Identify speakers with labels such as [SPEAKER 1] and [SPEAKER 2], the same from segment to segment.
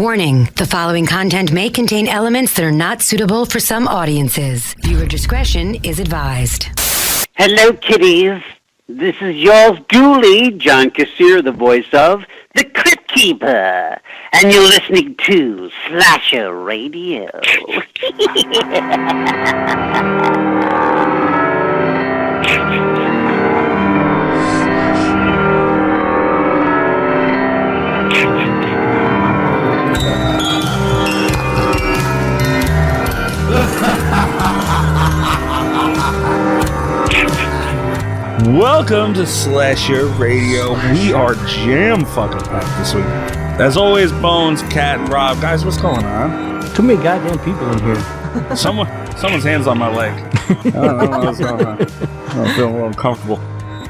[SPEAKER 1] Warning, the following content may contain elements that are not suitable for some audiences. Viewer discretion is advised.
[SPEAKER 2] Hello, kiddies. This is yours duly, John Kassir, the voice of the Crypt Keeper. And you're listening to Slasher Radio.
[SPEAKER 3] Welcome to Slasher Radio. We are jam fucking packed this week. As always, Bones, Cat, and Rob. Guys, what's going on?
[SPEAKER 4] Too many goddamn people in here.
[SPEAKER 3] Someone's hands on my leg. I don't know what's going on. I'm feeling a little uncomfortable.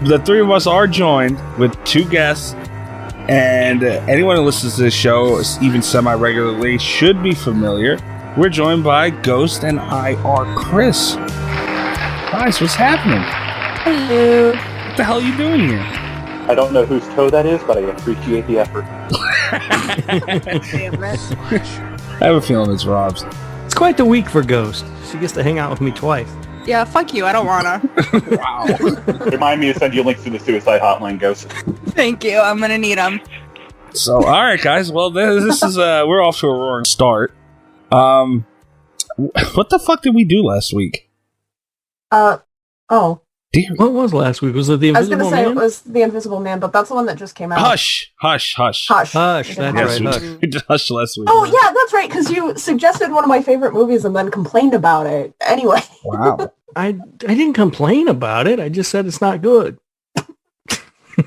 [SPEAKER 3] The three of us are joined with two guests, and anyone who listens to this show, even semi-regularly, should be familiar. We're joined by Ghost and EyeRChris. Guys, what's happening?
[SPEAKER 5] Hello.
[SPEAKER 3] What the hell are you doing here?
[SPEAKER 5] I don't know whose toe that is, but I appreciate the effort.
[SPEAKER 3] I have a feeling it's Rob's.
[SPEAKER 4] It's quite the week for Ghost. She gets to hang out with me twice.
[SPEAKER 6] Yeah, fuck you. I don't wanna.
[SPEAKER 3] Wow.
[SPEAKER 5] Remind me to send you links to the suicide hotline, Ghost.
[SPEAKER 6] Thank you. I'm gonna need them.
[SPEAKER 3] So, all right, guys. Well, this is we're off to a roaring start. What the fuck did we do last week? Dear.
[SPEAKER 4] What was last week? Was it the Invisible Man?
[SPEAKER 7] I was going to say it was the Invisible Man, but that's the one that just came out.
[SPEAKER 3] Hush.
[SPEAKER 4] Hush, that's
[SPEAKER 3] Yes,
[SPEAKER 4] right. Hush.
[SPEAKER 3] we just hushed last week.
[SPEAKER 7] Oh, yeah, that's right, because you suggested one of my favorite movies and then complained about it. Anyway.
[SPEAKER 3] Wow.
[SPEAKER 4] I didn't complain about it. I just said it's not good.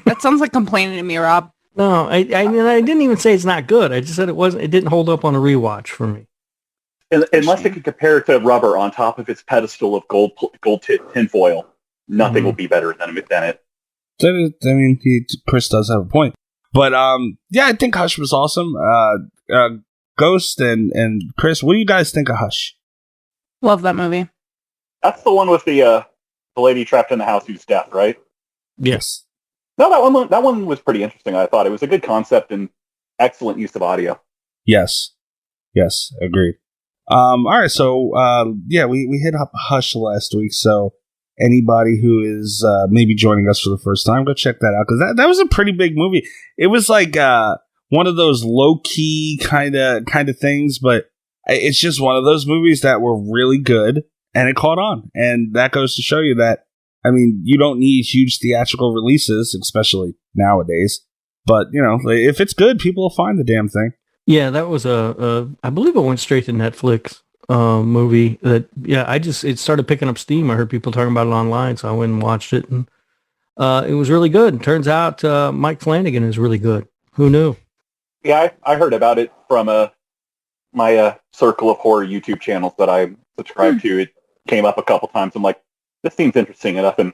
[SPEAKER 6] That sounds like complaining to me, Rob.
[SPEAKER 4] No, I didn't even say it's not good. I just said it didn't hold up on a rewatch for me.
[SPEAKER 5] Unless it can compare to rubber on top of its pedestal of gold tinfoil, nothing will be better than it.
[SPEAKER 3] I mean, Chris does have a point. But, yeah, I think Hush was awesome. Ghost and Chris, what do you guys think of Hush?
[SPEAKER 6] Love that movie.
[SPEAKER 5] That's the one with the lady trapped in the house who's deaf, right?
[SPEAKER 4] Yes.
[SPEAKER 5] No, that one was pretty interesting, I thought. It was a good concept and excellent use of audio.
[SPEAKER 3] Yes, agreed. All right, so, yeah, we hit up Hush last week, so anybody who is maybe joining us for the first time, go check that out, because that was a pretty big movie. It was like one of those low-key kind of things, but it's just one of those movies that were really good, and it caught on. And that goes to show you that, I mean, you don't need huge theatrical releases, especially nowadays. But, you know, if it's good, people will find the damn thing.
[SPEAKER 4] Yeah, that was I believe it went straight to Netflix movie that, yeah, it started picking up steam. I heard people talking about it online, so I went and watched it, and it was really good. Turns out Mike Flanagan is really good. Who knew?
[SPEAKER 5] Yeah, I heard about it from my circle of horror YouTube channels that I subscribe to. It came up a couple times. I'm like, this seems interesting enough, and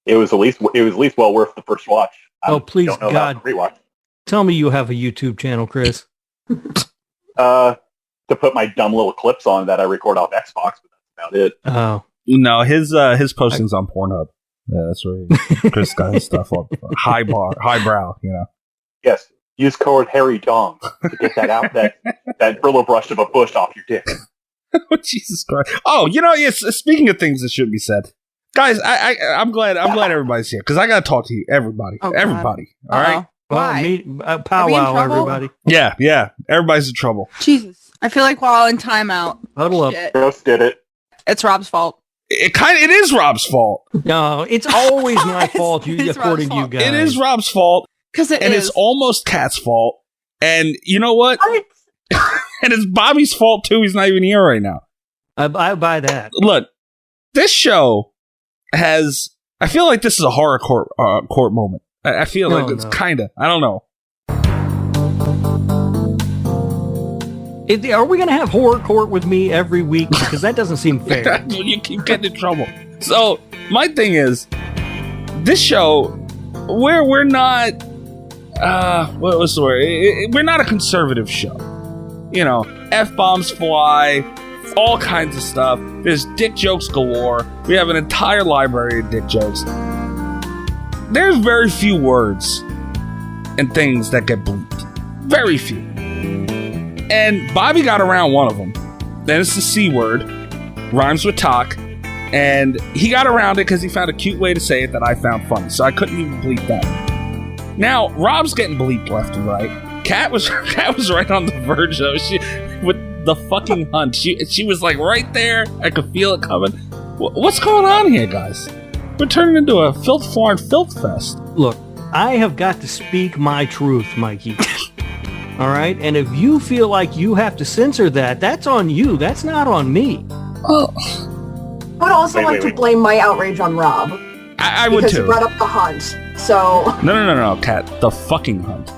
[SPEAKER 5] it was at least well worth the first watch.
[SPEAKER 4] Oh, please,
[SPEAKER 5] don't know
[SPEAKER 4] God.
[SPEAKER 5] about the rewatch.
[SPEAKER 4] Tell me you have a YouTube channel, Chris.
[SPEAKER 5] To put my dumb little clips on that I record off Xbox, but that's about it.
[SPEAKER 4] Oh.
[SPEAKER 3] No, his posting's on Pornhub. Yeah, that's where Chris got his stuff up. Highbrow, you know.
[SPEAKER 5] Yes, use code Harry Dong to get that out that Brillo brush of a bush off your dick.
[SPEAKER 3] Oh, Jesus Christ! Oh, you know, yes. Speaking of things that shouldn't be said, guys, I'm glad everybody's here, because I got to talk to you, everybody. All right.
[SPEAKER 6] Why?
[SPEAKER 4] Powwow, everybody.
[SPEAKER 3] Yeah. Everybody's in trouble.
[SPEAKER 6] Jesus. I feel like while in timeout.
[SPEAKER 4] Huddle up.
[SPEAKER 6] Shit.
[SPEAKER 5] Ghost did it.
[SPEAKER 6] It's Rob's fault.
[SPEAKER 3] It is Rob's fault.
[SPEAKER 4] No, it's always my fault, according to you guys.
[SPEAKER 3] It is Rob's fault. And it's almost Kat's fault. And you know what? And it's Bobby's fault, too. He's not even here right now.
[SPEAKER 4] I buy that.
[SPEAKER 3] Look, this show has... I feel like this is a horror court moment. I feel like it's kind of... I don't know.
[SPEAKER 4] Are we going to have horror court with me every week? Because that doesn't seem fair.
[SPEAKER 3] You keep getting in trouble. So, my thing is, this show, we're not... what was the word? We're not a conservative show. You know, F-bombs fly, all kinds of stuff. There's dick jokes galore. We have an entire library of dick jokes. There's very few words and things that get bleeped. Very few. And Bobby got around one of them. Then it's the C word, rhymes with talk. And he got around it because he found a cute way to say it that I found funny. So I couldn't even bleep that. Now, Rob's getting bleeped left and right. Kat was right on the verge of it. With the fucking hunt. She was like right there. I could feel it coming. What's going on here, guys? We're turning into a filth foreign filth fest.
[SPEAKER 4] Look, I have got to speak my truth, Mikey. All right? And if you feel like you have to censor that, that's on you. That's not on me.
[SPEAKER 3] Oh.
[SPEAKER 7] I would also like to blame my outrage on Rob.
[SPEAKER 3] I would too.
[SPEAKER 7] Because he brought up the hunt, so...
[SPEAKER 3] No, Kat. The fucking hunt.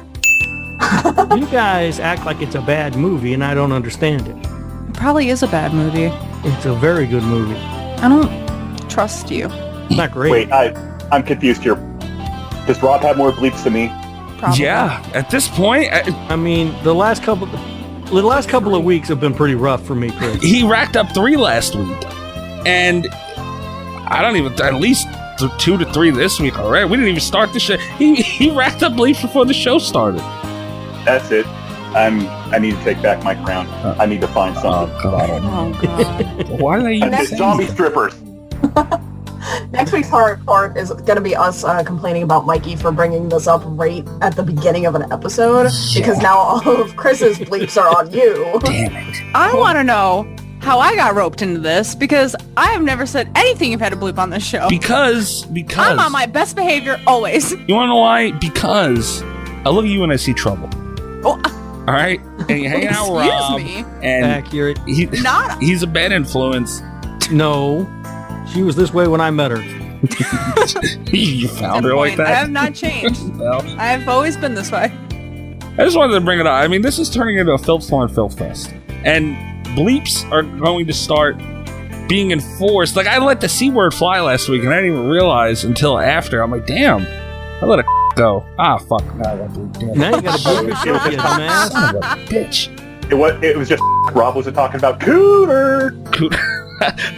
[SPEAKER 4] You guys act like it's a bad movie, and I don't understand it.
[SPEAKER 6] It probably is a bad movie.
[SPEAKER 4] It's a very good movie.
[SPEAKER 6] I don't trust you.
[SPEAKER 4] It's not great.
[SPEAKER 5] Wait, I'm confused here. Does Rob have more bleeps than me?
[SPEAKER 6] Probably.
[SPEAKER 3] Yeah, at this point...
[SPEAKER 4] I mean, the last couple of weeks have been pretty rough for me, Chris.
[SPEAKER 3] He racked up 3 last week. And I don't even... At least 2 to 3 this week already. We didn't even start the show. He racked up bleeps before the show started.
[SPEAKER 5] That's it. I need to take back my crown. I need to find something.
[SPEAKER 7] Oh, God.
[SPEAKER 3] Why are they even
[SPEAKER 5] It's
[SPEAKER 3] saying
[SPEAKER 5] zombie
[SPEAKER 3] that?
[SPEAKER 5] strippers.
[SPEAKER 7] Next week's horror report is going to be us complaining about Mikey for bringing this up right at the beginning of an episode, because now all of Chris's bleeps are on you.
[SPEAKER 3] Damn it.
[SPEAKER 6] I want to know how I got roped into this, because I have never said anything you've had to bleep on this show.
[SPEAKER 3] Because
[SPEAKER 6] I'm on my best behavior always.
[SPEAKER 3] you want to know why? Because I look at you and I see trouble.
[SPEAKER 6] Oh,
[SPEAKER 3] All right, and you hang out with Rob,
[SPEAKER 6] excuse me.
[SPEAKER 3] and
[SPEAKER 4] Accurate.
[SPEAKER 6] Not.
[SPEAKER 3] he's a bad influence.
[SPEAKER 4] No. She was this way when I met her.
[SPEAKER 3] You found her like that.
[SPEAKER 6] I have not changed.
[SPEAKER 3] Well,
[SPEAKER 6] I have always been this way.
[SPEAKER 3] I just wanted to bring it up. I mean, this is turning into a filth foreign filth fest, and bleeps are going to start being enforced. Like, I let the C word fly last week, and I didn't even realize until after. I'm like, damn, I let it go. Ah, fuck. Now I got to bleep. Damn.
[SPEAKER 4] Now you got to bleep yourself, you dumbass.
[SPEAKER 3] Son of a bitch.
[SPEAKER 5] It was just Rob wasn't talking about cooter.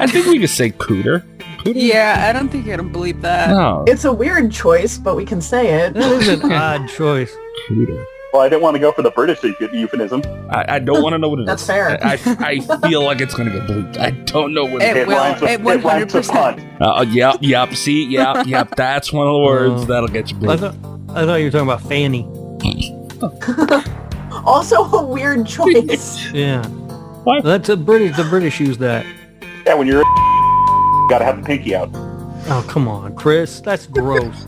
[SPEAKER 3] I think we could say cooter. Cooter?
[SPEAKER 6] Yeah, I don't think you're gonna bleep that.
[SPEAKER 3] No.
[SPEAKER 7] It's a weird choice, but we can say it.
[SPEAKER 4] That is an odd choice.
[SPEAKER 3] Cooter.
[SPEAKER 5] Well, I didn't want to go for the British euphemism.
[SPEAKER 3] I don't want to know what it is.
[SPEAKER 7] That's fair.
[SPEAKER 3] I feel like it's going to get bleeped. I don't know what it
[SPEAKER 6] It
[SPEAKER 3] is.
[SPEAKER 6] will.
[SPEAKER 5] rhymes with-
[SPEAKER 6] It
[SPEAKER 5] it rhymes with
[SPEAKER 6] 100%.
[SPEAKER 5] hunt.
[SPEAKER 3] Yep. See, yep. That's one of the words that'll get you
[SPEAKER 4] I
[SPEAKER 3] bleeped.
[SPEAKER 4] thought you were talking about Fanny.
[SPEAKER 7] Also a weird choice.
[SPEAKER 4] Yeah.
[SPEAKER 3] What?
[SPEAKER 4] That's the British use that.
[SPEAKER 5] Yeah, when you're gotta have the pinky out.
[SPEAKER 4] Oh, come on, Chris. That's gross.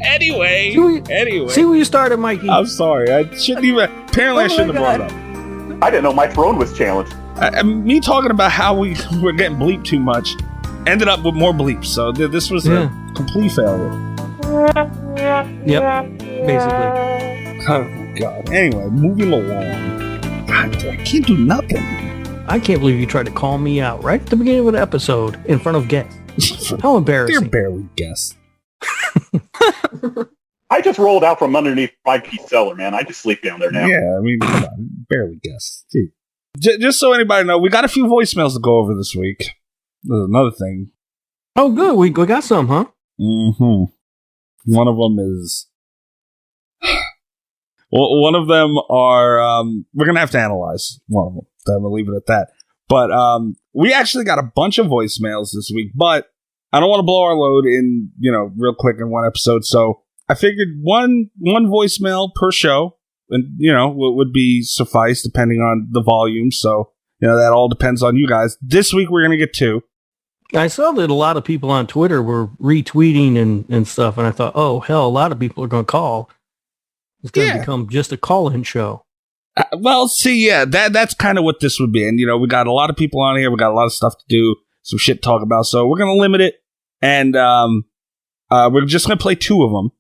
[SPEAKER 3] Anyway.
[SPEAKER 4] See where you started, Mikey.
[SPEAKER 3] I'm sorry. I shouldn't even. Apparently, I
[SPEAKER 6] Oh
[SPEAKER 3] shouldn't
[SPEAKER 6] my
[SPEAKER 3] have brought it up.
[SPEAKER 5] I didn't know my throne was challenged.
[SPEAKER 3] Me talking about how we were getting bleeped too much ended up with more bleeps. So this was a complete failure.
[SPEAKER 4] Yep. Basically.
[SPEAKER 3] Oh my god. Anyway, moving along. God, I can't do nothing.
[SPEAKER 4] I can't believe you tried to call me out right at the beginning of an episode in front of guests. How embarrassing.
[SPEAKER 3] They're barely guests.
[SPEAKER 5] I just rolled out from underneath 5-piece cellar, man. I just sleep down there now.
[SPEAKER 3] Yeah, I mean, come on, barely guests. Gee. Just so anybody know, we got a few voicemails to go over this week. There's another thing.
[SPEAKER 4] Oh, good. We got some, huh?
[SPEAKER 3] Mm-hmm. One of them is... Well, one of them are... we're going to have to analyze one of them. So I'm going to leave it at that. But we actually got a bunch of voicemails this week, but I don't want to blow our load in, real quick in one episode. So I figured one voicemail per show, and, would be suffice depending on the volume. So, that all depends on you guys. This week we're going to get 2.
[SPEAKER 4] I saw that a lot of people on Twitter were retweeting and stuff, and I thought, oh, hell, a lot of people are going to call. It's going to become just a call-in show.
[SPEAKER 3] Well, see, yeah, that's kind of what this would be. And, we got a lot of people on here. We got a lot of stuff to do, some shit to talk about. So we're going to limit it. And we're just going to play 2 of them.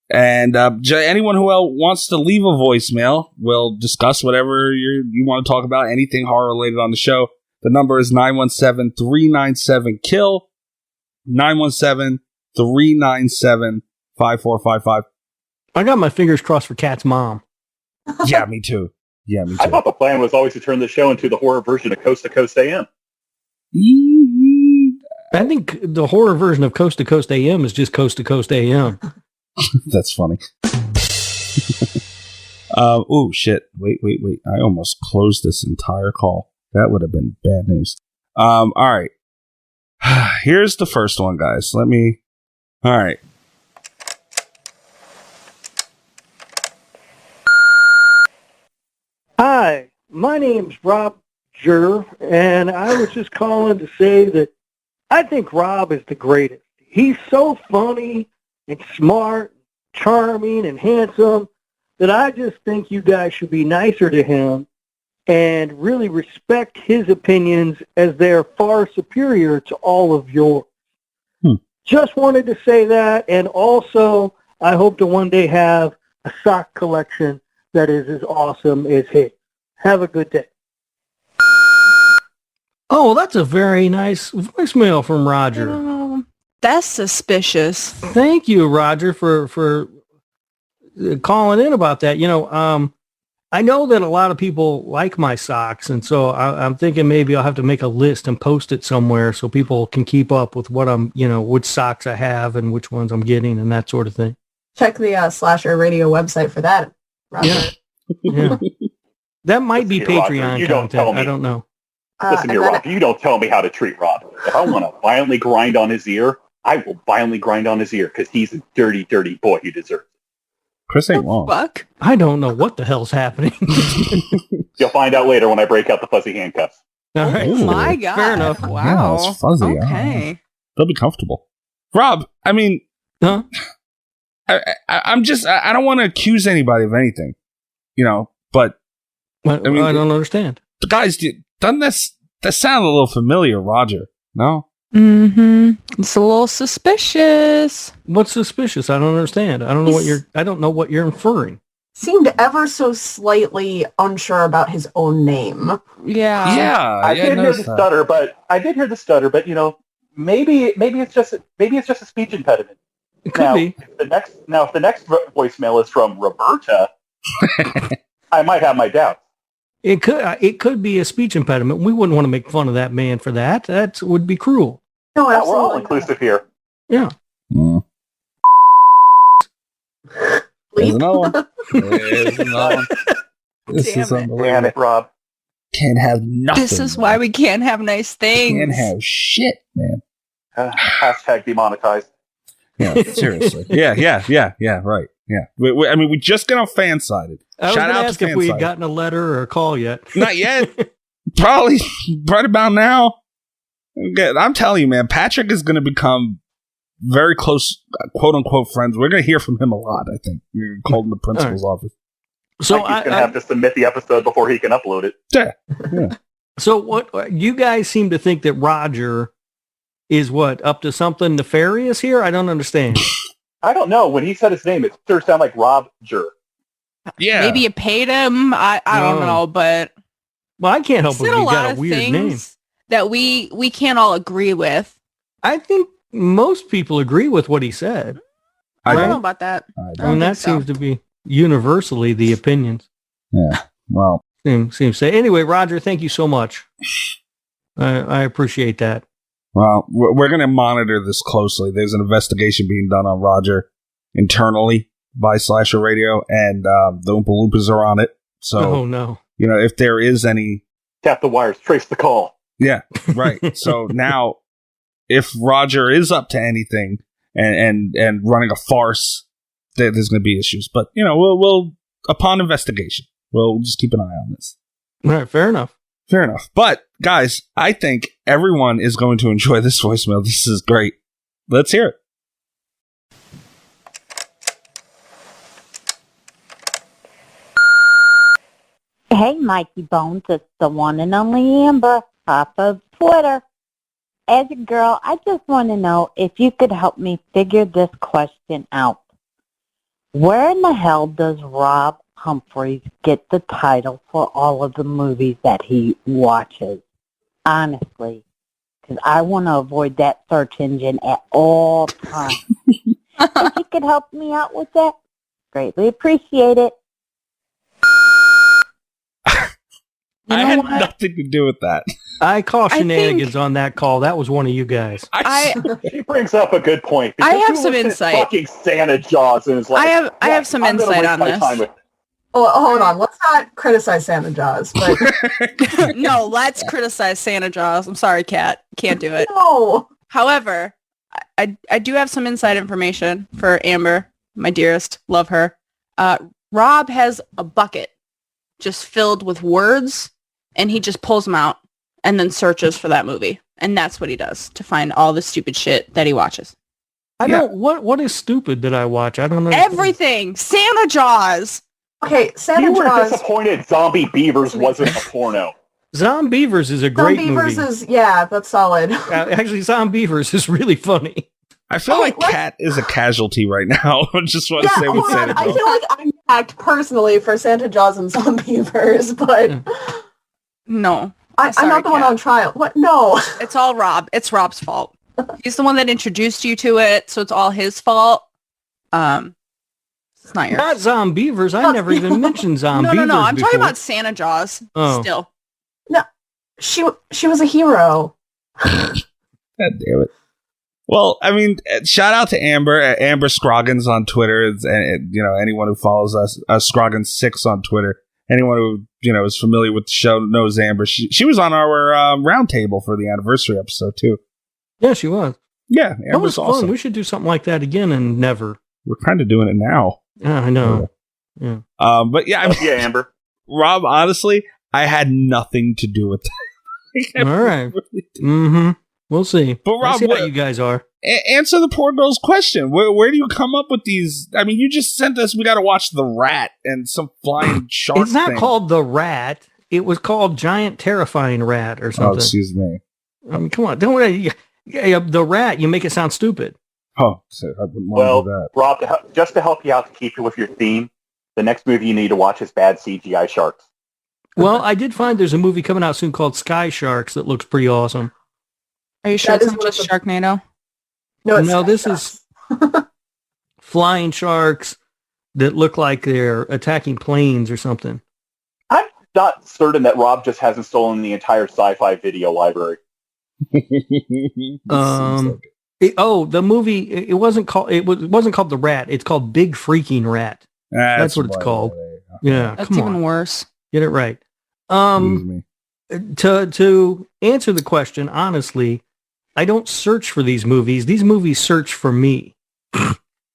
[SPEAKER 3] And anyone who wants to leave a voicemail, we'll discuss whatever you want to talk about, anything horror-related on the show. The number is 917-397-KILL, 917-397-5455.
[SPEAKER 4] I got my fingers crossed for Kat's mom.
[SPEAKER 3] Yeah, me too.
[SPEAKER 5] I thought the plan was always to turn the show into the horror version of Coast to Coast AM.
[SPEAKER 4] I think the horror version of Coast to Coast AM is just Coast to Coast AM.
[SPEAKER 3] That's funny. Oh shit! Wait! I almost closed this entire call. That would have been bad news. All right. Here's the first one, guys. All right.
[SPEAKER 8] Hi, my name's Rob Jur, and I was just calling to say that I think Rob is the greatest. He's so funny and smart, charming, and handsome that I just think you guys should be nicer to him and really respect his opinions as they're far superior to all of yours. Just wanted to say that, and also I hope to one day have a sock collection that is as awesome as his. Have a good day.
[SPEAKER 4] Oh, that's a very nice voicemail from Roger.
[SPEAKER 6] That's suspicious.
[SPEAKER 4] Thank you, Roger, for calling in about that. You know, I know that a lot of people like my socks, and so I'm thinking maybe I'll have to make a list and post it somewhere so people can keep up with what which socks I have and which ones I'm getting and that sort of thing.
[SPEAKER 7] Check the Slasher Radio website for that, Roger.
[SPEAKER 4] Yeah. That might be
[SPEAKER 5] Listen,
[SPEAKER 4] Patreon
[SPEAKER 5] Roger, you don't tell
[SPEAKER 4] content.
[SPEAKER 5] me.
[SPEAKER 4] I don't know.
[SPEAKER 5] Listen here, Rob. You don't tell me how to treat Rob. If I want to violently grind on his ear, I will violently grind on his ear because he's a dirty, dirty boy who deserves it.
[SPEAKER 3] Chris ain't wrong.
[SPEAKER 6] Fuck.
[SPEAKER 4] I don't know what the hell's happening.
[SPEAKER 5] You'll find out later when I break out the fuzzy handcuffs.
[SPEAKER 4] All right.
[SPEAKER 6] Oh my God.
[SPEAKER 4] Fair enough.
[SPEAKER 6] Wow.
[SPEAKER 3] Yeah, it's fuzzy.
[SPEAKER 6] Okay.
[SPEAKER 3] They'll be comfortable. Rob, I mean,
[SPEAKER 4] Huh?
[SPEAKER 3] I'm just, I don't want to accuse anybody of anything, but
[SPEAKER 4] I
[SPEAKER 3] mean,
[SPEAKER 4] I don't understand.
[SPEAKER 3] the guys, doesn't that sound a little familiar, Roger? No?
[SPEAKER 6] Mm-hmm. It's a little suspicious.
[SPEAKER 4] What's suspicious? I don't understand. I don't know what you're inferring.
[SPEAKER 7] Seemed ever so slightly unsure about his own name.
[SPEAKER 6] Yeah.
[SPEAKER 3] Yeah.
[SPEAKER 5] I did hear the stutter, but maybe it's just a speech impediment.
[SPEAKER 4] It could be.
[SPEAKER 5] If the next voicemail is from Roberta, I might have my doubts.
[SPEAKER 4] It could be a speech impediment. We wouldn't want to make fun of that man for that. That would be cruel.
[SPEAKER 7] No,
[SPEAKER 5] Yeah, we're all
[SPEAKER 7] absolutely.
[SPEAKER 5] inclusive here.
[SPEAKER 4] Yeah.
[SPEAKER 3] There's another one. There's another one. This
[SPEAKER 6] Damn
[SPEAKER 3] is
[SPEAKER 6] it.
[SPEAKER 3] unbelievable.
[SPEAKER 5] Damn it, Rob.
[SPEAKER 3] Can't have nothing.
[SPEAKER 6] This is why we can't have nice things.
[SPEAKER 3] Can't have shit, man.
[SPEAKER 5] Hashtag demonetized.
[SPEAKER 3] Yeah, seriously. Yeah, right. Yeah. We just got on Fansided.
[SPEAKER 4] I was
[SPEAKER 3] Shout
[SPEAKER 4] going to
[SPEAKER 3] out
[SPEAKER 4] ask
[SPEAKER 3] to
[SPEAKER 4] if we had
[SPEAKER 3] Fansided.
[SPEAKER 4] gotten a letter or a call yet.
[SPEAKER 3] Not yet. Probably right about now. I'm telling you, man, Patrick is going to become very close, quote unquote, friends. We're going to hear from him a lot, I think. We're going to call him the principal's office.
[SPEAKER 4] So
[SPEAKER 5] He's going to have to submit the episode before he can upload it.
[SPEAKER 3] Yeah.
[SPEAKER 4] So what you guys seem to think that Roger is up to something nefarious here? I don't understand.
[SPEAKER 5] I don't know. When he said his name, it sure sounded like Rob Jur.
[SPEAKER 3] Yeah.
[SPEAKER 6] Maybe you paid him. I don't
[SPEAKER 4] No.
[SPEAKER 6] know, but
[SPEAKER 4] Well, I can't help
[SPEAKER 6] said
[SPEAKER 4] it.
[SPEAKER 6] a
[SPEAKER 4] He
[SPEAKER 6] lot
[SPEAKER 4] got a
[SPEAKER 6] of
[SPEAKER 4] weird name.
[SPEAKER 6] things that we can't all agree with.
[SPEAKER 4] I think most people agree with what he said.
[SPEAKER 6] I don't
[SPEAKER 3] don't-
[SPEAKER 6] know about that.
[SPEAKER 3] I
[SPEAKER 4] I
[SPEAKER 3] don't-
[SPEAKER 4] mean, that seems to be universally the opinions.
[SPEAKER 3] Yeah. Well,
[SPEAKER 4] Seems to say. Anyway, Roger, thank you so much. I appreciate that.
[SPEAKER 3] we're going to monitor this closely. There's an investigation being done on Roger internally by Slasher Radio, and the Oompa Loompas are on it. So,
[SPEAKER 4] Oh no.
[SPEAKER 3] if there is any...
[SPEAKER 5] Tap the wires, trace the call.
[SPEAKER 3] Yeah, right. So now, if Roger is up to anything and running a farce, there's going to be issues. But, we'll upon investigation, we'll just keep an eye on this.
[SPEAKER 4] All right, fair enough.
[SPEAKER 3] Fair enough. But, guys, I think everyone is going to enjoy this voicemail. This is great. Let's hear it.
[SPEAKER 9] Hey, Mikey Bones, it's the one and only Amber, top of Twitter. As a girl, I just want to know if you could help me figure this question out. Where in the hell does Rob Humphreys get the title for all of the movies that he watches? Honestly, because I want to avoid that search engine at all times. If you could help me out with that, greatly appreciate it.
[SPEAKER 3] I had nothing to do with that.
[SPEAKER 4] I call
[SPEAKER 6] I
[SPEAKER 4] shenanigans
[SPEAKER 6] think-
[SPEAKER 4] on that call. That was one of you guys.
[SPEAKER 5] She brings up a good point.
[SPEAKER 6] I
[SPEAKER 5] because
[SPEAKER 6] have
[SPEAKER 5] he
[SPEAKER 6] some
[SPEAKER 5] looks at
[SPEAKER 6] insight.
[SPEAKER 5] Fucking Santa Jaws and is like,
[SPEAKER 6] I have some
[SPEAKER 5] I'm gonna
[SPEAKER 6] insight
[SPEAKER 5] waste
[SPEAKER 6] on
[SPEAKER 5] my
[SPEAKER 6] this.
[SPEAKER 5] time with-
[SPEAKER 7] Oh, hold on. Let's not criticize Santa Jaws, but
[SPEAKER 6] No, let's criticize Santa Jaws. I'm sorry, Kat. Can't do it.
[SPEAKER 7] no.
[SPEAKER 6] However, I do have some inside information for Amber, my dearest. Love her. Rob has a bucket just filled with words, and he just pulls them out and then searches for that movie. And that's what he does to find all the stupid shit that he watches.
[SPEAKER 4] I don't. What is stupid that I watch? I don't know.
[SPEAKER 6] Everything. Santa Jaws.
[SPEAKER 7] Okay, Santa
[SPEAKER 5] You were
[SPEAKER 7] Jaws.
[SPEAKER 5] disappointed Zombie Beavers wasn't a porno.
[SPEAKER 4] Zombievers is a great
[SPEAKER 7] Zombievers
[SPEAKER 4] movie.
[SPEAKER 7] is, yeah, that's solid.
[SPEAKER 4] Actually, Zombievers is really funny.
[SPEAKER 3] I feel like Kat is a casualty right now. I just want to say with Santa
[SPEAKER 7] I
[SPEAKER 3] Jaws.
[SPEAKER 7] feel like I'm attacked personally for Santa Jaws and Zombievers, but
[SPEAKER 6] No.
[SPEAKER 7] I'm not the one on trial. What? No.
[SPEAKER 6] It's all Rob. It's Rob's fault. He's the one that introduced you to it, so it's all his fault. It's not yours.
[SPEAKER 4] Not Zombievers. I never even mentioned Zombievers.
[SPEAKER 6] No. I'm
[SPEAKER 4] before.
[SPEAKER 6] talking about Santa Jaws.
[SPEAKER 4] Oh.
[SPEAKER 6] Still.
[SPEAKER 7] No. She was a hero.
[SPEAKER 3] God damn it. Well, I mean, shout out to Amber, Amber Scroggins on Twitter, and anyone who follows us, Scroggins6 on Twitter. Anyone who is familiar with the show knows Amber. She was on our roundtable for the anniversary episode too.
[SPEAKER 4] Yeah, she was.
[SPEAKER 3] Yeah,
[SPEAKER 4] That
[SPEAKER 3] Amber's
[SPEAKER 4] was fun.
[SPEAKER 3] awesome.
[SPEAKER 4] We should do something like that again and never.
[SPEAKER 3] We're kind of doing it now.
[SPEAKER 4] Yeah, I know. Yeah.
[SPEAKER 3] But yeah, I mean,
[SPEAKER 5] Yeah, Amber.
[SPEAKER 3] Rob, honestly, I had nothing to do with that.
[SPEAKER 4] All right. Mm-hmm. We'll see.
[SPEAKER 3] But Rob,
[SPEAKER 4] Let's see how you guys are.
[SPEAKER 3] Answer the poor girl's question. Where do you come up with these? I mean, you just sent us. We got to watch The Rat and some flying shark.
[SPEAKER 4] It's not
[SPEAKER 3] thing.
[SPEAKER 4] called The Rat. It was called Giant Terrifying Rat or
[SPEAKER 3] Oh,
[SPEAKER 4] something.
[SPEAKER 3] excuse me.
[SPEAKER 4] I mean, come on. Don't worry. The Rat, you make it sound stupid.
[SPEAKER 3] Oh, so I wouldn't want to do that.
[SPEAKER 5] Rob, just to help you out to keep you with your theme, the next movie you need to watch is Bad CGI Sharks.
[SPEAKER 4] Well, I did find there's a movie coming out soon called Sky Sharks that looks pretty awesome.
[SPEAKER 6] Are you sure
[SPEAKER 7] That
[SPEAKER 6] it's
[SPEAKER 7] is
[SPEAKER 6] not just Sharknado?
[SPEAKER 7] No, it's
[SPEAKER 4] No, this is flying sharks that look like they're attacking planes or something.
[SPEAKER 5] I'm not certain that Rob just hasn't stolen the entire sci-fi video library.
[SPEAKER 4] The movie it wasn't called The Rat. It's called Big Freaking Rat. That's what it's called. Yeah,
[SPEAKER 6] That's
[SPEAKER 4] come
[SPEAKER 6] even
[SPEAKER 4] on.
[SPEAKER 6] worse.
[SPEAKER 4] Get it right.
[SPEAKER 3] Excuse me.
[SPEAKER 4] To answer the question honestly, I don't search for these movies. These movies search for me.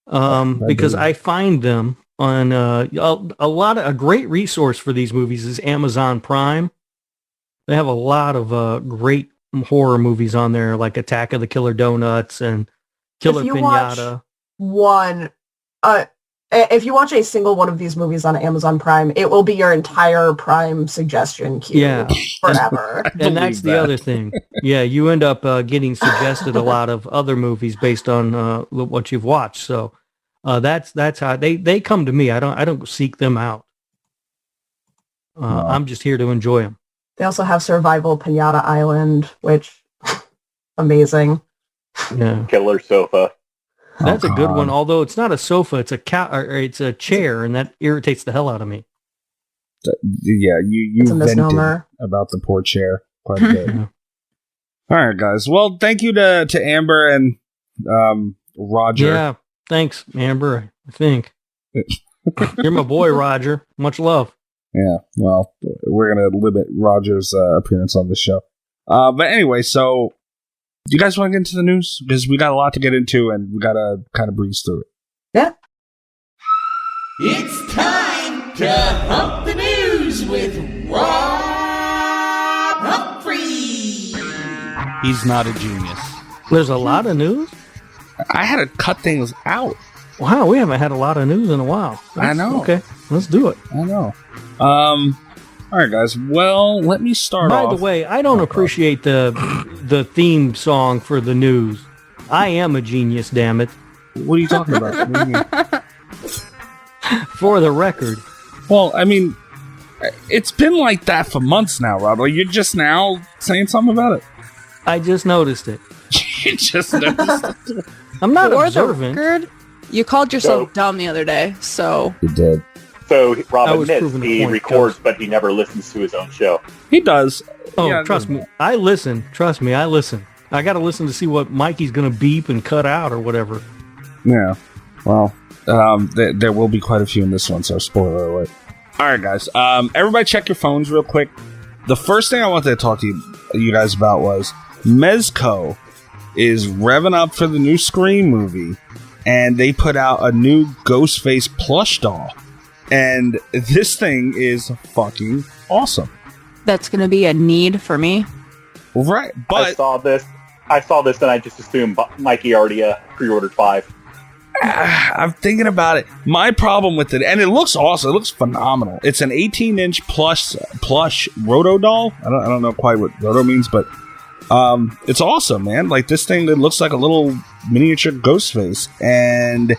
[SPEAKER 4] Because I find them on a great resource for these movies is Amazon Prime. They have a lot of great horror movies on there, like Attack of the Killer Donuts and Killer
[SPEAKER 7] If you
[SPEAKER 4] Pinata.
[SPEAKER 7] If you watch a single one of these movies on Amazon Prime, it will be your entire Prime suggestion queue
[SPEAKER 4] Yeah.
[SPEAKER 7] forever.
[SPEAKER 4] And that's the other thing. Yeah, you end up getting suggested a lot of other movies based on what you've watched. So that's how they come to me. I don't seek them out. I'm just here to enjoy them.
[SPEAKER 7] They also have Survival Pinata Island, which amazing.
[SPEAKER 4] Yeah,
[SPEAKER 5] Killer Sofa.
[SPEAKER 4] that's a good one. Although it's not a sofa, it's it's a chair, and that irritates the hell out of me.
[SPEAKER 3] Yeah, you
[SPEAKER 7] It's a
[SPEAKER 3] vented
[SPEAKER 7] misnomer.
[SPEAKER 3] about the poor chair quite a bit. All right, guys. Well, thank you to Amber and Roger.
[SPEAKER 4] Yeah, thanks, Amber. I think you're my boy, Roger. Much love.
[SPEAKER 3] Yeah, well, we're going to limit Roger's appearance on the show. But anyway, so do you guys want to get into the news? Because we got a lot to get into, and we got to kind of breeze through it.
[SPEAKER 7] Yeah.
[SPEAKER 10] It's time to hump the news with Rob Humphrey.
[SPEAKER 3] He's not a genius.
[SPEAKER 4] There's a lot of news.
[SPEAKER 3] I had to cut things out.
[SPEAKER 4] Wow, we haven't had a lot of news in a while.
[SPEAKER 3] I know.
[SPEAKER 4] Okay, let's do it.
[SPEAKER 3] I know. All right, guys. Well, let me start
[SPEAKER 4] By
[SPEAKER 3] off.
[SPEAKER 4] the way, I don't appreciate the theme song for the news. I am a genius, damn it.
[SPEAKER 3] What are you talking about? What do you mean?
[SPEAKER 4] For the record.
[SPEAKER 3] Well, I mean, it's been like that for months now, Rob. Are you just now saying something about it?
[SPEAKER 4] I just noticed it.
[SPEAKER 3] You just noticed it?
[SPEAKER 4] I'm not
[SPEAKER 6] For the
[SPEAKER 4] observant.
[SPEAKER 6] record, you called yourself
[SPEAKER 5] So-
[SPEAKER 6] dumb the other day, so
[SPEAKER 3] You did.
[SPEAKER 5] So Rob
[SPEAKER 4] I was
[SPEAKER 5] admits
[SPEAKER 4] proving the
[SPEAKER 5] he
[SPEAKER 4] point,
[SPEAKER 5] records,
[SPEAKER 4] Gus.
[SPEAKER 5] but he never listens to his own show.
[SPEAKER 3] He does.
[SPEAKER 4] Oh,
[SPEAKER 3] Yeah,
[SPEAKER 4] trust me. I listen. Trust me, I listen. I got to listen to see what Mikey's going to beep and cut out or whatever.
[SPEAKER 3] Yeah. Well, there will be quite a few in this one, so spoiler alert. All right, guys. Everybody check your phones real quick. The first thing I wanted to talk to you guys about was Mezco is revving up for the new Scream movie, and they put out a new Ghostface plush doll. And this thing is fucking awesome.
[SPEAKER 6] That's going to be a need for me.
[SPEAKER 3] Right, but
[SPEAKER 5] I saw this and I just assumed Mikey already pre-ordered 5.
[SPEAKER 3] I'm thinking about it. My problem with it, and it looks awesome. It looks phenomenal. It's an 18-inch plush Roto doll. I don't know quite what Roto means, but it's awesome, man. Like this thing that looks like a little miniature Ghostface, and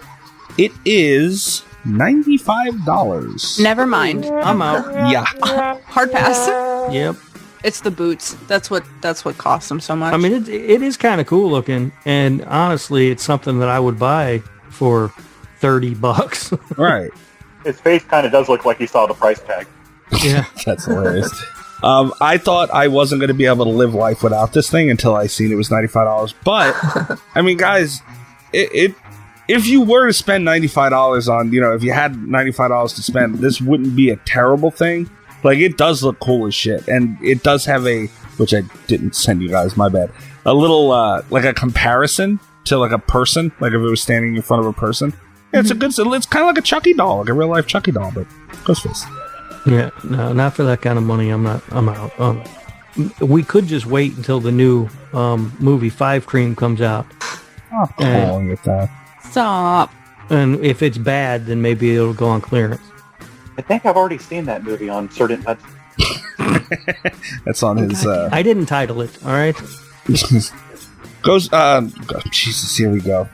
[SPEAKER 3] it is $95.
[SPEAKER 6] Never mind. I'm out.
[SPEAKER 3] Yeah.
[SPEAKER 6] Hard pass.
[SPEAKER 4] Yep.
[SPEAKER 6] It's the boots. That's what costs them so much.
[SPEAKER 4] I mean, it is kind of cool looking, and honestly, it's something that I would buy for $30.
[SPEAKER 3] Right.
[SPEAKER 5] His face kind of does look like he saw the price tag.
[SPEAKER 4] Yeah.
[SPEAKER 3] That's hilarious. I thought I wasn't going to be able to live life without this thing until I seen it was $95. But, I mean, guys, if you were to spend $95 on, if you had $95 to spend, this wouldn't be a terrible thing. Like, it does look cool as shit. And it does have which I didn't send you guys, my bad, a little, like a comparison to like a person, like if it was standing in front of a person. Yeah, it's it's kind of like a Chucky doll, like a real life Chucky doll, but Ghostface.
[SPEAKER 4] Yeah, no, not for that kind of money. I'm out. We could just wait until the new movie 5 Cream comes out.
[SPEAKER 3] Oh, cool, get that.
[SPEAKER 6] Stop.
[SPEAKER 4] And if it's bad, then maybe it'll go on clearance.
[SPEAKER 5] I think I've already seen that movie on certain.
[SPEAKER 3] That's on his.
[SPEAKER 4] I didn't title it. All right.
[SPEAKER 3] Jesus, here we go.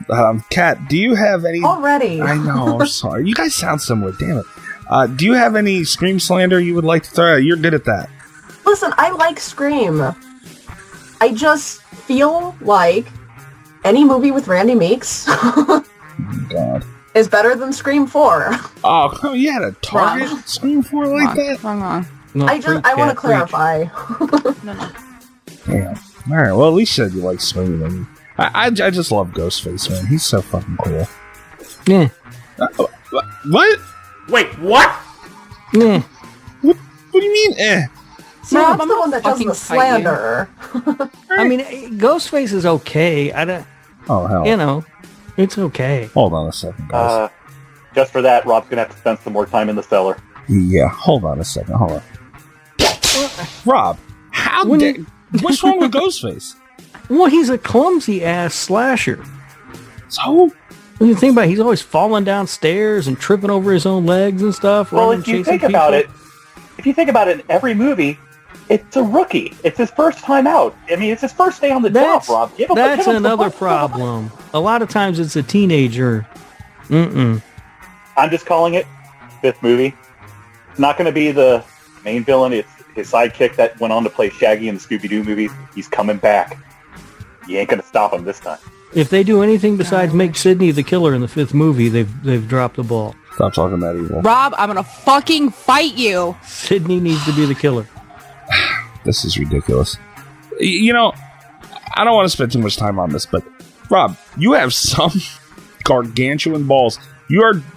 [SPEAKER 3] Kat, do you have any?
[SPEAKER 7] Already.
[SPEAKER 3] I know. I'm sorry. You guys sound similar. Damn it. Do you have any Scream slander you would like to throw out? You're good at that.
[SPEAKER 7] Listen, I like Scream. I just feel like any movie with Randy Meeks
[SPEAKER 3] God.
[SPEAKER 7] is better than Scream 4.
[SPEAKER 3] Oh, you had a Target Scream 4 like that?
[SPEAKER 6] Wrong on.
[SPEAKER 4] No,
[SPEAKER 7] I want to clarify.
[SPEAKER 6] No.
[SPEAKER 3] Damn. All right. Well, at least you said you like Scream. And I just love Ghostface, man. He's so fucking cool.
[SPEAKER 4] Yeah.
[SPEAKER 3] What?
[SPEAKER 10] Wait, what?
[SPEAKER 4] Yeah.
[SPEAKER 3] What do you mean? Eh.
[SPEAKER 7] No,
[SPEAKER 6] Rob,
[SPEAKER 7] I'm
[SPEAKER 6] I'm
[SPEAKER 7] the
[SPEAKER 6] gonna
[SPEAKER 7] one that does
[SPEAKER 6] fucking
[SPEAKER 7] the
[SPEAKER 6] fight you.
[SPEAKER 7] slander.
[SPEAKER 4] I mean, Ghostface is okay.
[SPEAKER 3] Oh, hell.
[SPEAKER 4] It's okay.
[SPEAKER 3] Hold on a second, guys.
[SPEAKER 5] Just for that, Rob's gonna have to spend some more time in the cellar.
[SPEAKER 3] Yeah, hold on a second. Hold on. Rob, what's wrong with Ghostface?
[SPEAKER 4] Well, he's a clumsy ass slasher.
[SPEAKER 3] So?
[SPEAKER 4] When you think about it, he's always falling downstairs and tripping over his own legs and stuff.
[SPEAKER 5] Well,
[SPEAKER 4] running,
[SPEAKER 5] if you
[SPEAKER 4] chasing
[SPEAKER 5] think
[SPEAKER 4] people.
[SPEAKER 5] about it, in every movie, it's a rookie. It's his first time out. I mean, it's his first day on the job, Rob.
[SPEAKER 4] That's another problem. A lot of times it's a teenager.
[SPEAKER 5] I'm just calling it 5th movie. It's not going to be the main villain. It's his sidekick that went on to play Shaggy in the Scooby-Doo movies. He's coming back. You ain't going to stop him this time.
[SPEAKER 4] If they do anything besides make Sidney the killer in the 5th movie, they've dropped the ball.
[SPEAKER 3] Stop talking that evil.
[SPEAKER 6] Rob, I'm gonna fucking fight you.
[SPEAKER 4] Sidney needs to be the killer.
[SPEAKER 3] This is ridiculous. I don't want to spend too much time on this, but Rob, you have some gargantuan balls.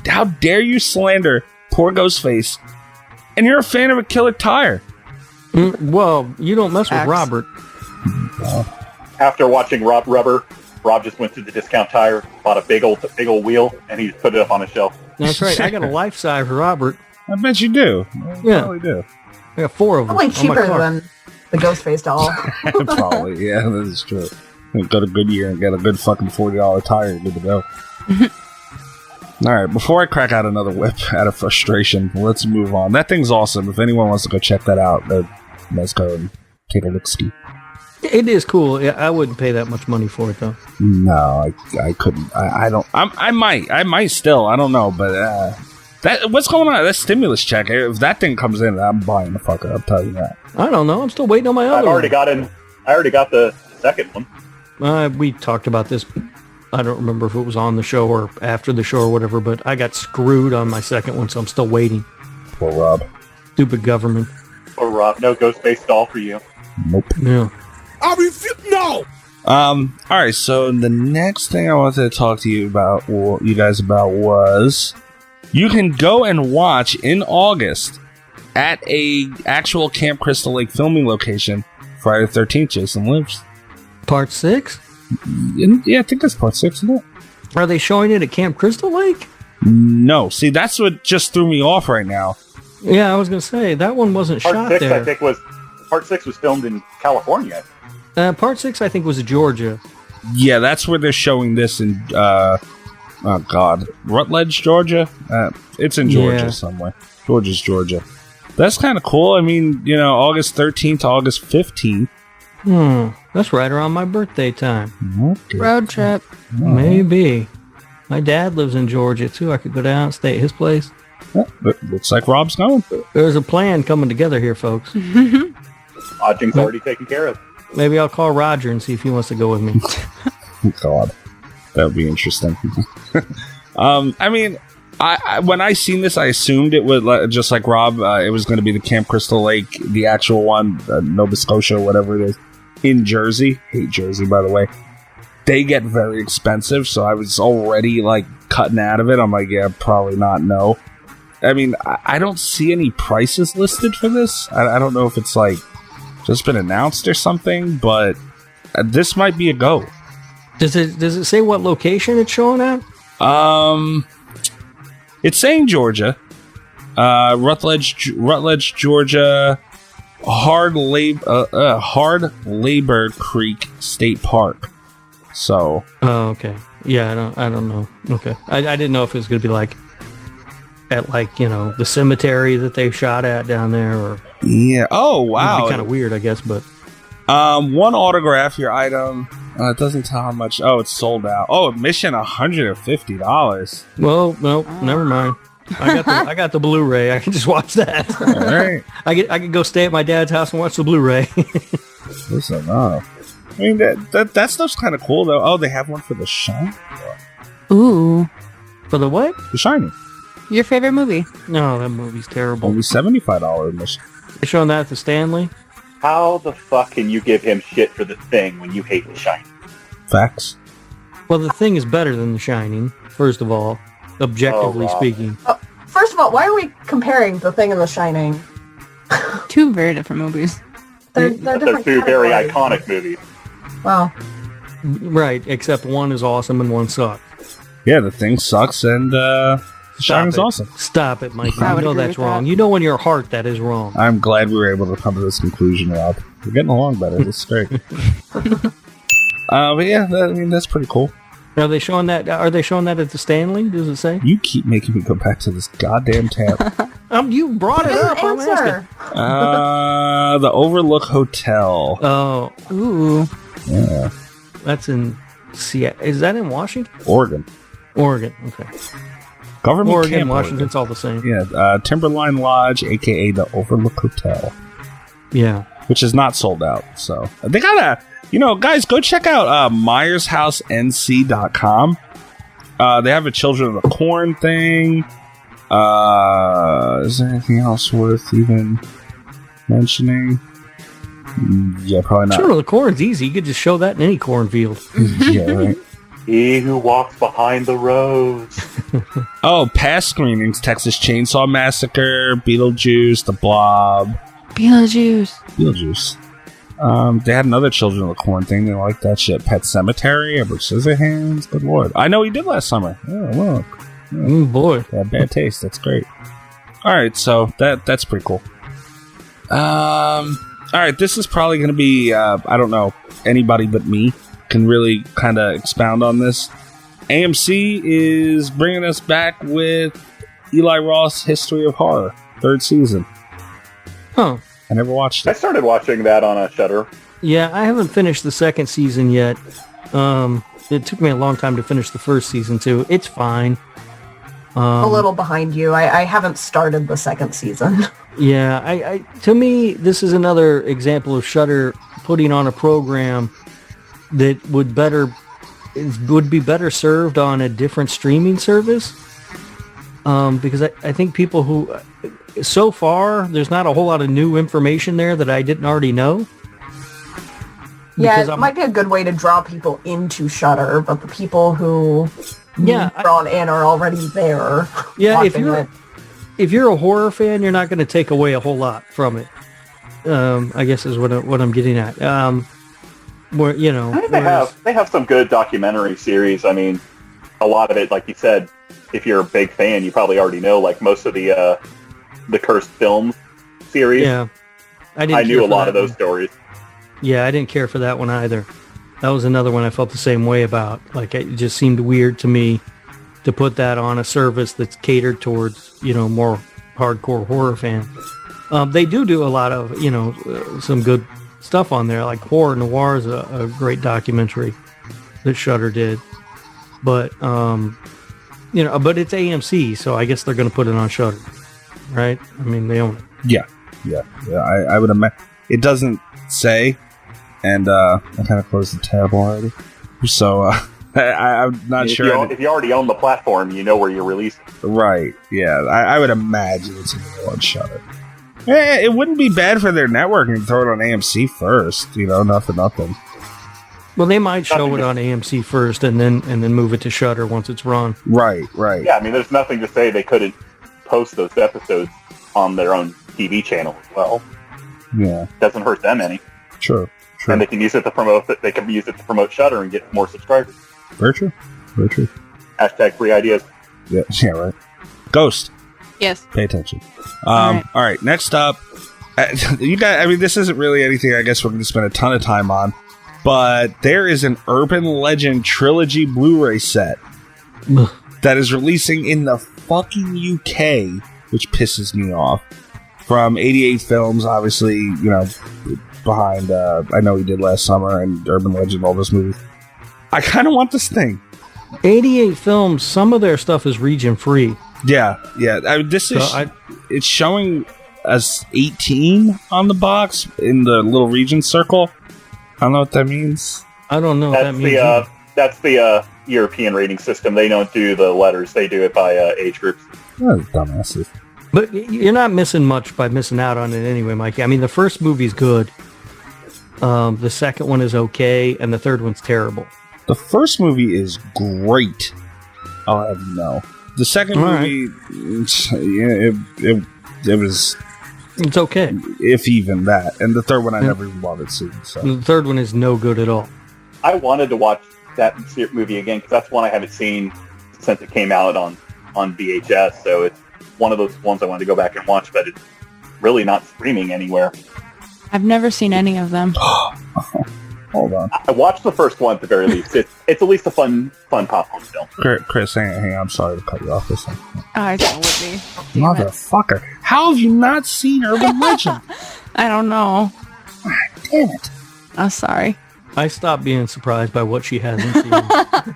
[SPEAKER 3] How dare you slander poor Ghostface, and you're a fan of a killer tire.
[SPEAKER 4] Well, you don't mess with Robert.
[SPEAKER 5] After watching Rob just went to the discount tire, bought a big old wheel, and he put it up on a shelf.
[SPEAKER 4] That's right. I got a life-size Robert.
[SPEAKER 3] I bet you do.
[SPEAKER 4] Yeah.
[SPEAKER 3] Probably do.
[SPEAKER 4] I got 4 of them.
[SPEAKER 7] Probably
[SPEAKER 4] on my
[SPEAKER 7] cheaper
[SPEAKER 4] car.
[SPEAKER 7] than the Ghostface doll.
[SPEAKER 3] Probably, yeah, that is true. Go to Goodyear and get a good fucking $40 tire, good to go. Alright, before I crack out another whip out of frustration, let's move on. That thing's awesome. If anyone wants to go check that out, let's go and take a look-ski.
[SPEAKER 4] It is cool. I wouldn't pay that much money for it, though.
[SPEAKER 3] No, I couldn't. I don't. I might still. I don't know, but what's going on? That stimulus check. If that thing comes in, I'm buying the fucker. I'll tell you that.
[SPEAKER 4] I don't know. I'm still waiting on my other
[SPEAKER 5] I already got the second one.
[SPEAKER 4] We talked about this. I don't remember if it was on the show or after the show or whatever, but I got screwed on my second one, so I'm still waiting.
[SPEAKER 3] Poor Rob.
[SPEAKER 4] Stupid government.
[SPEAKER 5] Or Rob, no Ghostface doll for you.
[SPEAKER 3] Nope.
[SPEAKER 4] Yeah.
[SPEAKER 10] No!
[SPEAKER 3] Alright, so the next thing I wanted to talk to you guys about was You can go and watch in August at a actual Camp Crystal Lake filming location. Friday the 13th, Jason Lives.
[SPEAKER 4] Part 6?
[SPEAKER 3] Yeah, I think that's part 6, isn't it?
[SPEAKER 4] Are they showing it at Camp Crystal Lake?
[SPEAKER 3] No. See, that's what just threw me off right now.
[SPEAKER 4] Yeah, I was going to say, that one wasn't
[SPEAKER 5] Part
[SPEAKER 4] shot
[SPEAKER 5] 6,
[SPEAKER 4] there.
[SPEAKER 5] I think, Part 6 was filmed in California.
[SPEAKER 4] Part 6, I think, was Georgia.
[SPEAKER 3] Yeah, that's where they're showing this in, oh God, Rutledge, Georgia? It's in Georgia somewhere. Georgia. That's kind of cool. I mean, August 13th to August 15th.
[SPEAKER 4] That's right around my birthday time.
[SPEAKER 3] Okay.
[SPEAKER 6] Road trip.
[SPEAKER 4] Maybe. My dad lives in Georgia, too. I could go down and stay at his place.
[SPEAKER 3] Yeah, looks like Rob's going.
[SPEAKER 4] There's a plan coming together here, folks.
[SPEAKER 5] Lodging's already taken care of.
[SPEAKER 4] Maybe I'll call Roger and see if he wants to go with me.
[SPEAKER 3] God, that would be interesting. I mean, I when I seen this, I assumed it would, just like Rob, it was going to be the Camp Crystal Lake, the actual one, Nova Scotia, whatever it is, in Jersey. Hate Jersey, by the way. They get very expensive, so I was already like cutting out of it. I'm like, yeah, probably not. No, I mean, I don't see any prices listed for this. I don't know if it's like just been announced or something, but this might be a go.
[SPEAKER 4] Does it say what location it's showing at?
[SPEAKER 3] It's saying Georgia, Rutledge, Georgia, Hard Labor Creek State Park. So.
[SPEAKER 4] Oh, okay. Yeah, I don't know. Okay, I didn't know if it was going to be like at the cemetery that they shot at down there, or
[SPEAKER 3] yeah. Oh wow,
[SPEAKER 4] it'd be kind of weird, I guess. But
[SPEAKER 3] one autograph, your item. It doesn't tell how much. Oh, it's sold out. Oh, admission $150.
[SPEAKER 4] Well, no, never mind. I got the Blu-ray. I can just watch that.
[SPEAKER 3] All right.
[SPEAKER 4] I can go stay at my dad's house and watch the Blu-ray.
[SPEAKER 3] Listen, I mean that stuff's kind of cool though. Oh, they have one for The Shining.
[SPEAKER 6] Ooh.
[SPEAKER 4] For the what?
[SPEAKER 3] The Shining.
[SPEAKER 6] Your favorite movie?
[SPEAKER 4] No, that movie's terrible.
[SPEAKER 3] Only $75 admission.
[SPEAKER 4] They're showing that at the Stanley.
[SPEAKER 5] How the fuck can you give him shit for The Thing when you hate The Shining?
[SPEAKER 3] Facts.
[SPEAKER 4] Well, The Thing is better than The Shining, first of all, objectively speaking.
[SPEAKER 7] First of all, why are we comparing The Thing and The Shining?
[SPEAKER 6] Two very different movies.
[SPEAKER 7] They're
[SPEAKER 5] They're
[SPEAKER 7] different
[SPEAKER 5] two very
[SPEAKER 7] categories.
[SPEAKER 5] iconic movies.
[SPEAKER 7] Wow.
[SPEAKER 4] Right, except one is awesome and one sucks.
[SPEAKER 3] Yeah, The Thing sucks and The Shining's awesome.
[SPEAKER 4] Stop it, Mike.
[SPEAKER 6] I
[SPEAKER 4] You
[SPEAKER 6] would
[SPEAKER 4] know
[SPEAKER 6] agree
[SPEAKER 4] that's
[SPEAKER 6] with
[SPEAKER 4] wrong.
[SPEAKER 6] that.
[SPEAKER 4] You know in your heart that is wrong.
[SPEAKER 3] I'm glad we were able to come to this conclusion, Rob. We're getting along better. This is great. But yeah, that's pretty cool.
[SPEAKER 4] Are they showing that? Are they showing that at the Stanley? Does it say?
[SPEAKER 3] You keep making me go back to this goddamn tab.
[SPEAKER 4] You brought it up. I'm asking.
[SPEAKER 7] Answer.
[SPEAKER 3] The Overlook Hotel.
[SPEAKER 4] Oh,
[SPEAKER 6] Ooh.
[SPEAKER 3] Yeah,
[SPEAKER 4] that's in Seattle. Is that in Washington?
[SPEAKER 3] Oregon.
[SPEAKER 4] Oregon. Okay.
[SPEAKER 3] Government
[SPEAKER 4] Oregon,
[SPEAKER 3] camp,
[SPEAKER 4] Washington, it's all the same.
[SPEAKER 3] Yeah, Timberline Lodge, a.k.a. the Overlook Hotel.
[SPEAKER 4] Yeah.
[SPEAKER 3] Which is not sold out. So they got guys, go check out MyersHouseNC.com. They have a Children of the Corn thing. Is there anything else worth even mentioning? Yeah, probably not.
[SPEAKER 4] Sure, the corn's easy. You could just show that in any cornfield.
[SPEAKER 3] Yeah, right.
[SPEAKER 5] He who walks behind the rose.
[SPEAKER 3] Oh, past screenings: Texas Chainsaw Massacre, Beetlejuice, The Blob. Beetlejuice. They had another Children of the Corn thing. They like that shit. Pet Cemetery, Edward Scissorhands. Good lord. I know he did last summer. Oh, look.
[SPEAKER 4] Boy.
[SPEAKER 3] Yeah, bad taste. That's great. All right, so that's pretty cool. All right, this is probably going to be, I don't know, anybody but me can really kind of expound on this. AMC is bringing us back with Eli Roth's History of Horror, 3rd season.
[SPEAKER 4] Huh.
[SPEAKER 3] I never watched
[SPEAKER 5] I
[SPEAKER 3] it.
[SPEAKER 5] started watching that on a Shudder.
[SPEAKER 4] Yeah, I haven't finished the 2nd season yet. It took me a long time to finish the 1st season, too. It's fine.
[SPEAKER 7] A little behind you. I haven't started the 2nd season.
[SPEAKER 4] Yeah, I to me, this is another example of Shudder putting on a program that would be better served on a different streaming service. Because I think people who, so far, there's not a whole lot of new information there that I didn't already know.
[SPEAKER 7] Yeah, it might be a good way to draw people into Shudder, but the people who drawn in are already there.
[SPEAKER 4] Yeah,
[SPEAKER 7] watching
[SPEAKER 4] if you're a horror fan, you're not going to take away a whole lot from it. I guess is what I'm getting at. Where
[SPEAKER 5] I think they have some good documentary series. I mean, a lot of it, like you said, if you're a big fan, you probably already know. Like most of the Cursed Films series.
[SPEAKER 4] Yeah,
[SPEAKER 5] I knew a lot of those stories.
[SPEAKER 4] Yeah, I didn't care for that one either. That was another one I felt the same way about. Like, it just seemed weird to me to put that on a service that's catered towards, more hardcore horror fans. They do a lot of, some good stuff on there. Like Horror Noir is a great documentary that Shudder did. But, but it's AMC, so I guess they're going to put it on Shudder, right? I mean, they own it.
[SPEAKER 3] Yeah. I would imagine. It doesn't say, and I kind of closed the tab already. So I'm not sure.
[SPEAKER 5] If you already own the platform, you know where you're releasing.
[SPEAKER 3] Right, yeah. I would imagine it's going to go on Shudder. Yeah, it wouldn't be bad for their networking to throw it on AMC first. Nothing.
[SPEAKER 4] Well, they might show it on AMC first and then move it to Shudder once it's run.
[SPEAKER 3] Right.
[SPEAKER 5] Yeah, I mean, there's nothing to say they couldn't post those episodes on their own TV channel as well.
[SPEAKER 3] Yeah,
[SPEAKER 5] doesn't hurt them any.
[SPEAKER 3] True.
[SPEAKER 5] And they can use it to promote. They can use it to promote Shudder and get more subscribers.
[SPEAKER 3] Very true.
[SPEAKER 5] Hashtag free ideas.
[SPEAKER 3] Yeah, right. Ghost.
[SPEAKER 6] Yes.
[SPEAKER 3] Pay attention. All right. Next up, you guys. I mean, this isn't really anything. I guess we're going to spend a ton of time on, but there is an Urban Legend trilogy Blu-ray set that is releasing in the fucking UK, which pisses me off. From 88 Films, obviously, behind I Know He Did Last Summer and Urban Legend, all those movies. I kind of want this thing.
[SPEAKER 4] 88 Films, some of their stuff is region free.
[SPEAKER 3] Yeah. It's showing as 18 on the box in the little region circle. I don't know what that means.
[SPEAKER 4] I don't know what that means.
[SPEAKER 5] That's the European rating system. They don't do the letters. They do it by age groups.
[SPEAKER 3] Oh, dumbasses.
[SPEAKER 4] But you're not missing much by missing out on it anyway, Mikey. I mean, the first movie's good. The second one is okay, and the third one's terrible.
[SPEAKER 3] The first movie is great. I'll have you know. The second movie, it was...
[SPEAKER 4] It's okay.
[SPEAKER 3] If even that. And the third one I never even bothered seeing. So.
[SPEAKER 4] The third one is no good at all.
[SPEAKER 5] I wanted to watch that movie again, because that's one I haven't seen since it came out on VHS, so it's one of those ones I wanted to go back and watch, but it's really not streaming anywhere.
[SPEAKER 6] I've never seen any of them.
[SPEAKER 3] Hold on.
[SPEAKER 5] I watched the first one at the very least. It's at least a fun popcorn film.
[SPEAKER 3] Chris, hang on. I'm sorry to cut you off this one.
[SPEAKER 6] I don't with me.
[SPEAKER 3] Motherfucker. How have you not seen Urban Legend?
[SPEAKER 6] I don't know.
[SPEAKER 3] Damn it.
[SPEAKER 6] I'm sorry.
[SPEAKER 4] I stopped being surprised by what she hasn't seen.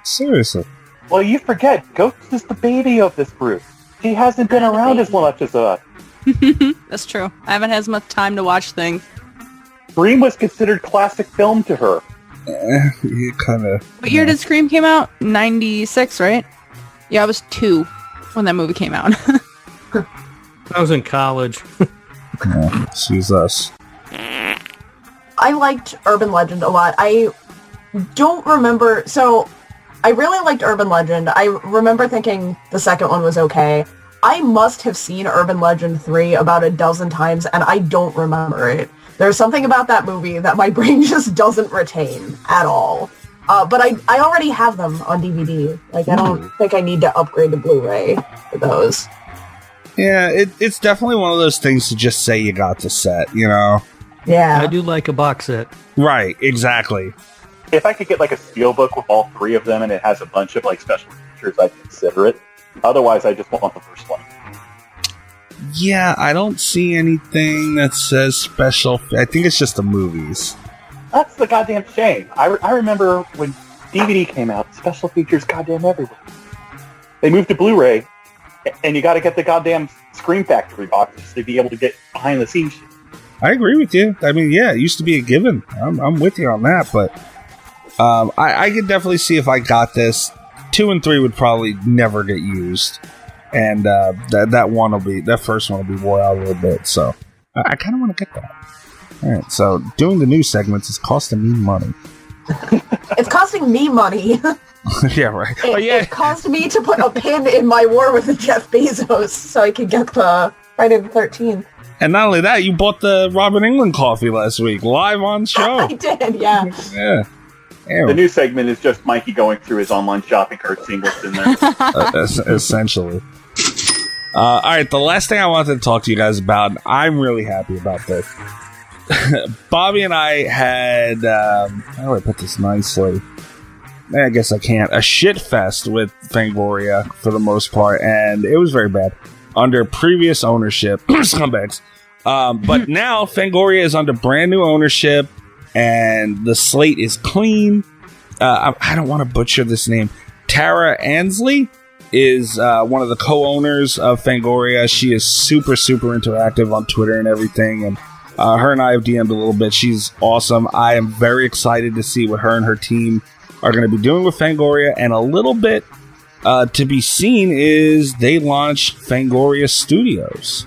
[SPEAKER 3] Seriously.
[SPEAKER 5] Well, you forget, Ghost is the baby of this group. She hasn't been around as much as us.
[SPEAKER 6] That's true. I haven't had as much time to watch things.
[SPEAKER 5] Scream was considered classic film to her.
[SPEAKER 3] You kind of...
[SPEAKER 6] What year did Scream came out? 96, right? Yeah, I was 2 when that movie came out.
[SPEAKER 4] I was in college.
[SPEAKER 3] Yeah, she's us.
[SPEAKER 7] I liked Urban Legend a lot. I don't remember... So, I really liked Urban Legend. I remember thinking the second one was okay. I must have seen Urban Legend 3 about a dozen times, and I don't remember it. There's something about that movie that my brain just doesn't retain at all. But I already have them on DVD. Like, I don't think I need to upgrade to Blu-ray for those.
[SPEAKER 3] Yeah, it's definitely one of those things to just say you got the set, you know?
[SPEAKER 7] Yeah.
[SPEAKER 4] I do like a box set.
[SPEAKER 3] Right, exactly.
[SPEAKER 5] If I could get like a steelbook with all 3 of them and it has a bunch of like special features, I'd consider it. Otherwise, I just want the first one.
[SPEAKER 3] Yeah, I don't see anything that says special. I think it's just the movies.
[SPEAKER 5] That's the goddamn shame. I remember when DVD came out, special features goddamn everywhere. They moved to Blu-ray, and you got to get the goddamn Scream Factory boxes to be able to get behind the scenes shit.
[SPEAKER 3] I agree with you. I mean, yeah, it used to be a given. I'm with you on that, but I could definitely see if I got this. 2 and 3 would probably never get used. And that first one will be wore out a little bit, so I kind of want to get that. All right, so doing the news segments is costing me money.
[SPEAKER 7] It's costing me money.
[SPEAKER 3] Yeah, right.
[SPEAKER 7] It caused me to put a pin in my war with Jeff Bezos so I could get the Friday the 13th.
[SPEAKER 3] And not only that, you bought the Robin England coffee last week, live on show.
[SPEAKER 7] I did, yeah.
[SPEAKER 3] Yeah.
[SPEAKER 5] The new segment is just Mikey going through his online shopping cart, seeing what's in there.
[SPEAKER 3] Essentially. All right, the last thing I wanted to talk to you guys about, and I'm really happy about this. Bobby and I had, how do I put this nicely? I guess I can't. A shit fest with Fangoria for the most part, and it was very bad. Under previous ownership, scumbags. But now Fangoria is under brand new ownership, and the slate is clean. I don't want to butcher this name. Tara Ansley is one of the co-owners of Fangoria. She is super, super interactive on Twitter and everything, and her and I have DM'd a little bit. She's awesome. I am very excited to see what her and her team are going to be doing with Fangoria, and a little bit to be seen is they launched Fangoria Studios.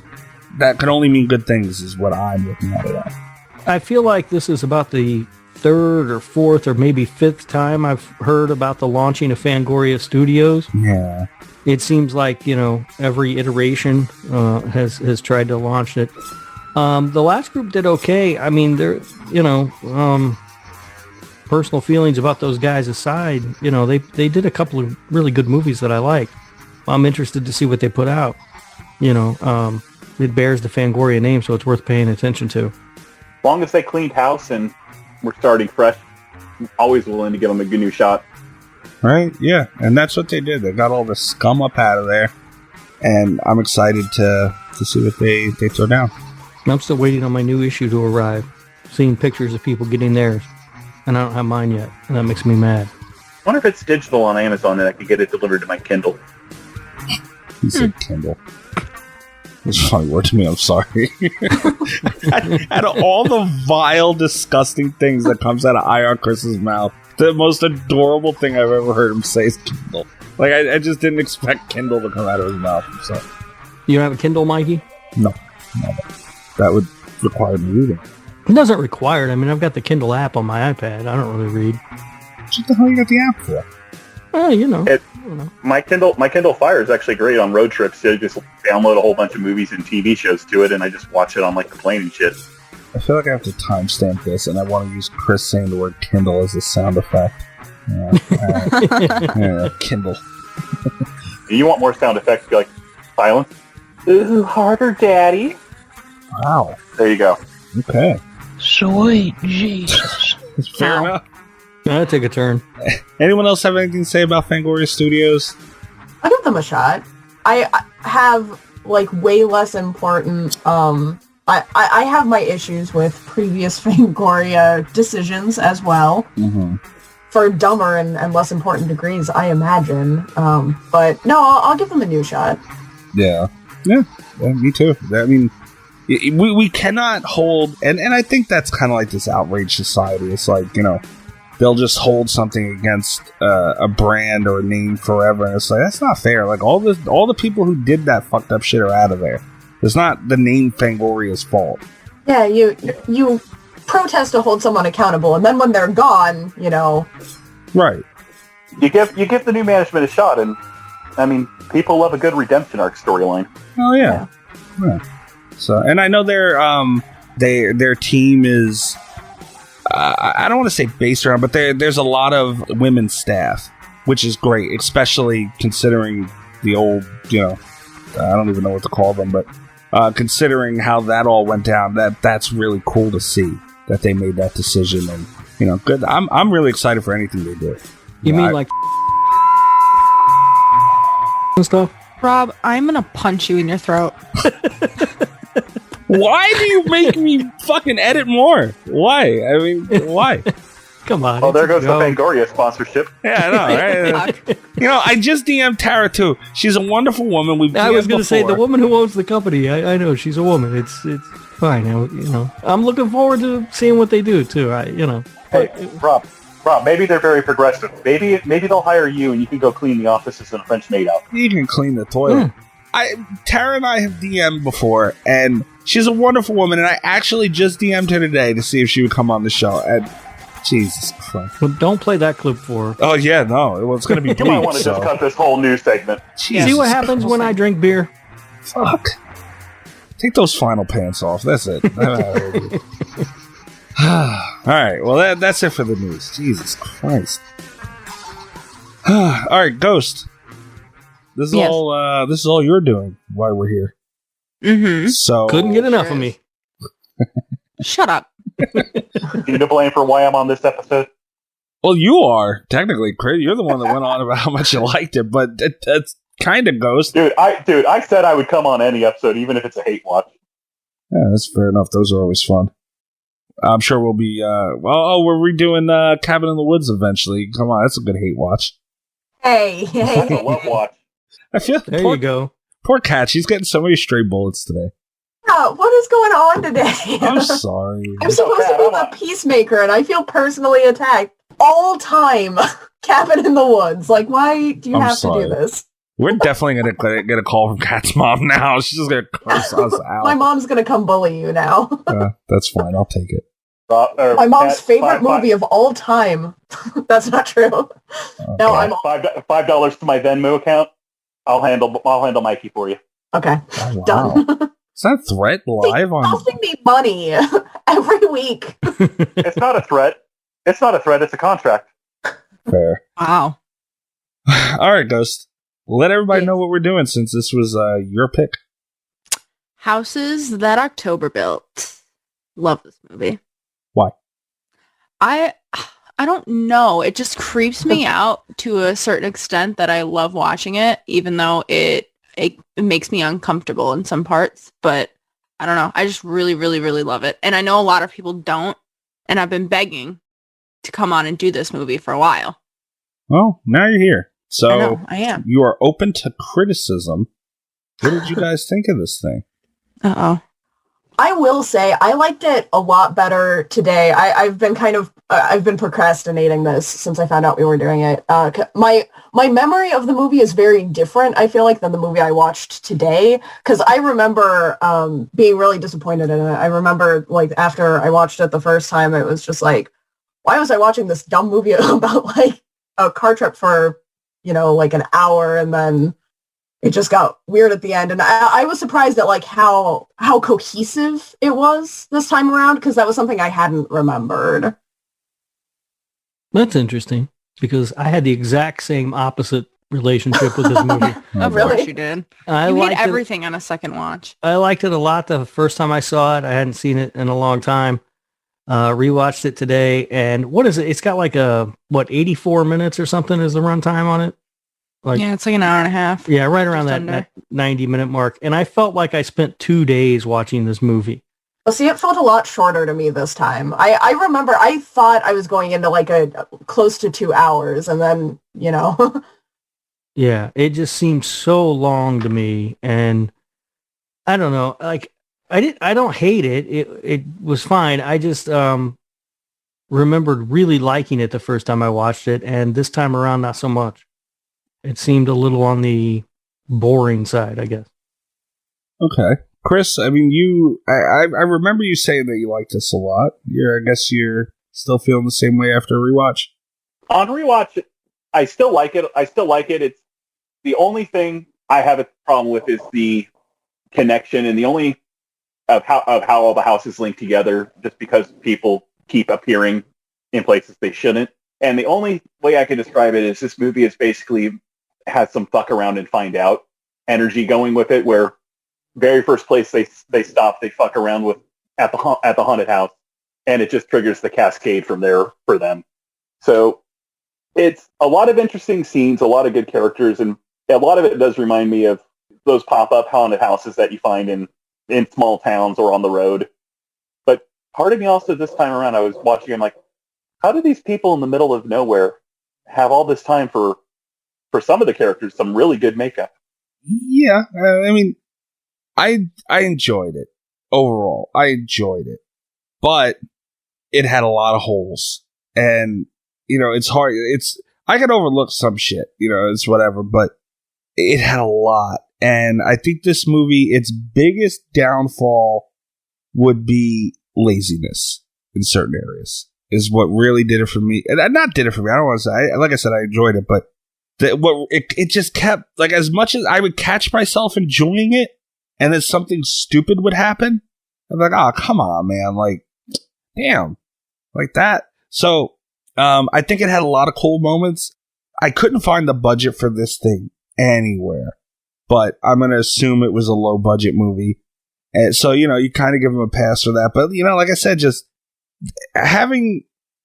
[SPEAKER 3] That can only mean good things is what I'm looking at it at.
[SPEAKER 4] I feel like this is about the third or fourth or maybe fifth time I've heard about the launching of Fangoria Studios.
[SPEAKER 3] Yeah.
[SPEAKER 4] It seems like, every iteration has tried to launch it. The last group did okay. I mean, they're, personal feelings about those guys aside, they did a couple of really good movies that I like. I'm interested to see what they put out. It bears the Fangoria name, so it's worth paying attention to.
[SPEAKER 5] As long as they cleaned house and we're starting fresh, I'm always willing to give them a good new shot.
[SPEAKER 3] Right? Yeah. And that's what they did. They got all the scum up out of there. And I'm excited to see what they throw down.
[SPEAKER 4] I'm still waiting on my new issue to arrive. Seeing pictures of people getting theirs. And I don't have mine yet. And that makes me mad.
[SPEAKER 5] I wonder if it's digital on Amazon and I could get it delivered to my Kindle.
[SPEAKER 3] He said Kindle. It's a funny word to me, I'm sorry. Out of all the vile, disgusting things that comes out of EyeRChris's mouth, the most adorable thing I've ever heard him say is Kindle. Like, I just didn't expect Kindle to come out of his mouth. So.
[SPEAKER 4] You don't have a Kindle, Mikey?
[SPEAKER 3] No. That would require me reading.
[SPEAKER 4] It doesn't require it. I mean, I've got the Kindle app on my iPad. I don't really read.
[SPEAKER 3] What the hell you got the app for?
[SPEAKER 5] My Kindle Fire is actually great on road trips. You just download a whole bunch of movies and TV shows to it, and I just watch it on the plane and shit.
[SPEAKER 3] I feel like I have to timestamp this, and I want to use Chris saying the word Kindle as a sound effect. Yeah, Kindle.
[SPEAKER 5] You want more sound effects? Be like silence. Ooh, harder, Daddy.
[SPEAKER 3] Wow.
[SPEAKER 5] There you go.
[SPEAKER 3] Okay.
[SPEAKER 10] Sweet Jesus.
[SPEAKER 3] Fair enough.
[SPEAKER 4] I'll take a turn.
[SPEAKER 3] Anyone else have anything to say about Fangoria Studios?
[SPEAKER 7] I'll give them a shot. I have, way less important, I have my issues with previous Fangoria decisions as well. Mm-hmm. For dumber and less important degrees, I imagine. But no, I'll give them a new shot.
[SPEAKER 3] Yeah, me too. I mean, we cannot hold, and I think that's kind of like this outrage society. It's like, they'll just hold something against a brand or a name forever, and it's like, that's not fair. Like, all the people who did that fucked up shit are out of there. It's not the name Fangoria's fault.
[SPEAKER 7] Yeah, you protest to hold someone accountable, and then when they're gone,
[SPEAKER 3] Right.
[SPEAKER 5] You give the new management a shot, and I mean, people love a good redemption arc storyline.
[SPEAKER 3] Oh yeah. So, and I know their team is, I don't want to say based around, but there's a lot of women's staff, which is great, especially considering the old, I don't even know what to call them, but considering how that all went down, that's really cool to see that they made that decision, and good. I'm really excited for anything they do.
[SPEAKER 4] You mean like and stuff?
[SPEAKER 6] Rob, I'm gonna punch you in your throat.
[SPEAKER 3] Why do you make me fucking edit more? Why? I mean, why?
[SPEAKER 4] Come on.
[SPEAKER 5] Well, there goes the Fangoria sponsorship.
[SPEAKER 3] Yeah, I know, right? I just DM'd Tara, too. She's a wonderful woman.
[SPEAKER 4] I was going to say, the woman who owns the company, I know, she's a woman. It's fine. I'm looking forward to seeing what they do, too.
[SPEAKER 5] Hey, Rob, maybe they're very progressive. Maybe they'll hire you and you can go clean the offices in a French maid out.
[SPEAKER 3] You can clean the toilet. Tara and I have DM'd before, and she's a wonderful woman, and I actually just DM'd her today to see if she would come on the show. And Jesus Christ.
[SPEAKER 4] Well, don't play that clip for her.
[SPEAKER 3] Oh, yeah, no. Well, it's going to be
[SPEAKER 5] You might
[SPEAKER 3] bleep,
[SPEAKER 5] want to
[SPEAKER 3] so.
[SPEAKER 5] just cut this whole news segment.
[SPEAKER 4] See what happens when I drink beer?
[SPEAKER 3] Fuck. Take those final pants off. That's it. All right. Well, that's it for the news. Jesus Christ. All right, Ghost. This is
[SPEAKER 6] Yes.
[SPEAKER 3] all. This is all you're doing while we're here.
[SPEAKER 6] Mm-hmm.
[SPEAKER 3] So
[SPEAKER 4] Couldn't get enough of me.
[SPEAKER 6] Shut up.
[SPEAKER 5] You to blame for why I'm on this episode?
[SPEAKER 3] Well, you are technically, Chris. You're the one that went on about how much you liked it, but that's kind of Ghost.
[SPEAKER 5] Dude, I said I would come on any episode, even if it's a hate watch.
[SPEAKER 3] Yeah, that's fair enough. Those are always fun. I'm sure we'll be. We're redoing Cabin in the Woods eventually. Come on, that's a good hate watch.
[SPEAKER 7] Hey,
[SPEAKER 5] That's a love watch.
[SPEAKER 3] I feel
[SPEAKER 4] There
[SPEAKER 3] poor,
[SPEAKER 4] you go.
[SPEAKER 3] Poor cat. She's getting so many stray bullets today.
[SPEAKER 7] what is going on today?
[SPEAKER 3] I'm sorry.
[SPEAKER 7] I'm supposed to be the peacemaker, and I feel personally attacked all time. Cabin in the Woods. Like, why do you
[SPEAKER 3] I'm
[SPEAKER 7] have
[SPEAKER 3] sorry.
[SPEAKER 7] to do this?
[SPEAKER 3] We're definitely gonna get a call from Cat's mom now. She's just gonna curse us out.
[SPEAKER 7] My mom's gonna come bully you now.
[SPEAKER 3] That's fine. I'll take it.
[SPEAKER 7] My mom's favorite movie of all time. That's not true. No, I'm
[SPEAKER 5] $5 to my Venmo account. I'll handle Mikey for you.
[SPEAKER 7] okay.
[SPEAKER 3] Oh, wow.
[SPEAKER 7] Done.
[SPEAKER 3] Is that threat live on?
[SPEAKER 7] Costing me money every week.
[SPEAKER 5] It's not a threat. It's not a threat. It's a contract.
[SPEAKER 3] Fair.
[SPEAKER 6] Wow.
[SPEAKER 3] All right, Ghost. Let everybody know what we're doing since this was your pick.
[SPEAKER 6] Houses That October Built. Love this movie.
[SPEAKER 3] Why?
[SPEAKER 6] I don't know. It just creeps me out to a certain extent that I love watching it, even though it makes me uncomfortable in some parts. But I don't know. I just really, really, really love it. And I know a lot of people don't. And I've been begging to come on and do this movie for a while.
[SPEAKER 3] Well, now you're here. So
[SPEAKER 6] I am.
[SPEAKER 3] You are open to criticism. What did you guys think of this thing?
[SPEAKER 6] Uh-oh.
[SPEAKER 7] I will say I liked it a lot better today. I've been I've been procrastinating this since I found out we were doing it. My memory of the movie is very different, I feel like, than the movie I watched today. Because I remember being really disappointed in it. I remember, like, after I watched it the first time, it was just like, why was I watching this dumb movie about, like, a car trip for, like an hour, and then it just got weird at the end. And I was surprised at, like, how cohesive it was this time around, because that was something I hadn't remembered.
[SPEAKER 4] That's interesting because I had the exact same opposite relationship with this movie.
[SPEAKER 6] Of
[SPEAKER 7] Really?
[SPEAKER 6] course you did.
[SPEAKER 4] I
[SPEAKER 6] You hate
[SPEAKER 4] liked it.
[SPEAKER 6] everything on a second watch.
[SPEAKER 4] I liked it a lot the first time I saw it. I hadn't seen it in a long time. Rewatched it today, and what is it? It's got like 84 minutes or something is the runtime on it? Like,
[SPEAKER 6] Yeah, it's like an hour and a half.
[SPEAKER 4] yeah, right around
[SPEAKER 6] Just
[SPEAKER 4] that
[SPEAKER 6] under.
[SPEAKER 4] 90-minute mark. And I felt like I spent 2 days watching this movie.
[SPEAKER 7] Well, see, it felt a lot shorter to me this time. I remember I thought I was going into like a close to 2 hours, and then,
[SPEAKER 4] Yeah, it just seemed so long to me, and I don't know. Like, I don't hate it. It was fine. I just remembered really liking it the first time I watched it, and this time around, not so much. It seemed a little on the boring side, I guess.
[SPEAKER 3] Okay. Chris, I mean, I remember you saying that you liked this a lot. I guess you're still feeling the same way after a rewatch?
[SPEAKER 5] On rewatch, I still like it. It's the only thing I have a problem with is the connection and the only of how all the houses link together, just because people keep appearing in places they shouldn't. And the only way I can describe it is this movie is basically has some fuck around and find out energy going with it, where very first place they stop, they fuck around with at the haunted house, and it just triggers the cascade from there for them. So it's a lot of interesting scenes, a lot of good characters, and a lot of it does remind me of those pop-up haunted houses that you find in small towns or on the road. But part of me also this time around, I was watching, I'm like, how do these people in the middle of nowhere have all this time for some of the characters, some really good makeup?
[SPEAKER 3] Yeah, I mean, I enjoyed it overall. I enjoyed it, but it had a lot of holes, and it's hard. I can overlook some shit, it's whatever, but it had a lot, and I think this movie, its biggest downfall would be laziness in certain areas. is what really did it for me. And not did it for me. I don't want to say. Like I said, I enjoyed it, but it just kept like as much as I would catch myself enjoying it, and then something stupid would happen. I'm like, oh, come on, man! Like, damn, like that. So, I think it had a lot of cool moments. I couldn't find the budget for this thing anywhere, but I'm going to assume it was a low budget movie. And so, you kind of give them a pass for that. But, like I said, just having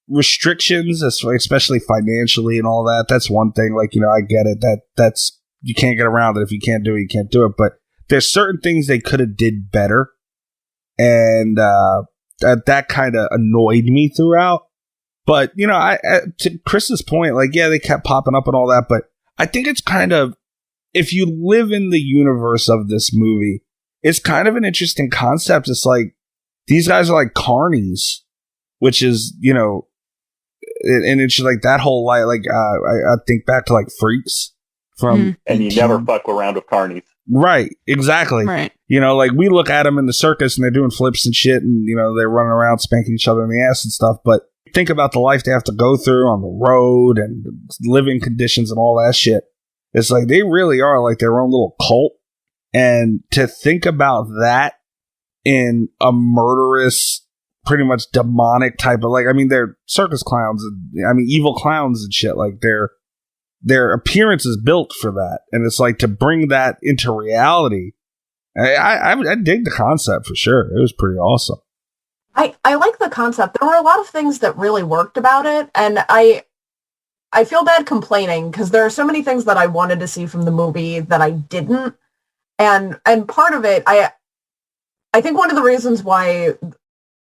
[SPEAKER 3] restrictions, especially financially and all that, that's one thing. Like, I get it. That's you can't get around it. If you can't do it, you can't do it. But there's certain things they could have did better. And that kind of annoyed me throughout. But, to Chris's point, like, yeah, they kept popping up and all that, but I think it's kind of, if you live in the universe of this movie, it's kind of an interesting concept. It's like, these guys are like carnies, which is, and it's like that whole, like, I think back to like Freaks from...
[SPEAKER 5] And you never fuck around with carnies.
[SPEAKER 3] Right, exactly.
[SPEAKER 6] Right.
[SPEAKER 3] Like, we look at them in the circus and they're doing flips and shit, and, they're running around spanking each other in the ass and stuff, but think about the life they have to go through on the road and living conditions and all that shit. It's like they really are like their own little cult. And to think about that in a murderous, pretty much demonic type of, like, I mean, they're circus clowns. Evil clowns and shit. Like, their appearance is built for that. And it's like to bring that into reality. I dig the concept for sure. It was pretty awesome.
[SPEAKER 7] I like the concept. There were a lot of things that really worked about it, and I feel bad complaining because there are so many things that I wanted to see from the movie that I didn't, and part of it, I think one of the reasons why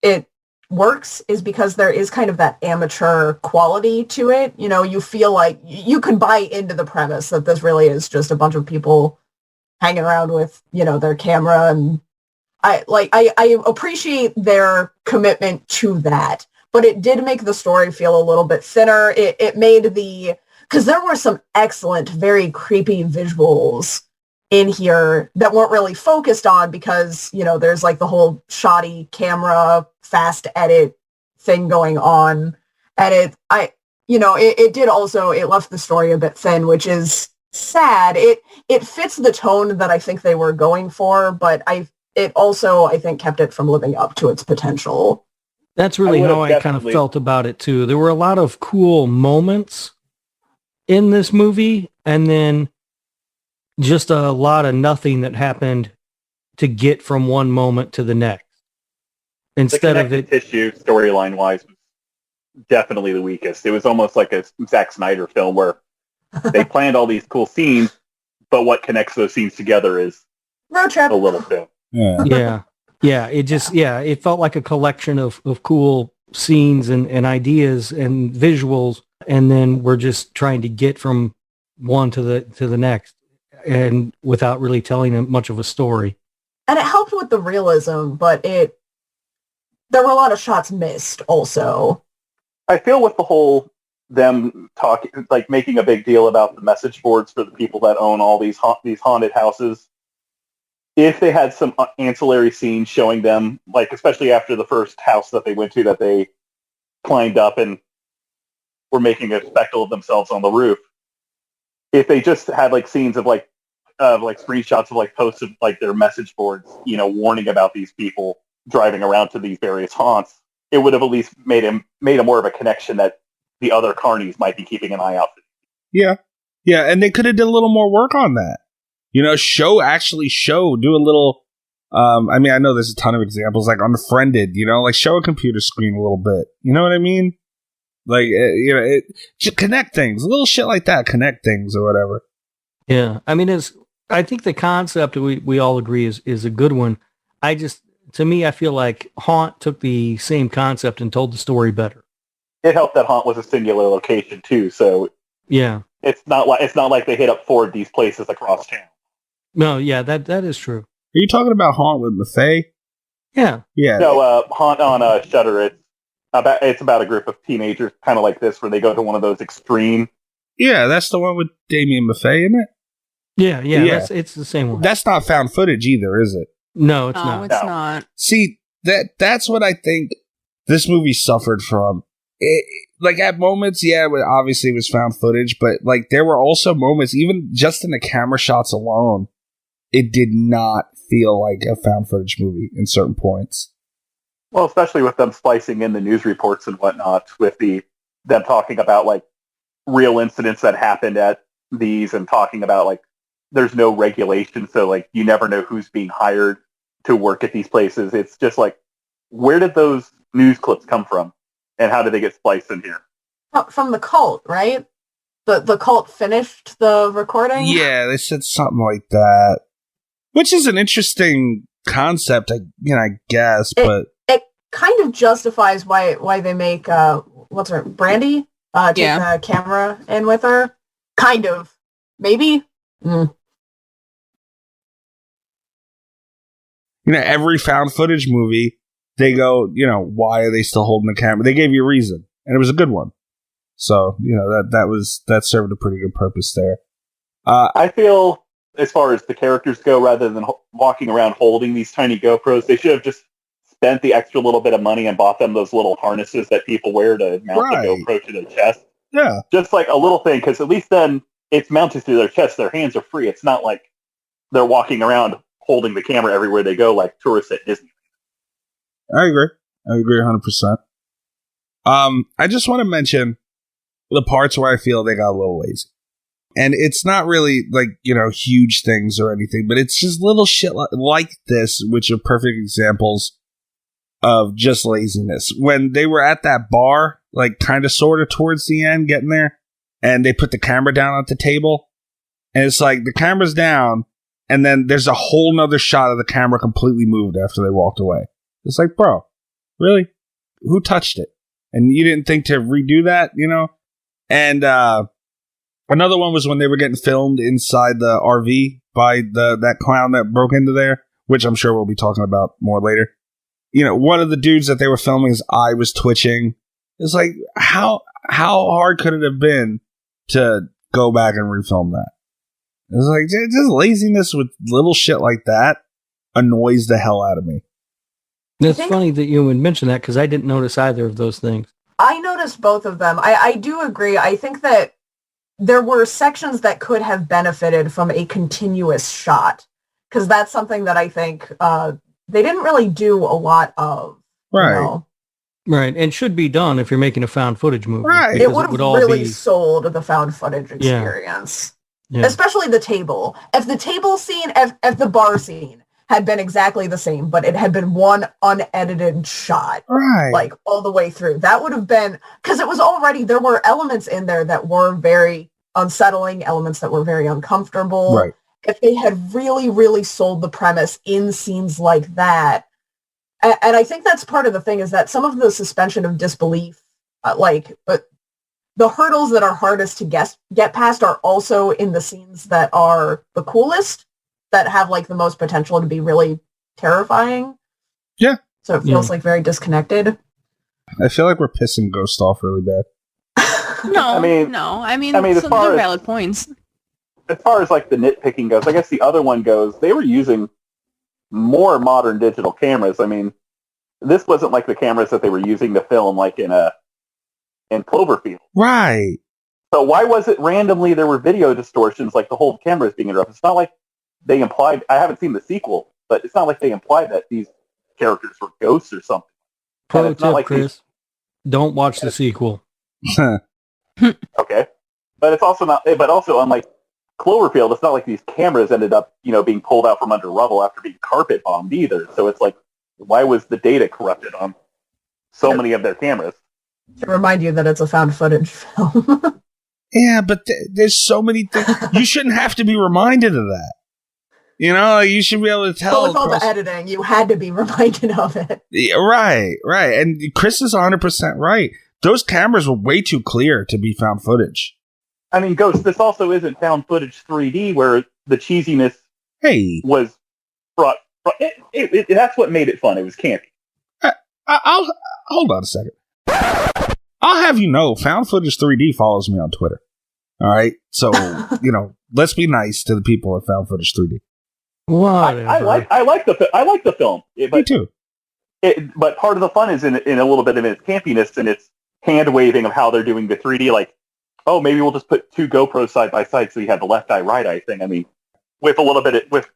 [SPEAKER 7] it works is because there is kind of that amateur quality to it. You feel like you could buy into the premise that this really is just a bunch of people hanging around with, their camera, and I appreciate their commitment to that, but it did make the story feel a little bit thinner. It made because there were some excellent, very creepy visuals in here that weren't really focused on because, there's like the whole shoddy camera, fast edit thing going on. And it did also, it left the story a bit thin, which is sad. It fits the tone that I think they were going for, but it also, I think, kept it from living up to its potential.
[SPEAKER 4] That's really how I kind of felt about it, too. There were a lot of cool moments in this movie, and then just a lot of nothing that happened to get from one moment to the next. Instead of it...
[SPEAKER 5] tissue, storyline-wise, was definitely the weakest. It was almost like a Zack Snyder film where they planned all these cool scenes, but what connects those scenes together is
[SPEAKER 7] road trip.
[SPEAKER 5] A little film.
[SPEAKER 4] Yeah. It felt like a collection of cool scenes and ideas and visuals, and then we're just trying to get from one to the next, and without really telling much of a story.
[SPEAKER 7] And it helped with the realism, but there were a lot of shots missed also.
[SPEAKER 5] I feel with the whole them talking, like making a big deal about the message boards for the people that own all these haunted houses. If they had some ancillary scenes showing them, like especially after the first house that they went to, that they climbed up and were making a spectacle of themselves on the roof. If they just had like scenes of like screenshots of like posts of like their message boards, warning about these people driving around to these various haunts, it would have at least made a more of a connection that the other carnies might be keeping an eye out for.
[SPEAKER 3] Yeah, and they could have did a little more work on that. Do a little, I know there's a ton of examples, like Unfriended, like show a computer screen a little bit. You know what I mean? Like, just connect things, a little shit like that, connect things or whatever.
[SPEAKER 4] Yeah. I think the concept we all agree is a good one. To me, I feel like Haunt took the same concept and told the story better.
[SPEAKER 5] It helped that Haunt was a singular location too. So
[SPEAKER 4] yeah,
[SPEAKER 5] it's not like they hit up 4 of these places across town.
[SPEAKER 4] No, yeah, that is true.
[SPEAKER 3] Are you talking about Haunt with Maffei?
[SPEAKER 4] Yeah.
[SPEAKER 5] No, Haunt on Shudder. It's about a group of teenagers, kind of like this, where they go to one of those extreme.
[SPEAKER 3] Yeah, that's the one with Damien Maffei in it.
[SPEAKER 4] Yeah. It's the same one.
[SPEAKER 3] That's not found footage either, is it?
[SPEAKER 4] No, it's not.
[SPEAKER 6] It's not.
[SPEAKER 3] See, that's what I think this movie suffered from. like at moments, yeah, obviously it was found footage, but like there were also moments, even just in the camera shots alone, it did not feel like a found footage movie in certain points.
[SPEAKER 5] Well, especially with them splicing in the news reports and whatnot, with them talking about like real incidents that happened at these, and talking about like there's no regulation, so like you never know who's being hired to work at these places. It's just like, where did those news clips come from, and how did they get spliced in here?
[SPEAKER 7] From the cult, right? The cult finished the recording?
[SPEAKER 3] Yeah, they said something like that, which is an interesting concept, I guess, but
[SPEAKER 7] it kind of justifies why they make what's her Brandy take the camera in with her. Kind of, maybe.
[SPEAKER 3] Every found footage movie, they go, why are they still holding the camera? They gave you a reason, and it was a good one. So, that served a pretty good purpose there.
[SPEAKER 5] I feel, as far as the characters go, rather than walking around holding these tiny GoPros, they should have just spent the extra little bit of money and bought them those little harnesses that people wear to mount the GoPro to their chest.
[SPEAKER 3] Yeah.
[SPEAKER 5] Just like a little thing, because at least then it's mounted to their chest. Their hands are free. It's not like they're walking around holding the camera everywhere they go like tourists at Disney.
[SPEAKER 3] I agree 100%. I just want to mention the parts where I feel they got a little lazy. And it's not really like, huge things or anything, but it's just little shit like this, which are perfect examples of just laziness. When they were at that bar, like kind of sort of towards the end, getting there, and they put the camera down at the table, and it's like the camera's down, and then there's a whole nother shot of the camera completely moved after they walked away. It's like, bro, really? Who touched it? And you didn't think to redo that, And another one was when they were getting filmed inside the RV by that clown that broke into there, which I'm sure we'll be talking about more later. One of the dudes that they were filming, his eye was twitching. It's like, how hard could it have been to go back and refilm that? It's like, just laziness with little shit like that annoys the hell out of me.
[SPEAKER 4] It's funny that you would mention that, because I didn't notice either of those things.
[SPEAKER 7] I noticed both of them. I do agree. I think that there were sections that could have benefited from a continuous shot, because that's something that I think they didn't really do a lot of.
[SPEAKER 3] Right.
[SPEAKER 4] Right, and should be done if you're making a found footage movie.
[SPEAKER 7] Right. It would have really sold the found footage experience. Yeah. Especially the table. If the table scene, if the bar scene had been exactly the same, but it had been one unedited shot, like all the way through, that would have been, because it was already, there were elements in there that were very unsettling, elements that were very uncomfortable.
[SPEAKER 3] Right.
[SPEAKER 7] If they had really, really sold the premise in scenes like that, and I think that's part of the thing, is that some of the suspension of disbelief, the hurdles that are hardest to get past are also in the scenes that are the coolest, that have like the most potential to be really terrifying.
[SPEAKER 3] Yeah.
[SPEAKER 7] So it feels like very disconnected.
[SPEAKER 3] I feel like we're pissing Ghost off really bad.
[SPEAKER 6] No, I mean,
[SPEAKER 5] as far
[SPEAKER 6] they're
[SPEAKER 5] as
[SPEAKER 6] valid points.
[SPEAKER 5] As far as like the nitpicking goes, I guess the other one goes, they were using more modern digital cameras. I mean, this wasn't like the cameras that they were using to film like in Cloverfield.
[SPEAKER 3] Right.
[SPEAKER 5] So why was it randomly there were video distortions, like the whole camera is being interrupted? It's not like they implied, I haven't seen the sequel, but it's not like they implied that these characters were ghosts or something.
[SPEAKER 4] Pro tip, Chris, don't watch the sequel.
[SPEAKER 5] Okay. But it's also not, but also unlike Cloverfield, it's not like these cameras ended up, being pulled out from under rubble after being carpet bombed either. So it's like, why was the data corrupted on so many of their cameras?
[SPEAKER 7] To remind you that it's a found footage film.
[SPEAKER 3] Yeah, but there's so many things. You shouldn't have to be reminded of that. You should be able to tell.
[SPEAKER 7] But with all the editing, you had to be reminded of it.
[SPEAKER 3] Yeah, right. And Chris is 100% right. Those cameras were way too clear to be found footage.
[SPEAKER 5] I mean, Ghost, this also isn't found footage 3D where the cheesiness was brought. That's what made it fun. It was campy.
[SPEAKER 3] I'll hold on a second. I'll have you know, Found Footage 3D follows me on Twitter. All right, so let's be nice to the people at Found Footage 3D.
[SPEAKER 5] I like the film.
[SPEAKER 3] Me too.
[SPEAKER 5] But part of the fun is in a little bit of its campiness and its hand waving of how they're doing the 3D, like, oh, maybe we'll just put two GoPros side by side so you have the left eye, right eye thing. I mean, with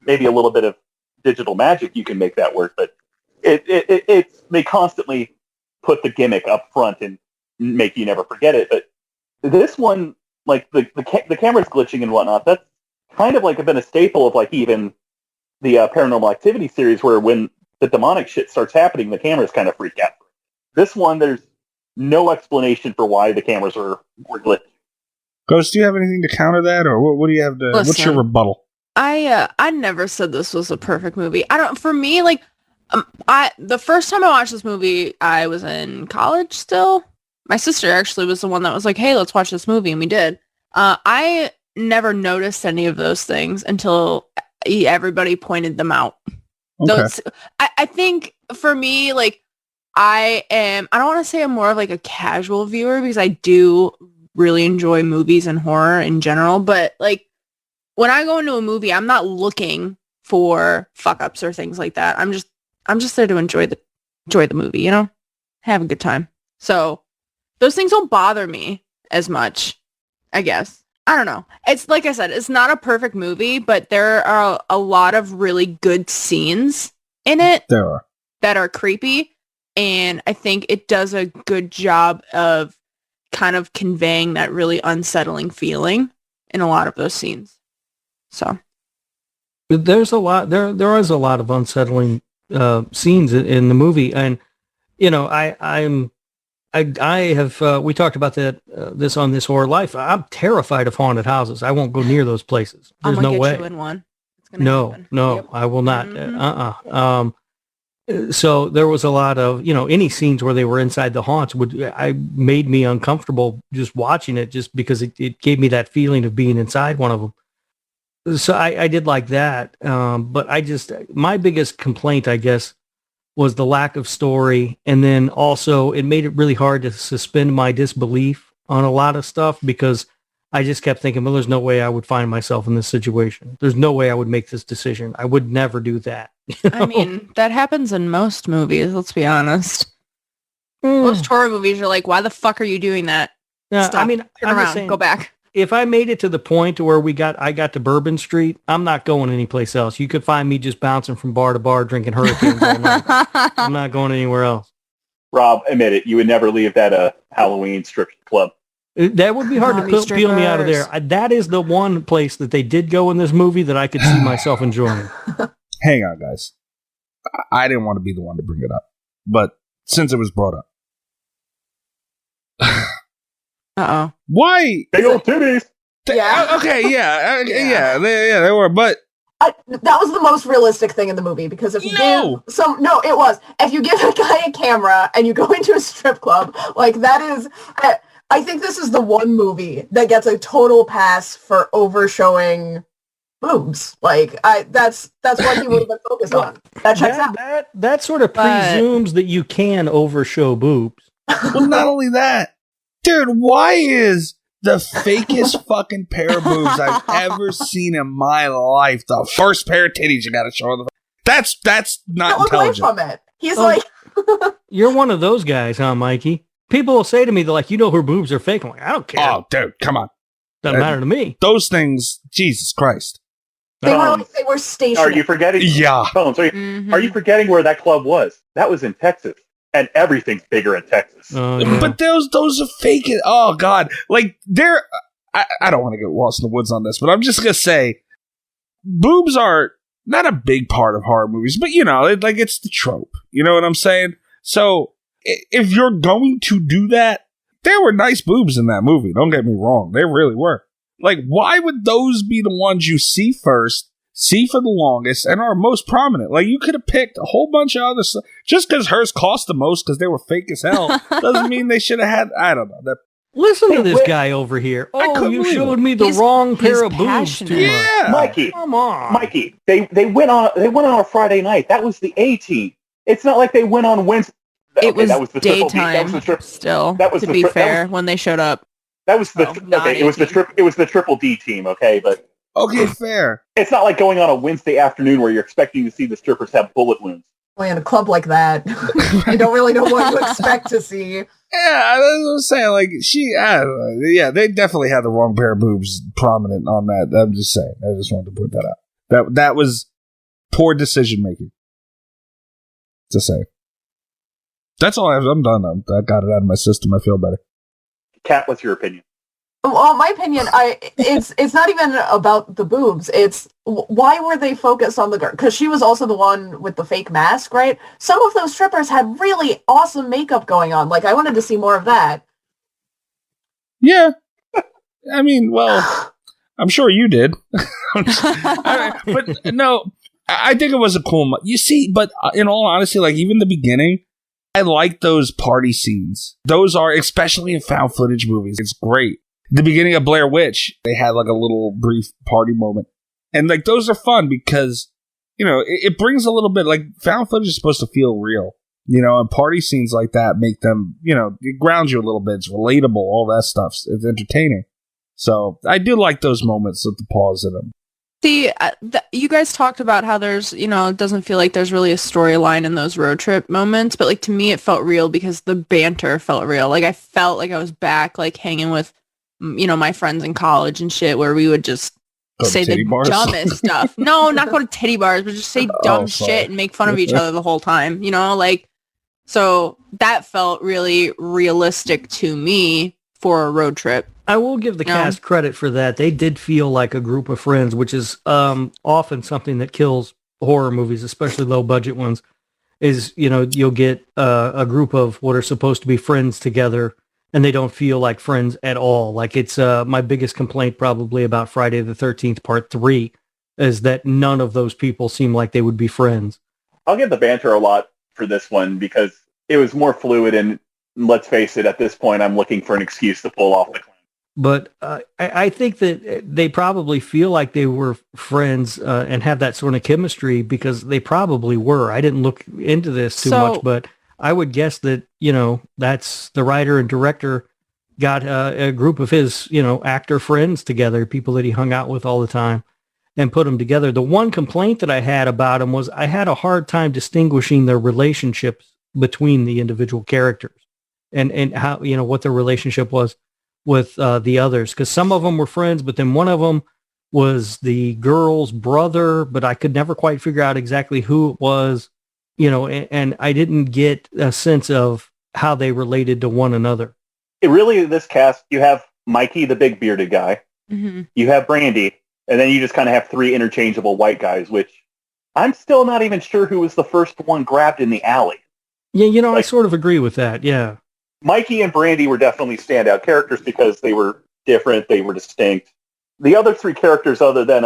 [SPEAKER 5] maybe a little bit of digital magic, you can make that work. But they constantly put the gimmick up front and make you never forget it. But this one, like the camera's glitching and whatnot, that's kind of like been a staple of like even the Paranormal Activity series, where when the demonic shit starts happening, the cameras kind of freak out. This one, there's no explanation for why the cameras were glitching.
[SPEAKER 3] Ghost, do you have anything to counter that, or what do you have to?
[SPEAKER 6] Listen,
[SPEAKER 3] what's your rebuttal?
[SPEAKER 6] I never said this was a perfect movie. For me, like, the first time I watched this movie, I was in college still. My sister actually was the one that was like, "Hey, let's watch this movie," and we did. I never noticed any of those things until everybody pointed them out.
[SPEAKER 3] Okay.
[SPEAKER 6] I think for me, like, I don't want to say I'm more of like a casual viewer, because I do really enjoy movies and horror in general, but like when I go into a movie, I'm not looking for fuck ups or things like that. I'm just there to enjoy the movie, you know, have a good time. So those things don't bother me as much, I guess. I don't know. It's like I said, it's not a perfect movie, but there are a lot of really good scenes in it.
[SPEAKER 3] There are.
[SPEAKER 6] That are creepy, and I think it does a good job of kind of conveying that really unsettling feeling in a lot of those scenes. So
[SPEAKER 4] there's a lot. There is a lot of unsettling scenes in the movie, and you know, I have we talked about that this on This Horror Life. I'm terrified of haunted houses. I won't go near those places. There's no way.
[SPEAKER 6] You in one. It's
[SPEAKER 4] No,
[SPEAKER 6] happen.
[SPEAKER 4] no,
[SPEAKER 6] Yep.
[SPEAKER 4] I will not. So there was a lot of, you know, any scenes where they were inside the haunts made me uncomfortable just watching it, just because it gave me that feeling of being inside one of them. So I did like that. But my biggest complaint, I guess, was the lack of story. And then also it made it really hard to suspend my disbelief on a lot of stuff, because I just kept thinking, well, there's no way I would find myself in this situation. There's no way I would make this decision. I would never do that. You know?
[SPEAKER 6] I mean, that happens in most movies, let's be honest. Most horror movies are like, why the fuck are you doing that?
[SPEAKER 4] Yeah,
[SPEAKER 6] Stop.
[SPEAKER 4] I mean,
[SPEAKER 6] Turn
[SPEAKER 4] I'm just
[SPEAKER 6] around,
[SPEAKER 4] saying,
[SPEAKER 6] go back.
[SPEAKER 4] if I made it to the point where I got to Bourbon Street, I'm not going anyplace else. You could find me just bouncing from bar to bar, drinking Hurricanes all night. I'm not going anywhere else.
[SPEAKER 5] Rob, admit it, you would never leave that Halloween strip club.
[SPEAKER 4] That would be hard to
[SPEAKER 6] Zombie
[SPEAKER 4] peel me out of there.
[SPEAKER 6] strippers.
[SPEAKER 4] That is the one place that they did go in this movie that I could see myself enjoying.
[SPEAKER 3] Hang on, guys. I didn't want to be the one to bring it up, but since it was brought up,
[SPEAKER 6] Uh-oh.
[SPEAKER 3] why?
[SPEAKER 5] Big old titties!
[SPEAKER 7] Yeah.
[SPEAKER 3] Okay, yeah, they were, but
[SPEAKER 7] That was the most realistic thing in the movie, because if you
[SPEAKER 3] No.
[SPEAKER 7] it was. If you give a guy a camera and you go into a strip club, like, that is, I think this is the one movie that gets a total pass for overshowing boobs. Like, that's what he would have been focused on. That checks out.
[SPEAKER 4] That sort of
[SPEAKER 6] But-
[SPEAKER 4] presumes that you can overshow boobs.
[SPEAKER 3] well, not only that, dude. Why is the fakest fucking pair of boobs I've ever seen in my life the first pair of titties you got to show? That's not
[SPEAKER 7] Don't look away
[SPEAKER 3] intelligent.
[SPEAKER 7] from it. He's
[SPEAKER 4] Oh.
[SPEAKER 7] like,
[SPEAKER 4] You're one of those guys, huh, Mikey? People will say to me, they're like, you know her boobs are fake. I'm like, I don't care.
[SPEAKER 3] Oh, dude, come on.
[SPEAKER 4] Doesn't matter to me.
[SPEAKER 3] Those things, Jesus Christ.
[SPEAKER 7] they
[SPEAKER 5] Um,
[SPEAKER 7] were stationary.
[SPEAKER 5] Are you forgetting?
[SPEAKER 3] Yeah.
[SPEAKER 5] Bones,
[SPEAKER 6] Mhm.
[SPEAKER 5] are you forgetting where that club was? That was in Texas, and everything's bigger in Texas.
[SPEAKER 4] Yeah.
[SPEAKER 3] But those are fake. Oh God! Like I don't want to get lost in the woods on this, but I'm just gonna say, boobs are not a big part of horror movies, but you know, it's the trope. You know what I'm saying? So if you're going to do that, there were nice boobs in that movie. Don't get me wrong; they really were. Like, why would those be the ones you see first, see for the longest, and are most prominent? Like, you could have picked a whole bunch of other stuff. Just because hers cost the most because they were fake as hell doesn't mean they should have had, I don't know.
[SPEAKER 4] Listen to this
[SPEAKER 3] wait.
[SPEAKER 4] guy over here.
[SPEAKER 3] I
[SPEAKER 4] Oh,
[SPEAKER 3] couldn't
[SPEAKER 4] you
[SPEAKER 3] believe
[SPEAKER 4] showed
[SPEAKER 3] it.
[SPEAKER 4] me the
[SPEAKER 6] He's-
[SPEAKER 4] wrong pair
[SPEAKER 6] he's
[SPEAKER 4] of boobs
[SPEAKER 6] passionate.
[SPEAKER 4] too much.
[SPEAKER 3] Yeah.
[SPEAKER 5] Mikey,
[SPEAKER 4] Come on.
[SPEAKER 5] Mikey, they went on a Friday night. That was the A team. It's not like they went on Wednesday.
[SPEAKER 6] It was
[SPEAKER 5] that was the triple D. That
[SPEAKER 6] daytime
[SPEAKER 5] was the trip.
[SPEAKER 6] still,
[SPEAKER 5] that was
[SPEAKER 6] to
[SPEAKER 5] the
[SPEAKER 6] be
[SPEAKER 5] tri- that
[SPEAKER 6] fair, when they showed up.
[SPEAKER 5] That was the
[SPEAKER 6] Oh, not
[SPEAKER 5] okay. It was the
[SPEAKER 6] 18.
[SPEAKER 5] trip. It was the triple D team. Okay, but
[SPEAKER 3] Okay, fair.
[SPEAKER 5] it's not like going on a Wednesday afternoon where you're expecting to see the strippers have bullet wounds.
[SPEAKER 7] in a club like that. I don't really know what to expect to see.
[SPEAKER 3] Yeah, I was saying, like, they definitely had the wrong pair of boobs prominent on that. I'm just saying. I just wanted to point that out. That was poor decision making. To say. That's all I'm done. I got it out of my system. I feel better.
[SPEAKER 5] Kat, what's your opinion?
[SPEAKER 7] Well, my opinion, it's not even about the boobs. It's why were they focused on the girl? Because she was also the one with the fake mask, right? Some of those strippers had really awesome makeup going on. Like, I wanted to see more of that.
[SPEAKER 3] Yeah. I mean, well, I'm sure you did. But no, I think it was a cool. You see, but in all honesty, like, even the beginning, I like those party scenes. Those are, especially in found footage movies, it's great. The beginning of Blair Witch, they had like a little brief party moment. And like those are fun because, you know, it brings a little bit, like, found footage is supposed to feel real, you know, and party scenes like that make them, you know, it grounds you a little bit. It's relatable, all that stuff. It's entertaining. So I do like those moments with the pause in them.
[SPEAKER 6] See, you guys talked about how there's, you know, it doesn't feel like there's really a storyline in those road trip moments, but like to me it felt real because the banter felt real. Like I felt like I was back, like hanging with, you know, my friends in college and shit, where we would just say the dumbest stuff. No, not go to titty bars, but just say dumb shit and make fun of each other the whole time, you know, like, so that felt really realistic to me for a road trip.
[SPEAKER 4] I will give the cast credit for that. They did feel like a group of friends, which is often something that kills horror movies, especially low budget ones, is, you know, you'll get a group of what are supposed to be friends together and they don't feel like friends at all. Like it's my biggest complaint probably about Friday the 13th Part 3 is that none of those people seem like they would be friends.
[SPEAKER 5] I'll give the banter a lot for this one because it was more fluid, and let's face it, at this point I'm looking for an excuse to pull off the clown.
[SPEAKER 4] But I think that they probably feel like they were friends and have that sort of chemistry because they probably were. I didn't look into this too much, but I would guess that, you know, that's the writer and director got a group of his, you know, actor friends together, people that he hung out with all the time, and put them together. The one complaint that I had about him was I had a hard time distinguishing their relationships between the individual characters and how, you know, what their relationship was with the others, because some of them were friends, but then one of them was the girl's brother, but I could never quite figure out exactly who it was, you know, and I didn't get a sense of how they related to one another.
[SPEAKER 5] It really, this cast, you have Mikey, the big bearded guy, you have Brandy, and then you just kind of have three interchangeable white guys, which I'm still not even sure who was the first one grabbed in the alley.
[SPEAKER 4] Yeah, you know, like, I sort of agree with that, yeah.
[SPEAKER 5] Mikey and Brandy were definitely standout characters because they were different, they were distinct. The other three characters, other than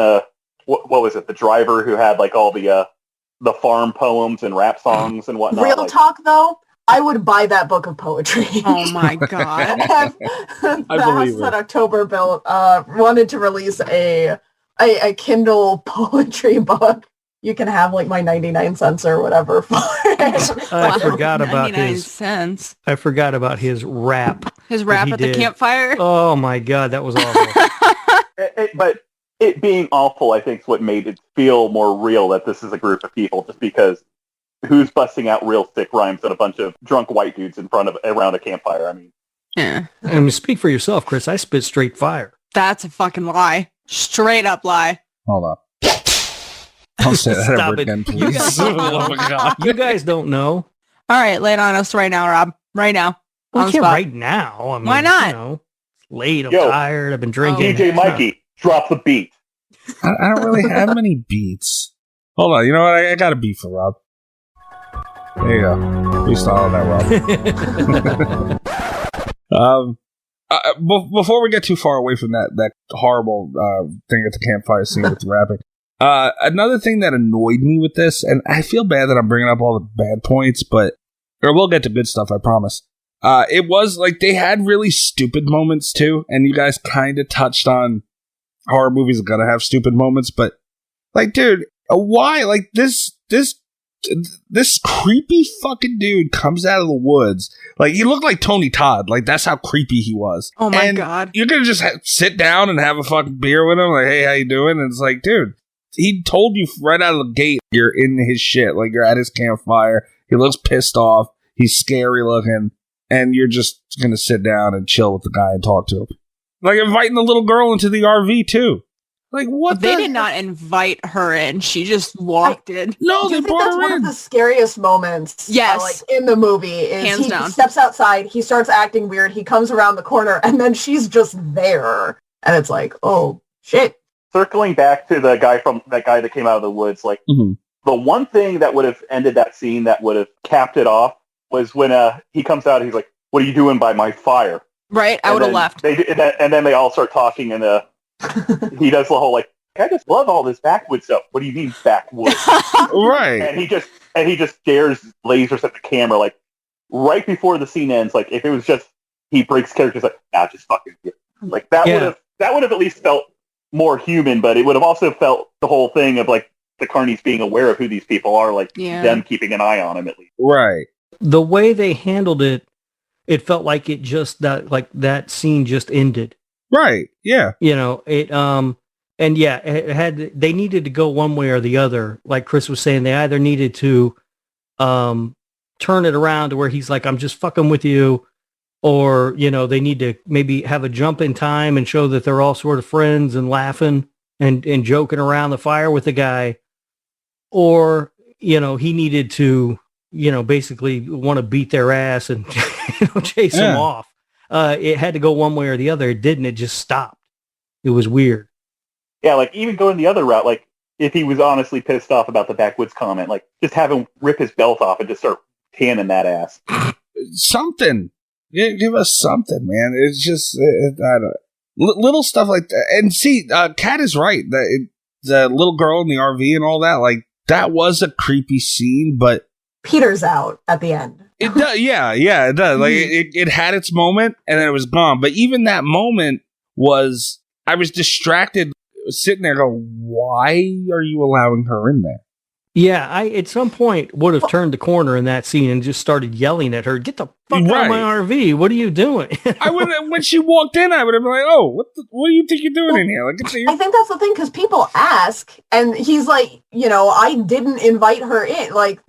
[SPEAKER 5] what was it, the driver who had like all the farm poems and rap songs and whatnot.
[SPEAKER 7] Real talk, though, I would buy that book of poetry.
[SPEAKER 6] Oh my god!
[SPEAKER 7] The house that October built wanted to release a Kindle poetry book. You can have like my 99 cents or whatever for it.
[SPEAKER 4] I forgot about
[SPEAKER 6] 99
[SPEAKER 4] his
[SPEAKER 6] cents.
[SPEAKER 4] I forgot about his rap.
[SPEAKER 6] His rap at the campfire?
[SPEAKER 4] Oh my god, that was awful.
[SPEAKER 5] But it being awful, I think, is what made it feel more real that this is a group of people, just because who's busting out real thick rhymes than a bunch of drunk white dudes around a campfire? I mean,
[SPEAKER 6] yeah.
[SPEAKER 4] I mean, speak for yourself, Chris. I spit straight fire.
[SPEAKER 6] That's a fucking lie. Straight up lie.
[SPEAKER 3] Hold on. Don't say that ever again, please.
[SPEAKER 4] Oh my god. You guys don't know.
[SPEAKER 6] All right, lay it on us right now, Rob. Right now.
[SPEAKER 4] Well, we can't right now. I mean,
[SPEAKER 6] why not?
[SPEAKER 4] You know, it's late. I'm tired. I've been drinking.
[SPEAKER 5] DJ Mikey, drop the beat.
[SPEAKER 3] I don't really have many beats. Hold on. You know what? I got a beat for Rob. There you go. We saw that, Rob. Before we get too far away from that horrible thing at the campfire scene with the rapping, another thing that annoyed me with this, and I feel bad that I'm bringing up all the bad points, but we'll get to good stuff, I promise. It was like they had really stupid moments too, and you guys kind of touched on horror movies are gonna have stupid moments, but like, dude, why? Like this creepy fucking dude comes out of the woods. Like, he looked like Tony Todd. Like, that's how creepy he was.
[SPEAKER 6] Oh my god!
[SPEAKER 3] You're gonna just sit down and have a fucking beer with him, like, hey, how you doing? And it's like, dude, he told you right out of the gate you're in his shit. Like, you're at his campfire. He looks pissed off. He's scary looking. and you're just going to sit down and chill with the guy and talk to him. Like inviting the little girl into the RV too. Like what?
[SPEAKER 6] They did not invite her in. She just walked in.
[SPEAKER 3] No,
[SPEAKER 7] Do
[SPEAKER 3] they
[SPEAKER 7] you think
[SPEAKER 3] brought
[SPEAKER 7] that's
[SPEAKER 3] her
[SPEAKER 7] one
[SPEAKER 3] in.
[SPEAKER 7] of the scariest moments?
[SPEAKER 6] Yes.
[SPEAKER 7] Like in the movie, is
[SPEAKER 6] Hands
[SPEAKER 7] he
[SPEAKER 6] down.
[SPEAKER 7] steps outside, he starts acting weird, he comes around the corner, and then she's just there, and it's like, oh shit.
[SPEAKER 5] Circling back to the guy that came out of the woods, like
[SPEAKER 3] Mhm.
[SPEAKER 5] the one thing that would have ended that scene, that would have capped it off, was when he comes out. He's like, "What are you doing by my fire?"
[SPEAKER 6] Right? I would have left.
[SPEAKER 5] And then they all start talking, and he does the whole like, "I just love all this backwoods stuff." What do you mean backwoods?
[SPEAKER 3] Right.
[SPEAKER 5] And he just stares lasers at the camera, like right before the scene ends. Like if it was just he breaks characters, like just fucking like that would have at least felt more human, but it would have also felt the whole thing of like the Carnies being aware of who these people are, like them keeping an eye on him at least.
[SPEAKER 3] Right.
[SPEAKER 4] The way they handled it, it felt like it just that scene just ended.
[SPEAKER 3] Right. Yeah.
[SPEAKER 4] You know, and yeah, they needed to go one way or the other. Like Chris was saying, they either needed to turn it around to where he's like, I'm just fucking with you, or, you know, they need to maybe have a jump in time and show that they're all sort of friends and laughing and joking around the fire with the guy. Or, you know, he needed to, you know, basically want to beat their ass and chase them off. It had to go one way or the other. It didn't. It just stopped. It was weird.
[SPEAKER 5] Yeah, like even going the other route, like if he was honestly pissed off about the backwoods comment, like just have him rip his belt off and just start tanning that ass.
[SPEAKER 3] Something. Give us something, man. It's just I don't, little stuff like that. And see, Kat is right. The little girl in the RV and all that, like that was a creepy scene, but
[SPEAKER 7] Peter's out at the end.
[SPEAKER 3] It does, yeah, it does. Like it had its moment and then it was gone. But even that moment I was distracted, sitting there going, why are you allowing her in there?
[SPEAKER 4] Yeah, I at some point would have turned the corner in that scene and just started yelling at her, "Get the fuck out of my RV! What are you doing?"
[SPEAKER 3] I would when she walked in, I would have been like, "Oh, what do you think you're doing in here?" Like,
[SPEAKER 7] I think that's the thing, because people ask, and he's like, you know, I didn't invite her in. Like,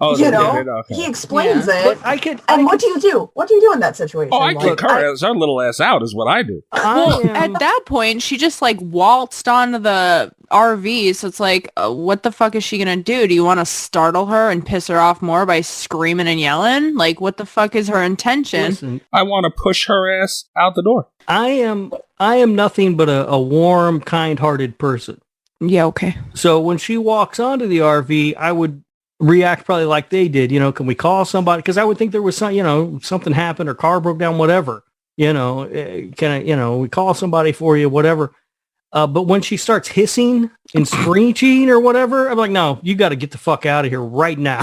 [SPEAKER 7] he explains it. What do you do? What do you do in that situation?
[SPEAKER 3] Oh, I kick her little ass out is what I do.
[SPEAKER 6] Well, at that point, she just like waltzed onto the RV, so it's like, what the fuck is she gonna do? Do you want to startle her and piss her off more by screaming and yelling? Like, what the fuck is her intention?
[SPEAKER 3] Listen, I want to push her ass out the door.
[SPEAKER 4] I am nothing but a warm, kind-hearted person.
[SPEAKER 6] Yeah, okay.
[SPEAKER 4] So when she walks onto the RV, I would react probably like they did. You know, can we call somebody? Because I would think there was something happened or car broke down, whatever. You know, we call somebody for you, whatever. But when she starts hissing and screeching or whatever, I'm like, no, you got to get the fuck out of here right now.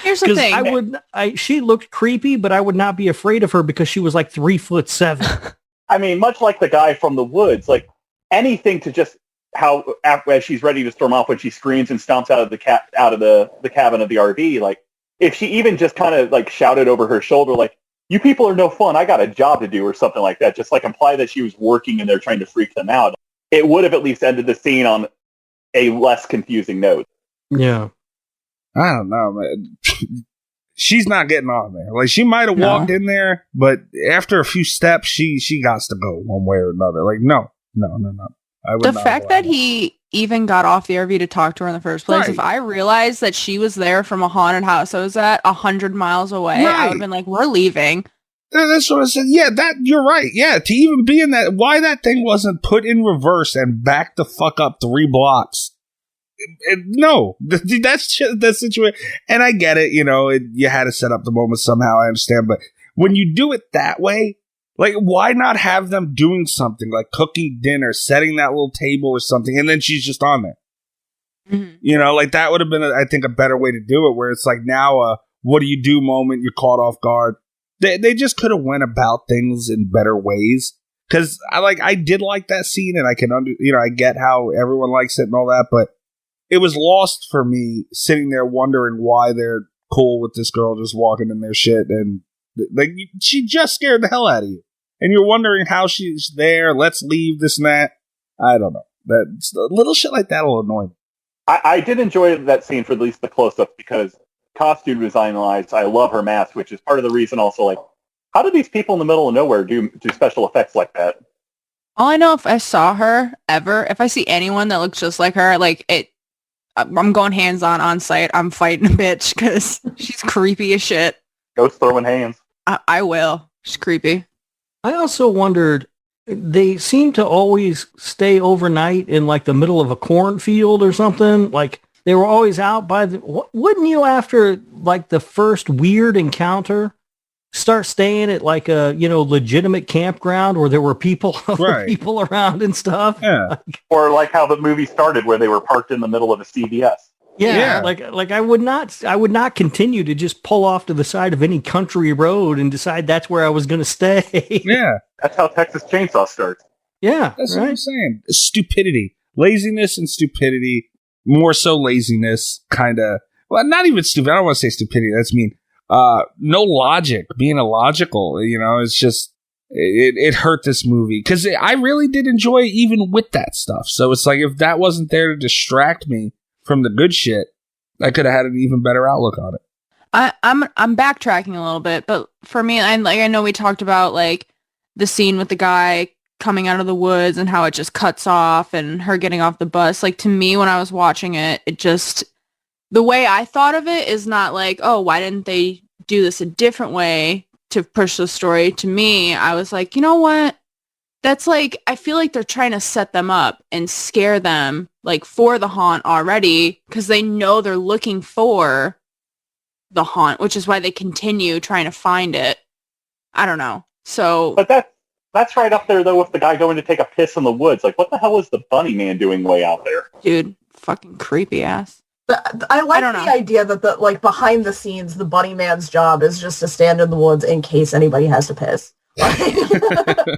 [SPEAKER 6] Here's the thing.
[SPEAKER 4] She looked creepy, but I would not be afraid of her because she was like 3'7".
[SPEAKER 5] I mean, much like the guy from the woods, like anything to just as she's ready to storm off, when she screams and stomps out of the cabin of the RV, like if she even just kind of like shouted over her shoulder, like, "You people are no fun. I got a job to do," or something like that. Just like imply that she was working and they're trying to freak them out. It would have at least ended the scene on a less confusing note.
[SPEAKER 4] Yeah.
[SPEAKER 3] I don't know, man. She's not getting on there. Like, she might have walked in there, but after a few steps, she got to go one way or another. Like, no.
[SPEAKER 6] The fact that he even got off the RV to talk to her in the first place, if I realized that she was there from a haunted house I was at 100 miles away, I would have been like, we're leaving.
[SPEAKER 3] That's what I said. Yeah, you're right. Yeah, to even be in that, why that thing wasn't put in reverse and back the fuck up 3 blocks. No, that's the situation. And I get it, you had to set up the moment somehow, I understand. But when you do it that way, like, why not have them doing something like cooking dinner, setting that little table or something, and then she's just on there? Mm-hmm. Like that would have been, I think, a better way to do it, where it's like now a what do you do moment, you're caught off guard. They just could have went about things in better ways. Because I did like that scene, and I can I get how everyone likes it and all that, but it was lost for me sitting there wondering why they're cool with this girl just walking in their shit, and like she just scared the hell out of you. And you're wondering how she's there. Let's leave this and that. I don't know. That little shit like that will annoy me.
[SPEAKER 5] I did enjoy that scene for at least the close-up, because costume design-wise, I love her mask, which is part of the reason also, like, How do these people in the middle of nowhere do special effects like that?
[SPEAKER 6] All I know, if I saw her ever, if I see anyone that looks just like her, I'm going hands on site. I'm fighting a bitch because she's creepy as shit.
[SPEAKER 5] Ghost throwing hands.
[SPEAKER 6] I will. She's creepy.
[SPEAKER 4] I also wondered, they seem to always stay overnight in like the middle of a cornfield or something. Like they were always out by wouldn't you, after like the first weird encounter, start staying at like a, legitimate campground where there were people around and stuff?
[SPEAKER 3] Yeah.
[SPEAKER 5] Or like how the movie started, where they were parked in the middle of a CVS.
[SPEAKER 4] Yeah. Like I would not continue to just pull off to the side of any country road and decide that's where I was going to stay.
[SPEAKER 3] Yeah.
[SPEAKER 5] That's how Texas Chainsaw starts.
[SPEAKER 4] Yeah.
[SPEAKER 3] That's what I'm saying. Stupidity. Laziness and stupidity. More so laziness, kind of. Well, not even stupid. I don't want to say stupidity. That's mean. No logic. Being illogical. It's just... It hurt this movie. Because I really did enjoy it even with that stuff. So it's like, if that wasn't there to distract me from the good shit, I could have had an even better outlook on it.
[SPEAKER 6] I'm backtracking a little bit, but for me, I know we talked about like the scene with the guy coming out of the woods and how it just cuts off and her getting off the bus. Like, to me, when I was watching it, the way I thought of it is not like, oh, why didn't they do this a different way to push the story? To me, I was like, you know what? That's like, I feel like they're trying to set them up and scare them like for the haunt already, because they know they're looking for the haunt, which is why they continue trying to find it. I don't know. So,
[SPEAKER 5] but that's right up there though with the guy going to take a piss in the woods. Like, what the hell is the bunny man doing way out there?
[SPEAKER 6] Dude, fucking creepy ass.
[SPEAKER 7] I like the idea that behind the scenes, the bunny man's job is just to stand in the woods in case anybody has to piss. The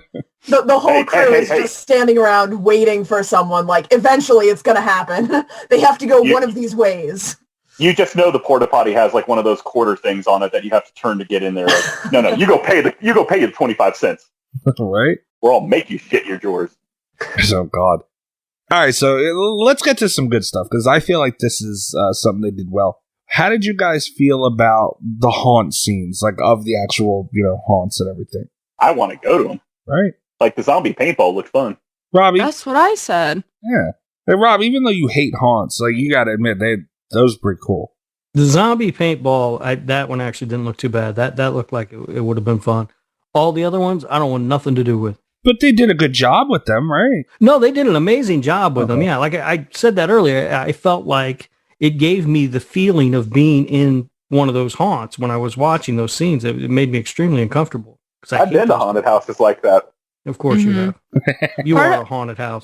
[SPEAKER 7] whole crew is just standing around waiting for someone. Like, eventually it's going to happen. They have to go one of these ways.
[SPEAKER 5] You just know the porta potty has like one of those quarter things on it that you have to turn to get in there. Like, no, you go pay the 25 cents.
[SPEAKER 3] Right?
[SPEAKER 5] Or I'll make you shit your drawers.
[SPEAKER 3] Oh God. All right, so let's get to some good stuff, because I feel like this is something they did well. How did you guys feel about the haunt scenes, like of the actual, haunts and everything?
[SPEAKER 5] I want to go to them.
[SPEAKER 3] Right.
[SPEAKER 5] Like the zombie paintball looked fun.
[SPEAKER 3] Robbie?
[SPEAKER 6] That's what I said.
[SPEAKER 3] Yeah. Hey, Rob, even though you hate haunts, like, you got to admit, those were pretty cool.
[SPEAKER 4] The zombie paintball, that one actually didn't look too bad. That looked like it would have been fun. All the other ones, I don't want nothing to do with.
[SPEAKER 3] But they did a good job with them, right?
[SPEAKER 4] No, they did an amazing job with them. Yeah, like I said that earlier, I felt like it gave me the feeling of being in one of those haunts when I was watching those scenes. It made me extremely uncomfortable.
[SPEAKER 5] I've been to haunted houses like that.
[SPEAKER 4] Of course you have. You are a haunted house.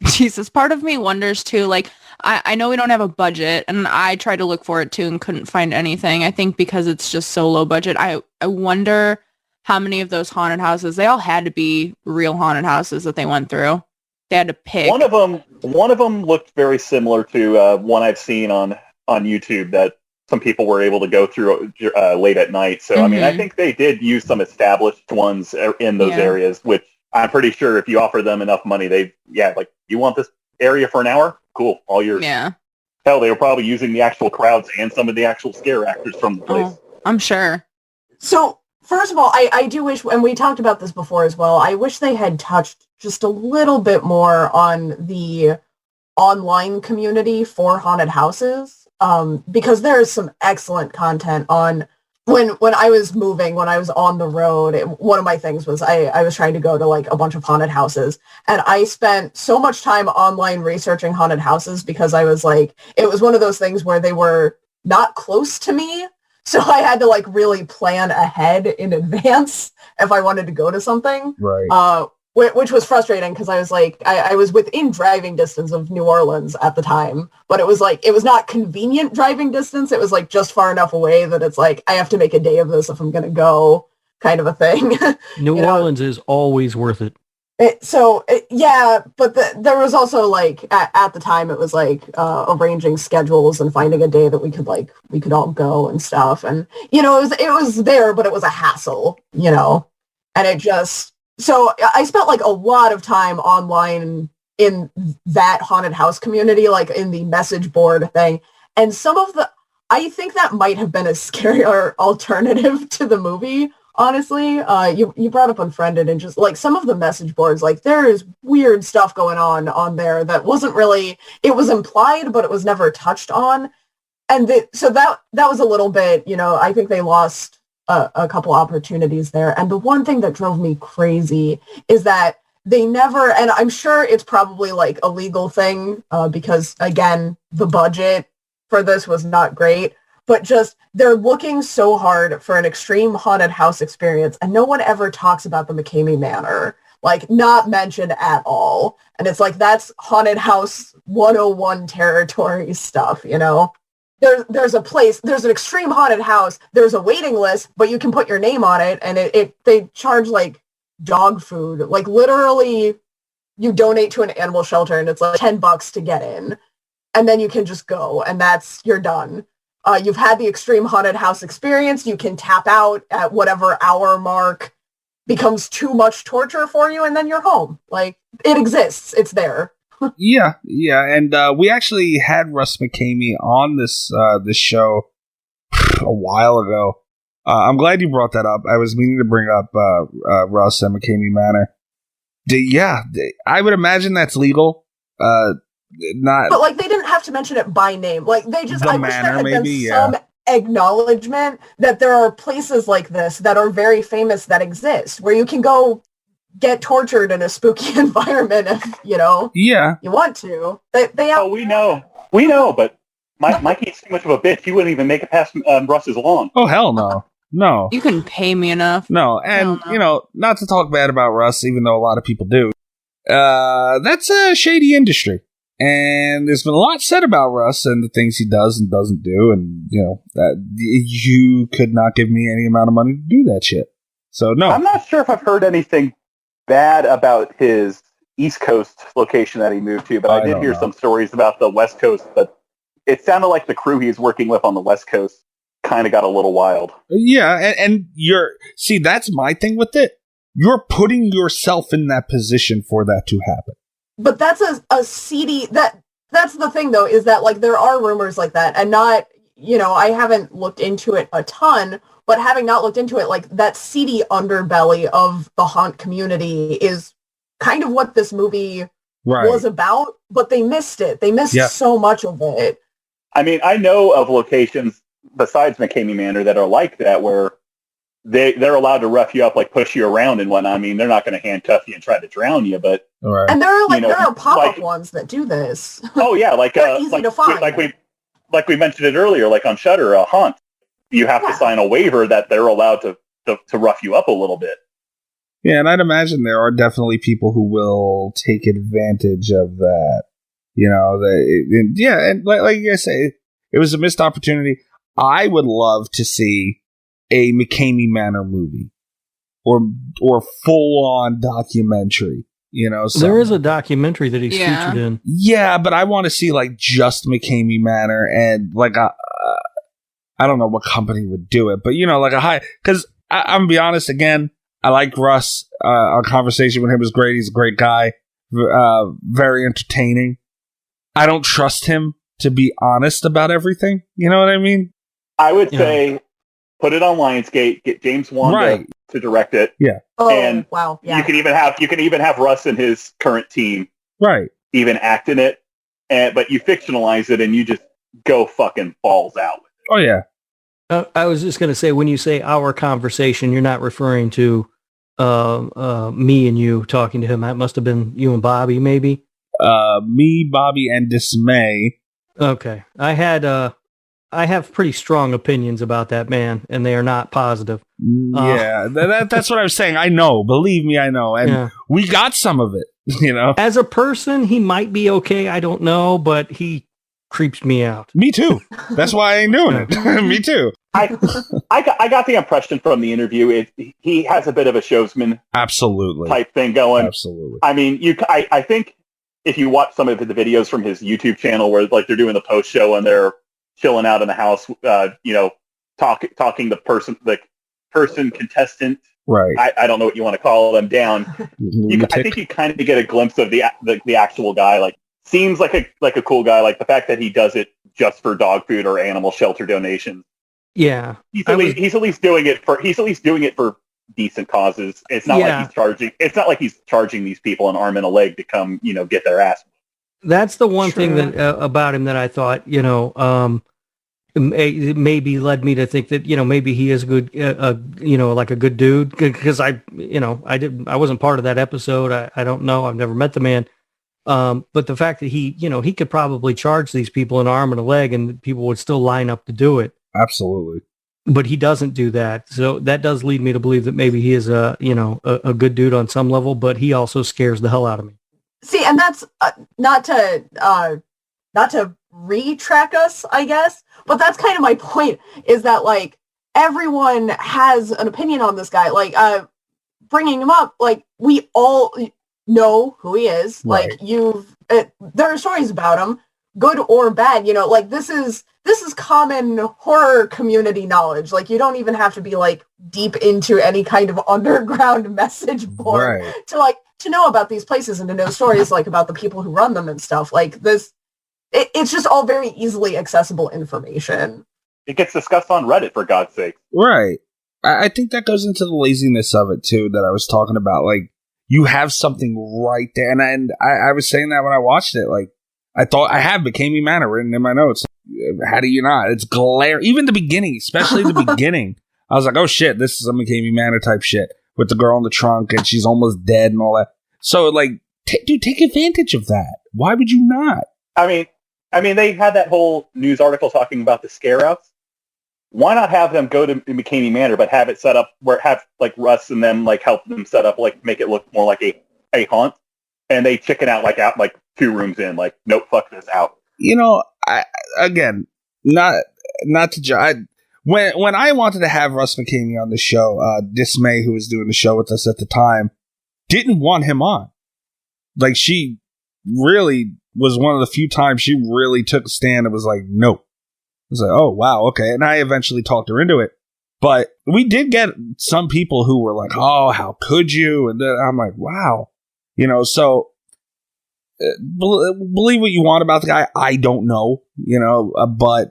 [SPEAKER 6] Jesus, part of me wonders too, like, I know we don't have a budget, and I tried to look for it too and couldn't find anything. I think because it's just so low budget, I wonder how many of those haunted houses, they all had to be real haunted houses that they went through. They had to pick.
[SPEAKER 5] One of them looked very similar to one I've seen on YouTube that some people were able to go through late at night. So, I mean, I think they did use some established ones in those areas, which I'm pretty sure if you offer them enough money, like, you want this area for an hour? Cool, all yours.
[SPEAKER 6] Yeah.
[SPEAKER 5] Hell, they were probably using the actual crowds and some of the actual scare actors from the place.
[SPEAKER 6] Oh, I'm sure.
[SPEAKER 7] So, first of all, I do wish, and we talked about this before as well, I wish they had touched just a little bit more on the online community for haunted houses, because there is some excellent content on, when I was moving, when I was on the road, one of my things was I was trying to go to like a bunch of haunted houses, and I spent so much time online researching haunted houses because I was like, it was one of those things where they were not close to me. So I had to like really plan ahead in advance if I wanted to go to something.
[SPEAKER 3] Right.
[SPEAKER 7] Which was frustrating because I was like, I was within driving distance of New Orleans at the time, but it was like, it was not convenient driving distance. It was like just far enough away that it's like, I have to make a day of this if I'm going to go, kind of a thing.
[SPEAKER 4] New Orleans is always worth it.
[SPEAKER 7] Yeah, but there was also like, at the time it was like arranging schedules and finding a day that we could all go and stuff. And, it was there, but it was a hassle, and it just, so I spent like a lot of time online in that haunted house community, like in the message board thing. And some of I think that might have been a scarier alternative to the movie. Honestly, you brought up Unfriended, and just like some of the message boards, like there is weird stuff going on there that wasn't really, it was implied, but it was never touched on. And so that was a little bit, I think they lost a couple opportunities there. And the one thing that drove me crazy is that they never, and I'm sure it's probably like a legal thing because again, the budget for this was not great. But just, they're looking so hard for an extreme haunted house experience, and no one ever talks about the McCamey Manor, like, not mentioned at all. And it's like, that's haunted house 101 territory stuff, There's a place, there's an extreme haunted house, there's a waiting list, but you can put your name on it, and they charge, like, dog food. Like, literally, you donate to an animal shelter, and it's like $10 to get in. And then you can just go, and you're done. You've had the extreme haunted house experience. You can tap out at whatever hour mark becomes too much torture for you, and then you're home. Like, it exists. It's there.
[SPEAKER 3] Yeah. And we actually had Russ McCamey on this show a while ago. I'm glad you brought that up. I was meaning to bring up Russ and McCamey Manor. I would imagine that's legal.
[SPEAKER 7] But like, they didn't have to mention it by name. Like, they just, I wish there had been some acknowledgement that there are places like this that are very famous that exist, where you can go get tortured in a spooky environment if you want to.
[SPEAKER 5] We know, but Mikey's too much of a bitch. He wouldn't even make it past Russ's lawn.
[SPEAKER 3] Oh, hell no.
[SPEAKER 6] You couldn't pay me enough.
[SPEAKER 3] No, and not to talk bad about Russ, even though a lot of people do. That's a shady industry. And there's been a lot said about Russ and the things he does and doesn't do, and that you could not give me any amount of money to do that shit. So no,
[SPEAKER 5] I'm not sure if I've heard anything bad about his East Coast location that he moved to, but I did hear some stories about the West Coast. But it sounded like the crew he's working with on the West Coast kind of got a little wild.
[SPEAKER 3] Yeah, and that's my thing with it. You're putting yourself in that position for that to happen.
[SPEAKER 7] But that's a seedy, that's the thing though, is that like there are rumors like that, and not, I haven't looked into it a ton, but having not looked into it, like that seedy underbelly of the haunt community is kind of what this movie was about, but they missed it. They missed so much of it.
[SPEAKER 5] I mean, I know of locations besides McCamey Manor that are like that, where they're allowed to rough you up, like push you around and whatnot. I mean, they're not going to handcuff you and try to drown you, but
[SPEAKER 7] and there are pop-up ones that do this.
[SPEAKER 5] Oh yeah, like
[SPEAKER 7] easy to find.
[SPEAKER 5] Like we mentioned it earlier, like on Shudder, Haunt. You have to sign a waiver that they're allowed to rough you up a little bit.
[SPEAKER 3] Yeah, and I'd imagine there are definitely people who will take advantage of that. And like you guys say, it was a missed opportunity. I would love to see a McCamey Manor movie or full-on documentary,
[SPEAKER 4] There is a documentary that he's featured in.
[SPEAKER 3] Yeah, but I want to see like just McCamey Manor, and like I don't know what company would do it, but like a high, because I'm gonna be honest again, I like Russ. Our conversation with him was great. He's a great guy, very entertaining. I don't trust him to be honest about everything. You know what I mean?
[SPEAKER 5] I would say put it on Lionsgate, get James Wan to direct it.
[SPEAKER 3] Yeah.
[SPEAKER 7] Oh,
[SPEAKER 5] and
[SPEAKER 7] wow. Yeah.
[SPEAKER 5] You can even have Russ and his current team even act in it, but you fictionalize it and you just go fucking balls out.
[SPEAKER 3] Oh yeah.
[SPEAKER 4] I was just going to say, when you say our conversation, you're not referring to me and you talking to him. That must have been you and Bobby, maybe.
[SPEAKER 3] Me, Bobby, and Dismay.
[SPEAKER 4] Okay. I have pretty strong opinions about that man, and they are not positive.
[SPEAKER 3] Yeah, that's what I was saying. I know. Believe me, I know. And we got some of it,
[SPEAKER 4] As a person, he might be okay. I don't know, but he creeps me out.
[SPEAKER 3] Me too. That's why I ain't doing it. Me too.
[SPEAKER 5] I got the impression from the interview he has a bit of a showsman type thing going.
[SPEAKER 3] Absolutely.
[SPEAKER 5] I mean, I think if you watch some of the videos from his YouTube channel where like they're doing the post show and they're chilling out in the house, talking the person contestant.
[SPEAKER 3] Right.
[SPEAKER 5] I don't know what you want to call them down. I think you kind of get a glimpse of the actual guy. Like, seems like a cool guy. Like the fact that he does it just for dog food or animal shelter donations.
[SPEAKER 4] Yeah.
[SPEAKER 5] He's at least doing it for decent causes. It's not like he's charging these people an arm and a leg to come, get their ass.
[SPEAKER 4] That's the one thing that about him that I thought, maybe led me to think that, maybe he is good, like a good dude, because I wasn't part of that episode. I don't know. I've never met the man. But the fact that he could probably charge these people an arm and a leg and people would still line up to do it.
[SPEAKER 3] Absolutely.
[SPEAKER 4] But he doesn't do that. So that does lead me to believe that maybe he is a good dude on some level, but he also scares the hell out of me.
[SPEAKER 7] See, and that's not to retrack us, I guess, but that's kind of my point, is that, like, everyone has an opinion on this guy. Like, bringing him up, like, we all know who he is.
[SPEAKER 3] Right.
[SPEAKER 7] Like, there are stories about him, good or bad, like, this is common horror community knowledge. Like, you don't even have to be, like, deep into any kind of underground message board to know about these places and to know stories, like, about the people who run them and stuff. Like, it's just all very easily accessible information.
[SPEAKER 5] It gets discussed on Reddit, for God's sake.
[SPEAKER 3] Right. I think that goes into the laziness of it, too, that I was talking about. Like, you have something right there. And I was saying that when I watched it. Like, I thought I have McKamey Manor written in my notes. How do you not? It's glare. Even the beginning, especially the beginning. I was like, oh, shit, this is a McKamey Manor type shit with the girl in the trunk and she's almost dead and all that. So, like, dude, take advantage of that. Why would you not?
[SPEAKER 5] I mean, they had that whole news article talking about the scare outs. Why not have them go to McKamey Manor, but have it set up where like Russ and them like help them set up, like make it look more like a haunt, and they chicken out like 2 rooms in, like, nope, fuck this out.
[SPEAKER 3] Again, not to judge. When I wanted to have Russ McKamey on the show, Dismay, who was doing the show with us at the time, didn't want him on. Like, she really was one of the few times she really took a stand and was like, nope. I was like, oh, wow, okay. And I eventually talked her into it. But we did get some people who were like, oh, how could you? And then I'm like, wow. So believe what you want about the guy. I don't know, but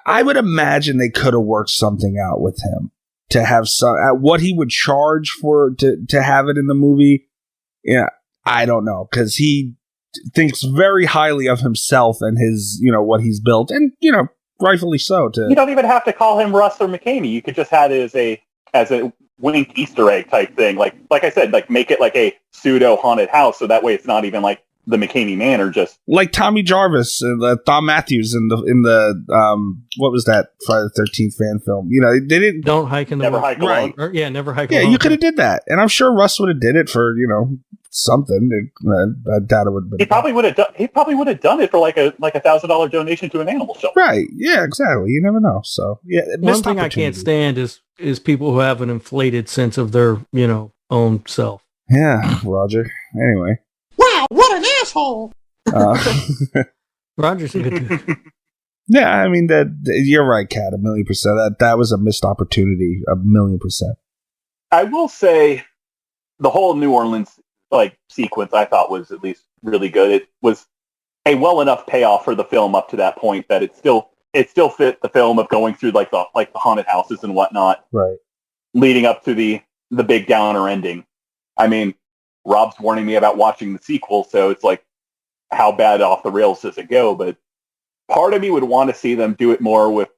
[SPEAKER 3] I would imagine they could have worked something out with him to have some, what he would charge for to have it in the movie. Yeah, I don't know, because he thinks very highly of himself and his, what he's built, and rightfully so. You
[SPEAKER 5] don't even have to call him Russ or McKamey. You could just have it as a wink Easter egg type thing. Like I said, like, make it like a pseudo haunted house, so that way it's not even like the McKamey Manor, just like
[SPEAKER 3] Tommy Jarvis and Thom Matthews in the what was that Friday the 13th fan film? They didn't
[SPEAKER 4] Don't hike in the
[SPEAKER 5] never hike alone.
[SPEAKER 4] Right. Never hike
[SPEAKER 3] alone.
[SPEAKER 4] Yeah,
[SPEAKER 3] you could have did that, and I'm sure Russ would have did it for something. I doubt it would have been.
[SPEAKER 5] He probably would have done it for like a $1,000 donation to an animal shelter.
[SPEAKER 3] Right? Yeah, exactly. You never know. So yeah,
[SPEAKER 4] one thing I can't stand is people who have an inflated sense of their own self.
[SPEAKER 3] Yeah, Roger. Anyway.
[SPEAKER 10] Wow, what an asshole!
[SPEAKER 4] Roger's a good dude.
[SPEAKER 3] Yeah, I mean, you're right, Kat, 1,000,000%. That was a missed opportunity, 1,000,000%.
[SPEAKER 5] I will say, the whole New Orleans sequence I thought was at least really good. It was a well enough payoff for the film up to that point that it still fit the film of going through the haunted houses and whatnot,
[SPEAKER 3] right?
[SPEAKER 5] Leading up to the big downer ending. I mean, Rob's warning me about watching the sequel, so it's like, how bad off the rails does it go? But part of me would want to see them do it more with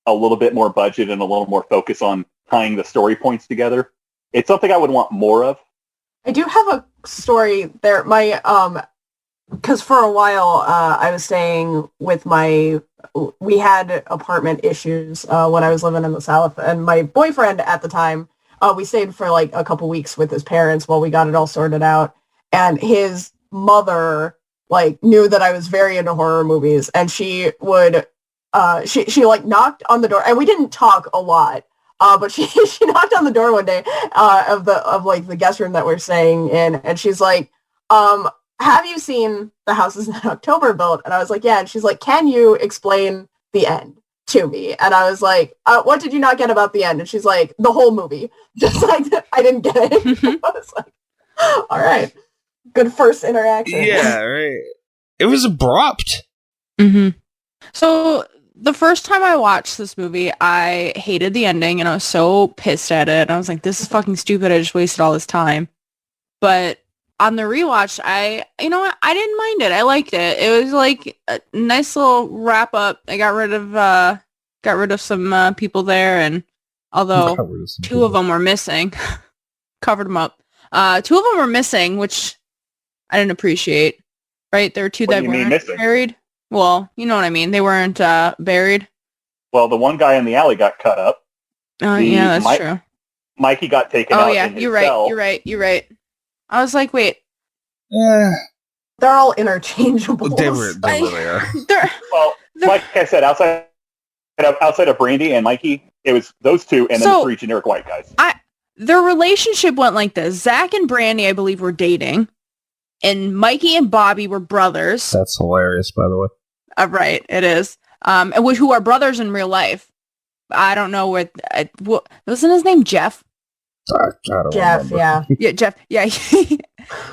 [SPEAKER 5] a little bit more budget and a little more focus on tying the story points together. It's something I would want more of.
[SPEAKER 7] I do have a story there. Because for a while I was staying with we had apartment issues when I was living in the South, and my boyfriend at the time, we stayed for like a couple weeks with his parents while we got it all sorted out. And his mother knew that I was very into horror movies, and she would she knocked on the door, and we didn't talk a lot. But she knocked on the door one day of the guest room that we're staying in, and she's like, have you seen The Houses in October built? And I was like, yeah. And she's like, can you explain the end to me? And I was like, what did you not get about the end? And she's like, the whole movie. Just like, I didn't get it. I was like, all right. Good first interaction.
[SPEAKER 3] Yeah, right. It was abrupt.
[SPEAKER 6] Mm-hmm. So the first time I watched this movie, I hated the ending and I was so pissed at it. I was like, this is fucking stupid. I just wasted all this time. But on the rewatch, I didn't mind it. I liked it. It was like a nice little wrap up. I got rid of some people there, and although two of them were missing, covered them up. Two of them were missing, which I didn't appreciate. Right, there were two that weren't buried. Well, you know what I mean. They weren't buried.
[SPEAKER 5] Well, the one guy in the alley got cut up.
[SPEAKER 6] Yeah, that's true.
[SPEAKER 5] Mikey got taken out.
[SPEAKER 6] Oh yeah, you're right. I was like, wait.
[SPEAKER 3] Yeah.
[SPEAKER 7] They're all interchangeable.
[SPEAKER 3] They really are.
[SPEAKER 5] Well, like I said, outside of Brandy and Mikey, it was those two and then the three generic white guys.
[SPEAKER 6] Their relationship went like this. Zach and Brandy, I believe, were dating. And Mikey and Bobby were brothers.
[SPEAKER 3] That's hilarious, by the way.
[SPEAKER 6] Right, it is. And who are brothers in real life. I don't know what wasn't his name Jeff?
[SPEAKER 3] I don't
[SPEAKER 7] Jeff,
[SPEAKER 3] remember.
[SPEAKER 7] yeah.
[SPEAKER 6] Yeah, Jeff. Yeah.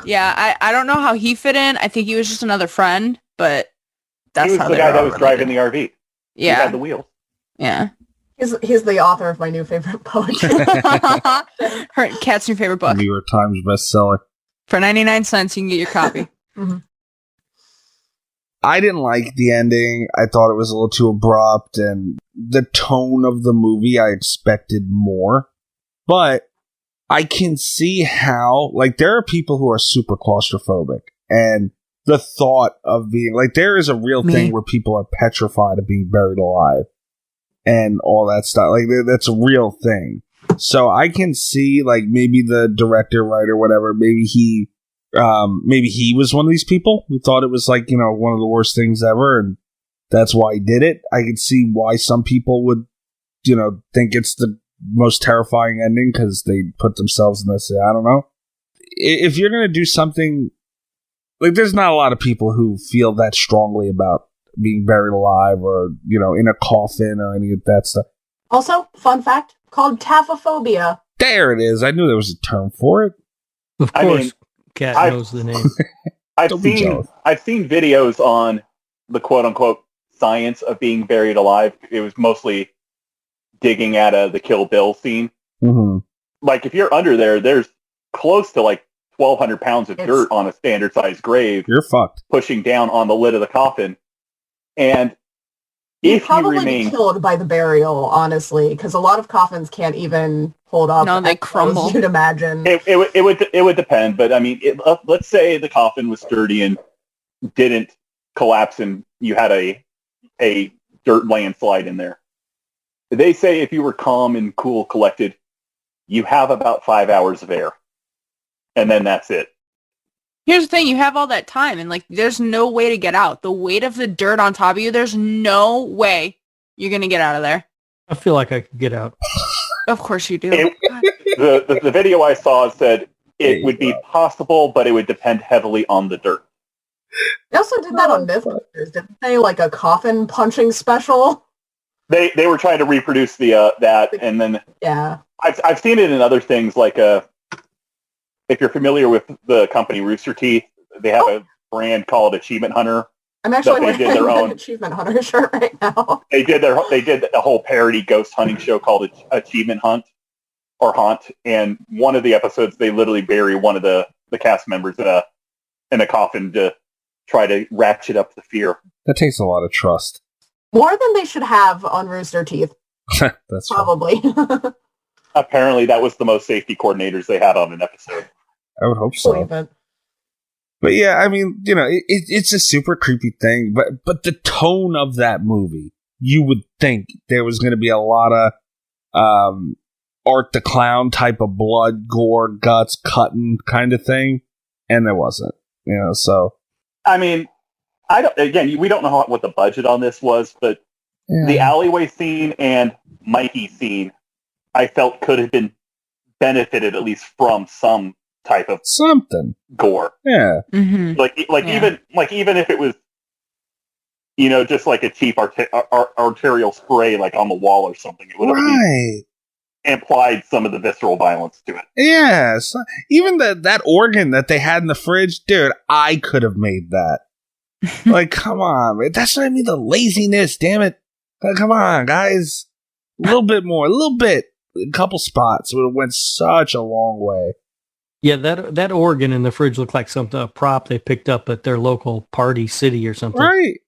[SPEAKER 6] Yeah, I don't know how he fit in. I think he was just another friend, but that's
[SPEAKER 5] he was
[SPEAKER 6] how
[SPEAKER 5] the
[SPEAKER 6] they
[SPEAKER 5] guy
[SPEAKER 6] were
[SPEAKER 5] that
[SPEAKER 6] all
[SPEAKER 5] was
[SPEAKER 6] related.
[SPEAKER 5] driving the RV.
[SPEAKER 6] Yeah.
[SPEAKER 5] He had the wheels.
[SPEAKER 6] Yeah.
[SPEAKER 7] He's the author of my new favorite poetry.
[SPEAKER 6] Her Cat's new favorite book.
[SPEAKER 3] New York Times bestseller.
[SPEAKER 6] For 99 cents, you can get your copy.
[SPEAKER 7] Mhm.
[SPEAKER 3] I didn't like the ending. I thought it was a little too abrupt, and the tone of the movie, I expected more. But I can see how, like, there are people who are super claustrophobic, and the thought of being, like, there is a real thing where people are petrified of being buried alive and all that stuff. Like, that's a real thing. So I can see, like, maybe the director, writer, whatever, maybe he was one of these people who thought it was, like, you know, one of the worst things ever, and that's why he did it. I can see why some people would, you know, think it's the most terrifying ending because they put themselves in this. I don't know. If you're going to do something, like, there's not a lot of people who feel that strongly about being buried alive or, you know, in a coffin or any of that stuff.
[SPEAKER 7] Also, fun fact, called taphophobia.
[SPEAKER 3] There it is. I knew there was a term for it.
[SPEAKER 4] Of course, Kat knows the name.
[SPEAKER 5] I've seen videos on the quote unquote science of being buried alive. It was mostly digging at the Kill Bill scene.
[SPEAKER 3] Mm-hmm.
[SPEAKER 5] Like, if you're under there, there's close to like 1,200 pounds of dirt on a standard sized grave.
[SPEAKER 3] You're fucked.
[SPEAKER 5] Pushing down on the lid of the coffin. And
[SPEAKER 7] You'd probably be killed by the burial, honestly, because a lot of coffins can't even hold up.
[SPEAKER 6] No, they crumble.
[SPEAKER 7] You'd imagine.
[SPEAKER 5] It would depend, but I mean, let's say the coffin was sturdy and didn't collapse, and you had a dirt landslide in there. They say if you were calm and cool, collected, you have about 5 hours of air, and then that's it.
[SPEAKER 6] Here's the thing, you have all that time, and, like, there's no way to get out. The weight of the dirt on top of you, there's no way you're going to get out of there.
[SPEAKER 4] I feel like I could get out.
[SPEAKER 6] Of course you do.
[SPEAKER 5] The video I saw said it would be possible, but it would depend heavily on the dirt.
[SPEAKER 7] They also did that on Mythbusters, didn't they? Like a coffin punching special?
[SPEAKER 5] They were trying to reproduce that, and then
[SPEAKER 7] yeah,
[SPEAKER 5] I've seen it in other things, like if you're familiar with the company Rooster Teeth, they have a brand called Achievement Hunter.
[SPEAKER 7] I'm actually
[SPEAKER 5] wearing their own
[SPEAKER 7] Achievement Hunter shirt right now.
[SPEAKER 5] They did a whole parody ghost hunting show called Achievement Hunt or Haunt, and one of the episodes they literally bury one of the cast members in a coffin to try to ratchet up the fear.
[SPEAKER 3] That takes a lot of trust.
[SPEAKER 7] More than they should have on Rooster Teeth.
[SPEAKER 3] That's
[SPEAKER 7] probably.
[SPEAKER 5] Apparently, that was the most safety coordinators they had on an episode.
[SPEAKER 3] I would hope so. But yeah, I mean, you know, it's a super creepy thing. But the tone of that movie, you would think there was going to be a lot of Art the Clown type of blood, gore, guts, cutting kind of thing, and there wasn't. You know, so
[SPEAKER 5] I mean, we don't know what the budget on this was, but the alleyway scene and Mikey scene, I felt could have been benefited at least from some type of
[SPEAKER 3] something
[SPEAKER 5] gore.
[SPEAKER 3] Yeah.
[SPEAKER 6] Mm-hmm.
[SPEAKER 5] Even if it was, you know, just like a cheap arterial spray, like on the wall or something, it would have implied some of the visceral violence to it.
[SPEAKER 3] Yeah. So even that organ that they had in the fridge, dude, I could have made that. Like, come on, man. That's what I mean. The laziness, damn it. Come on, guys. A little bit more, a little bit. A couple spots would have went such a long way.
[SPEAKER 4] Yeah, that organ in the fridge looked like a prop they picked up at their local party city or something.
[SPEAKER 3] Right.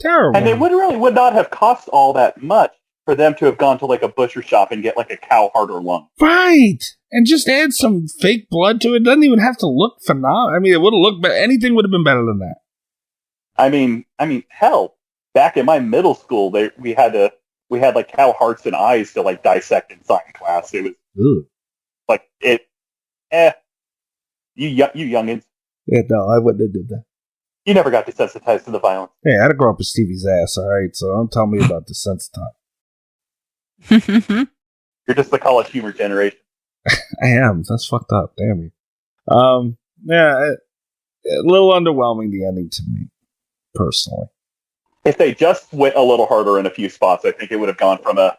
[SPEAKER 3] Terrible.
[SPEAKER 5] And it would not have cost all that much for them to have gone to like a butcher shop and get like a cow heart or lung.
[SPEAKER 3] Right. And just add some fake blood to it. Doesn't even have to look phenomenal. I mean, it would have looked better. Anything would have been better than that.
[SPEAKER 5] I mean, hell, back in my middle school, we had like cow hearts and eyes to like dissect in science class. It was like you youngins.
[SPEAKER 3] Yeah, no, I wouldn't have did that.
[SPEAKER 5] You never got desensitized to the violence.
[SPEAKER 3] Hey, I had to grow up with Stevie's ass, all right? So don't tell me about desensitized.
[SPEAKER 5] You're just the college humor generation.
[SPEAKER 3] I am. That's fucked up. Damn you. Yeah, a little underwhelming, the ending to me, personally.
[SPEAKER 5] If they just went a little harder in a few spots, I think it would have gone from a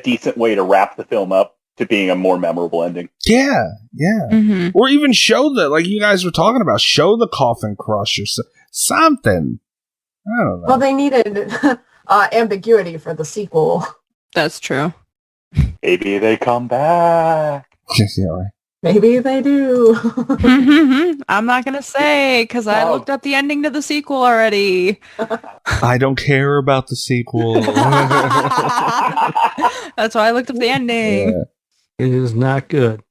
[SPEAKER 5] decent way to wrap the film up to being a more memorable ending.
[SPEAKER 3] Yeah. Mm-hmm. Or even show like you guys were talking about, show the coffin crush or something. I don't know.
[SPEAKER 7] Well, they needed ambiguity for the sequel.
[SPEAKER 6] That's true.
[SPEAKER 5] Maybe they come back.
[SPEAKER 3] Yeah, right.
[SPEAKER 7] Maybe they do.
[SPEAKER 6] I'm not going to say, because I looked up the ending to the sequel already.
[SPEAKER 3] I don't care about the sequel.
[SPEAKER 6] That's why I looked up the ending.
[SPEAKER 3] Yeah.
[SPEAKER 4] It is not good.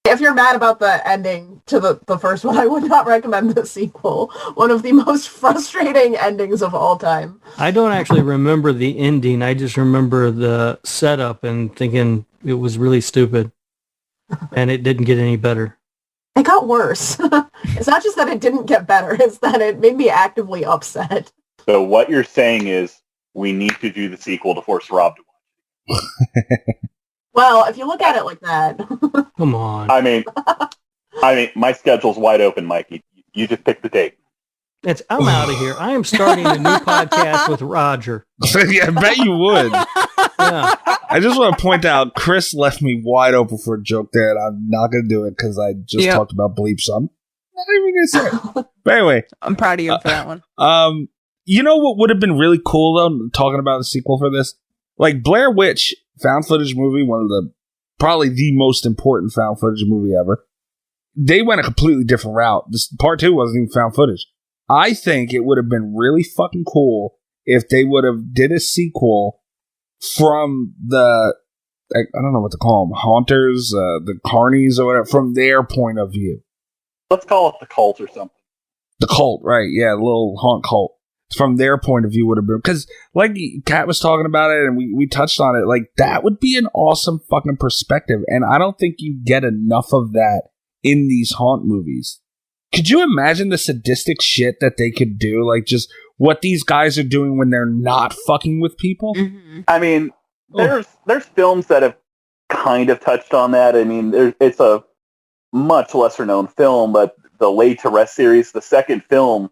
[SPEAKER 7] If you're mad about the ending to the first one, I would not recommend the sequel. One of the most frustrating endings of all time.
[SPEAKER 4] I don't actually remember the ending. I just remember the setup and thinking it was really stupid. And it didn't get any better.
[SPEAKER 7] It got worse. It's not just that it didn't get better, it's that it made me actively upset.
[SPEAKER 5] So what you're saying is we need to do the sequel to force Rob to watch.
[SPEAKER 7] Well, if you look at it like that.
[SPEAKER 4] Come on.
[SPEAKER 5] I mean, my schedule's wide open, Mikey. You just pick the date.
[SPEAKER 4] I'm out of here. I am starting a new podcast with Roger.
[SPEAKER 3] Yeah, I bet you would.
[SPEAKER 4] Yeah.
[SPEAKER 3] I just want to point out, Chris left me wide open for a joke there, and I'm not going to do it because I just talked about bleep, so I'm not even going to say it. But anyway.
[SPEAKER 6] I'm proud of you for that one.
[SPEAKER 3] You know what would have been really cool, though, talking about the sequel for this? Like, Blair Witch, found footage movie, one of probably the most important found footage movie ever. They went a completely different route. This part 2 wasn't even found footage. I think it would have been really fucking cool if they would have did a sequel from the, I don't know what to call them, haunters, the carnies or whatever, from their point of view.
[SPEAKER 5] Let's call it the cult or something.
[SPEAKER 3] The cult, right? Yeah, the little haunt cult. From their point of view would have been, because like Kat was talking about it and we touched on it, like that would be an awesome fucking perspective. And I don't think you get enough of that in these haunt movies. Could you imagine the sadistic shit that they could do? Like just what these guys are doing when they're not fucking with people?
[SPEAKER 6] Mm-hmm.
[SPEAKER 5] I mean, there's films that have kind of touched on that. I mean, it's a much lesser known film, but the Laid to Rest series, the second film,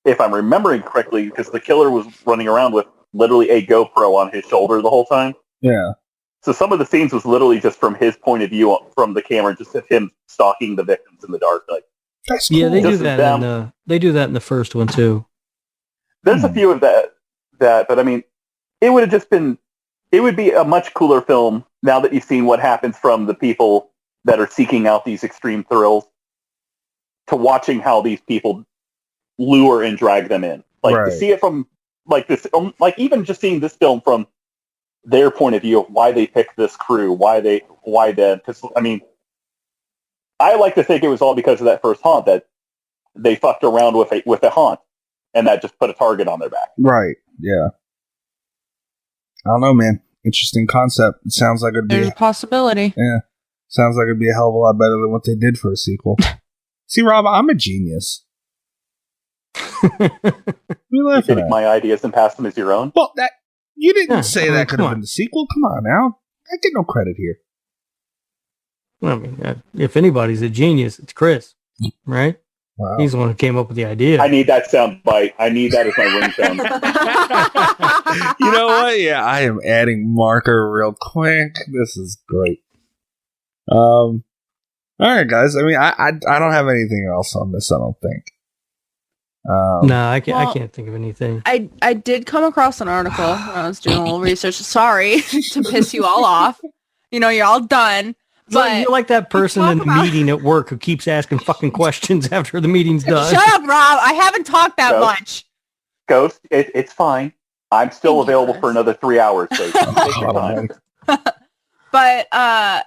[SPEAKER 5] if I'm remembering correctly, because the killer was running around with literally a GoPro on his shoulder the whole time.
[SPEAKER 3] Yeah.
[SPEAKER 5] So some of the scenes was literally just from his point of view, from the camera, just of him stalking the victims in the dark. Like,
[SPEAKER 3] that's cool.
[SPEAKER 4] Yeah, they do that. They do that in the first one too.
[SPEAKER 5] There's a few of that, but I mean, it would have just been. It would be a much cooler film now that you've seen what happens from the people that are seeking out these extreme thrills, to watching how these people lure and drag them in. Like to see it from like this, like even just seeing this film from their point of view of why they picked this crew, why them. Because I mean, I like to think it was all because of that first haunt that they fucked around with a haunt, and that just put a target on their back.
[SPEAKER 3] Right. Yeah. I don't know, man. Interesting concept. It sounds like it'd be
[SPEAKER 6] There's a possibility.
[SPEAKER 3] Yeah. Sounds like it'd be a hell of a lot better than what they did for a sequel. See, Rob, I'm a genius.
[SPEAKER 5] You take my ideas and pass them as your own?
[SPEAKER 3] Well, that you didn't say that could have been the sequel. Come on now. I get no credit here.
[SPEAKER 4] I mean, if anybody's a genius, it's Chris, right?
[SPEAKER 3] Wow.
[SPEAKER 4] He's the one who came up with the idea.
[SPEAKER 5] I need that sound bite. I need that as my ringtone.
[SPEAKER 3] You know what? Yeah, I am adding marker real quick. This is great. All right, guys. I mean, I don't have anything else on this, I don't think.
[SPEAKER 4] No, I can't think of anything.
[SPEAKER 6] I did come across an article when I was doing a little research. Sorry to piss you all off. You know, you're all done. But
[SPEAKER 4] you're like that person in the meeting at work who keeps asking fucking questions after the meeting's done.
[SPEAKER 6] Shut up, Rob. I haven't talked that much.
[SPEAKER 5] Ghost, it's fine. I'm still available for another 3 hours. So take your time.
[SPEAKER 6] But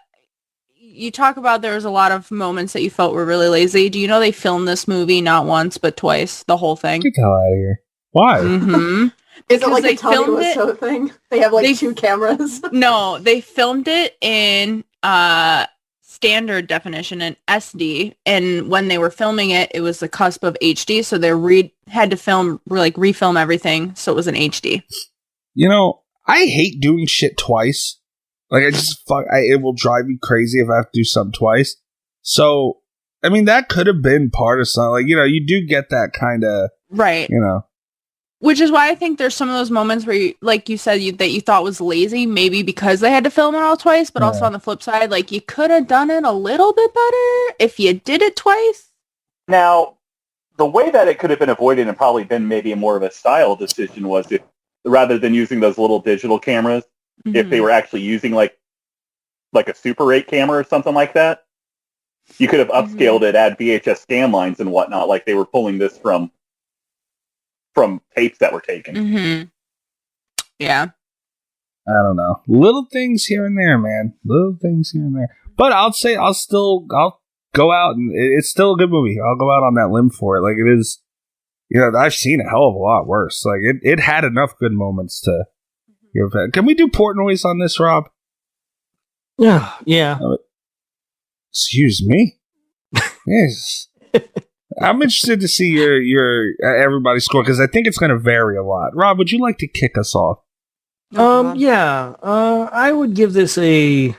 [SPEAKER 6] you talk about there was a lot of moments that you felt were really lazy. Do you know they filmed this movie not once but twice, the whole thing?
[SPEAKER 3] Get the hell out of here. Why?
[SPEAKER 6] Mm-hmm.
[SPEAKER 7] Is it like a Tommy Wiseau thing? They have like 2 cameras?
[SPEAKER 6] No, they filmed it in standard definition and SD, and when they were filming it, it was the cusp of HD, so they had to refilm everything, so it was in HD.
[SPEAKER 3] You know, I hate doing shit twice. Like, it will drive me crazy if I have to do something twice. So, I mean, that could have been part of something. Like, you know, you do get that kind of,
[SPEAKER 6] right?
[SPEAKER 3] You know.
[SPEAKER 6] Which is why I think there's some of those moments where, you, like you said, that you thought was lazy, maybe because they had to film it all twice, but also on the flip side, like, you could have done it a little bit better if you did it twice.
[SPEAKER 5] Now, the way that it could have been avoided and probably been maybe more of a style decision was if, rather than using those little digital cameras, if they were actually using like a Super 8 camera or something like that, you could have upscaled it, add VHS scan lines and whatnot, like they were pulling this from tapes that were taken.
[SPEAKER 6] Yeah.
[SPEAKER 3] I don't know. Little things here and there, man. Little things here and there. But I'll go out and it's still a good movie. I'll go out on that limb for it. Like, it is, you know, I've seen a hell of a lot worse. Like, it had enough good moments to give it. Can we do Portnoy's on this, Rob?
[SPEAKER 4] Yeah.
[SPEAKER 3] Excuse me. Yes. I'm interested to see your everybody's score because I think it's going to vary a lot. Rob, would you like to kick us off?
[SPEAKER 4] Yeah. I would give this a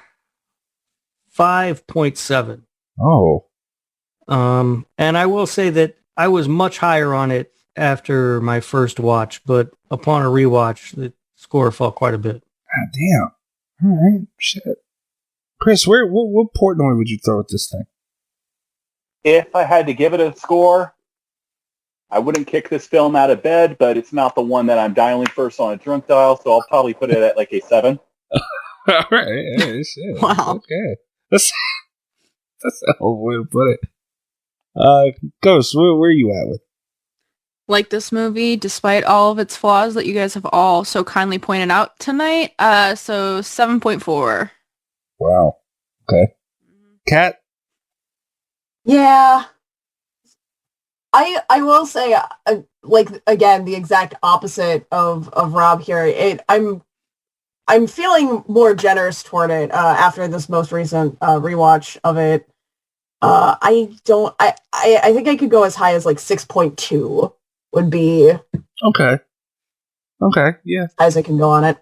[SPEAKER 4] 5.7.
[SPEAKER 3] Oh.
[SPEAKER 4] And I will say that I was much higher on it after my first watch, but upon a rewatch, the score fell quite a bit.
[SPEAKER 3] God damn. All right. Shit. Chris, what Portnoy would you throw at this thing?
[SPEAKER 5] If I had to give it a score, I wouldn't kick this film out of bed, but it's not the one that I'm dialing first on a drunk dial, so I'll probably put it at like a 7.
[SPEAKER 3] All right. Yeah, shit.
[SPEAKER 6] Wow.
[SPEAKER 3] Okay. That's a whole way to put it. Ghost, where are you at with?
[SPEAKER 6] Like this movie, despite all of its flaws that you guys have all so kindly pointed out tonight. So 7.4.
[SPEAKER 3] Wow. Okay. Kat?
[SPEAKER 7] Yeah. I will say, like, again, the exact opposite of Rob here. I'm feeling more generous toward it after this most recent rewatch of it. I think I could go as high as like 6.2 would be
[SPEAKER 3] Okay, yeah.
[SPEAKER 7] As I can go on it.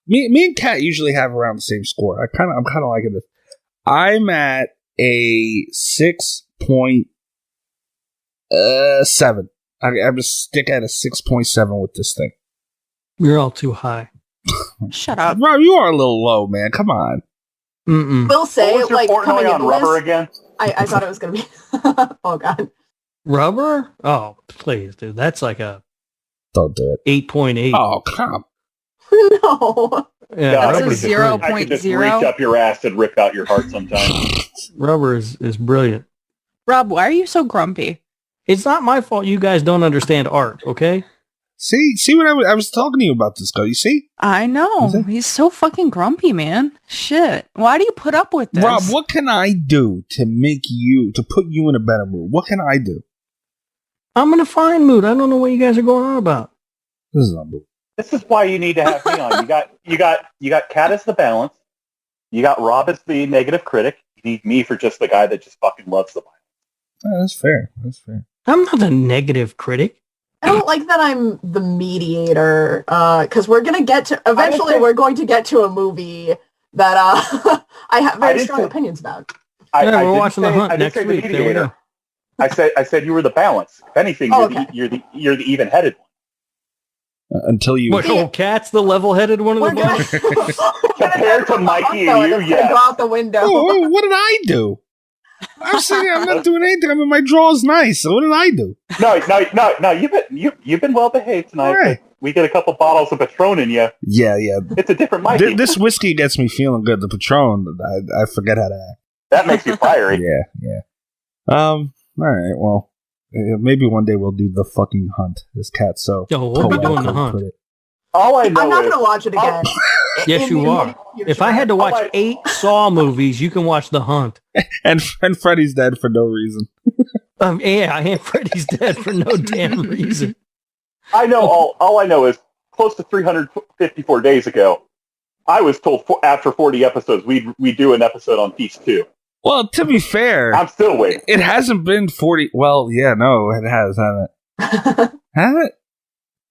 [SPEAKER 3] Me and Kat usually have around the same score. I'm kind of liking this. I'm at a 6.7. I'm just stick at a 6.7 with this thing.
[SPEAKER 4] You're all too high.
[SPEAKER 6] Shut up,
[SPEAKER 3] bro. You are a little low, man. Come on.
[SPEAKER 7] Will say,
[SPEAKER 5] what was your
[SPEAKER 7] like,
[SPEAKER 5] Portnoy
[SPEAKER 7] coming
[SPEAKER 5] on
[SPEAKER 7] into
[SPEAKER 5] Rubber
[SPEAKER 7] this,
[SPEAKER 5] again?
[SPEAKER 7] I thought it was going to be... Oh, God.
[SPEAKER 4] Rubber? Oh, please, dude. That's like a...
[SPEAKER 3] Don't do it.
[SPEAKER 4] 8.8.
[SPEAKER 3] Oh, come.
[SPEAKER 7] No.
[SPEAKER 4] Yeah,
[SPEAKER 6] that's a
[SPEAKER 4] Rubber's
[SPEAKER 6] 0.0.
[SPEAKER 5] I could just reach up your ass and rip out your heart sometimes.
[SPEAKER 4] Rubber is brilliant.
[SPEAKER 6] Rob, why are you so grumpy?
[SPEAKER 4] It's not my fault you guys don't understand art, okay?
[SPEAKER 3] See what I was talking to you about this guy. You see?
[SPEAKER 6] I know. He's so fucking grumpy, man. Shit. Why do you put up with this?
[SPEAKER 3] Rob, what can I do to put you in a better mood? What can I do?
[SPEAKER 4] I'm in a fine mood. I don't know what you guys are going on about.
[SPEAKER 3] This is unbelievable.
[SPEAKER 5] This is why you need to have me on. You got Kat as the balance. You got Rob as the negative critic. You need me for just the guy that just fucking loves the violence.
[SPEAKER 3] Oh, that's fair. That's fair.
[SPEAKER 4] I'm not a negative critic.
[SPEAKER 7] I don't like that I'm the mediator, because we're going to get to... Eventually, we're going to get to a movie that I have very strong opinions about.
[SPEAKER 4] We're watching The Hunt next week. There we go.
[SPEAKER 5] I said you were the balance. If anything, you're the even-headed one.
[SPEAKER 3] Until you...
[SPEAKER 4] What, Kat's the level-headed one of the bunch?
[SPEAKER 5] Compared to Mikey
[SPEAKER 7] and
[SPEAKER 5] you,
[SPEAKER 7] yeah. Go out the window.
[SPEAKER 3] Oh, what did I do? I'm sitting here, I'm not doing anything. I mean, my draw's nice. So what did I do?
[SPEAKER 5] No. You've been well behaved tonight.
[SPEAKER 3] Right.
[SPEAKER 5] We get a couple bottles of Patron in you.
[SPEAKER 3] Yeah.
[SPEAKER 5] It's a different Mikey.
[SPEAKER 3] This whiskey gets me feeling good. The Patron, I forget how to act.
[SPEAKER 5] That makes you fiery.
[SPEAKER 3] Yeah. All right. Well, maybe one day we'll do The Fucking Hunt. This cat. So.
[SPEAKER 4] Yo, we'll be doing The Hunt.
[SPEAKER 5] All I know
[SPEAKER 7] I'm not
[SPEAKER 5] is,
[SPEAKER 7] going to watch it again.
[SPEAKER 4] Yes, you are. If I had to watch 8 Saw movies, you can watch The Hunt.
[SPEAKER 3] And Freddy's dead for no reason.
[SPEAKER 4] Yeah, and Freddy's dead for no damn reason.
[SPEAKER 5] I know all I know is close to 354 days ago, I was told after 40 episodes we'd do an episode on Feast 2.
[SPEAKER 3] Well, to be fair,
[SPEAKER 5] I'm still waiting.
[SPEAKER 3] It hasn't been 40. Well, yeah, no, it has, hasn't it? Has it?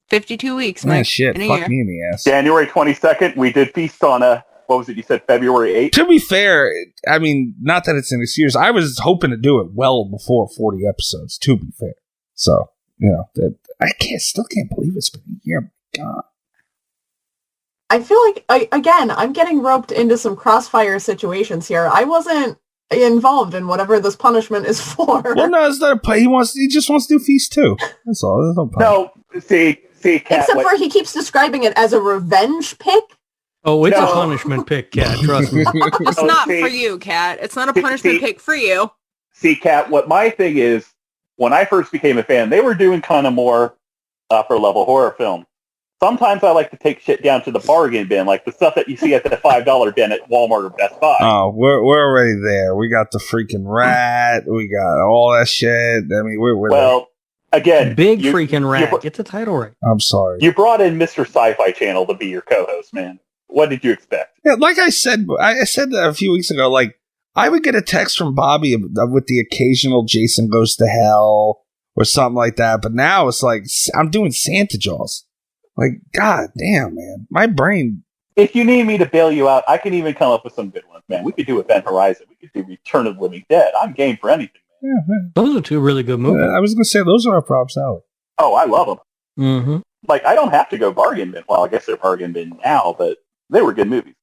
[SPEAKER 6] 52 weeks,
[SPEAKER 3] Man,
[SPEAKER 6] Mike.
[SPEAKER 3] shit,
[SPEAKER 6] in a
[SPEAKER 3] fuck
[SPEAKER 6] year.
[SPEAKER 3] me in the ass.
[SPEAKER 5] January 22nd, we did Feast on what was it? You said February 8th?
[SPEAKER 3] To be fair, I mean, not that it's in excuse. I was hoping to do it well before 40 episodes, to be fair. So, I still can't believe it's been a year. My God.
[SPEAKER 7] I feel like, I'm getting roped into some crossfire situations here. I wasn't involved in whatever this punishment is for.
[SPEAKER 3] Well, no, it's not a play. He just wants to do Feast 2. That's all. There's no punishment.
[SPEAKER 5] No, see, Kat,
[SPEAKER 7] Except for he keeps describing it as a revenge pick.
[SPEAKER 4] Oh, it's
[SPEAKER 5] No.
[SPEAKER 4] a punishment pick, Cat. Trust me.
[SPEAKER 6] It's
[SPEAKER 5] Oh,
[SPEAKER 6] not
[SPEAKER 5] see-
[SPEAKER 6] for you, Kat. It's not a punishment pick for you.
[SPEAKER 5] See, Kat, what my thing is, when I first became a fan, they were doing kind of more upper-level horror film. Sometimes I like to take shit down to the bargain bin, like the stuff that you see at the $5 bin at Walmart or Best Buy.
[SPEAKER 3] Oh, we're already there. We got the freaking rat. We got all that shit. I mean, we're
[SPEAKER 5] well, again,
[SPEAKER 4] Big
[SPEAKER 5] you-
[SPEAKER 4] freaking rat.
[SPEAKER 5] you-
[SPEAKER 4] Get the title right.
[SPEAKER 3] I'm sorry.
[SPEAKER 5] You brought in Mr. Sci-Fi Channel to be your co-host, man. What did you expect?
[SPEAKER 3] Yeah, like I said a few weeks ago, like, I would get a text from Bobby with the occasional Jason Goes to Hell or something like that. But now it's like, I'm doing Santa Jaws. Like, god damn, man. My brain.
[SPEAKER 5] If you need me to bail you out, I can even come up with some good ones, man. We could do Event Horizon. We could do Return of the Living Dead. I'm game for anything.
[SPEAKER 3] Yeah, man.
[SPEAKER 4] Those are 2 really good movies.
[SPEAKER 3] I was going to say, those are our props, Sally.
[SPEAKER 5] Oh, I love them.
[SPEAKER 4] Mm-hmm.
[SPEAKER 5] Like, I don't have to go bargain bin. Well, I guess they're bargain bin now, but they were good movies.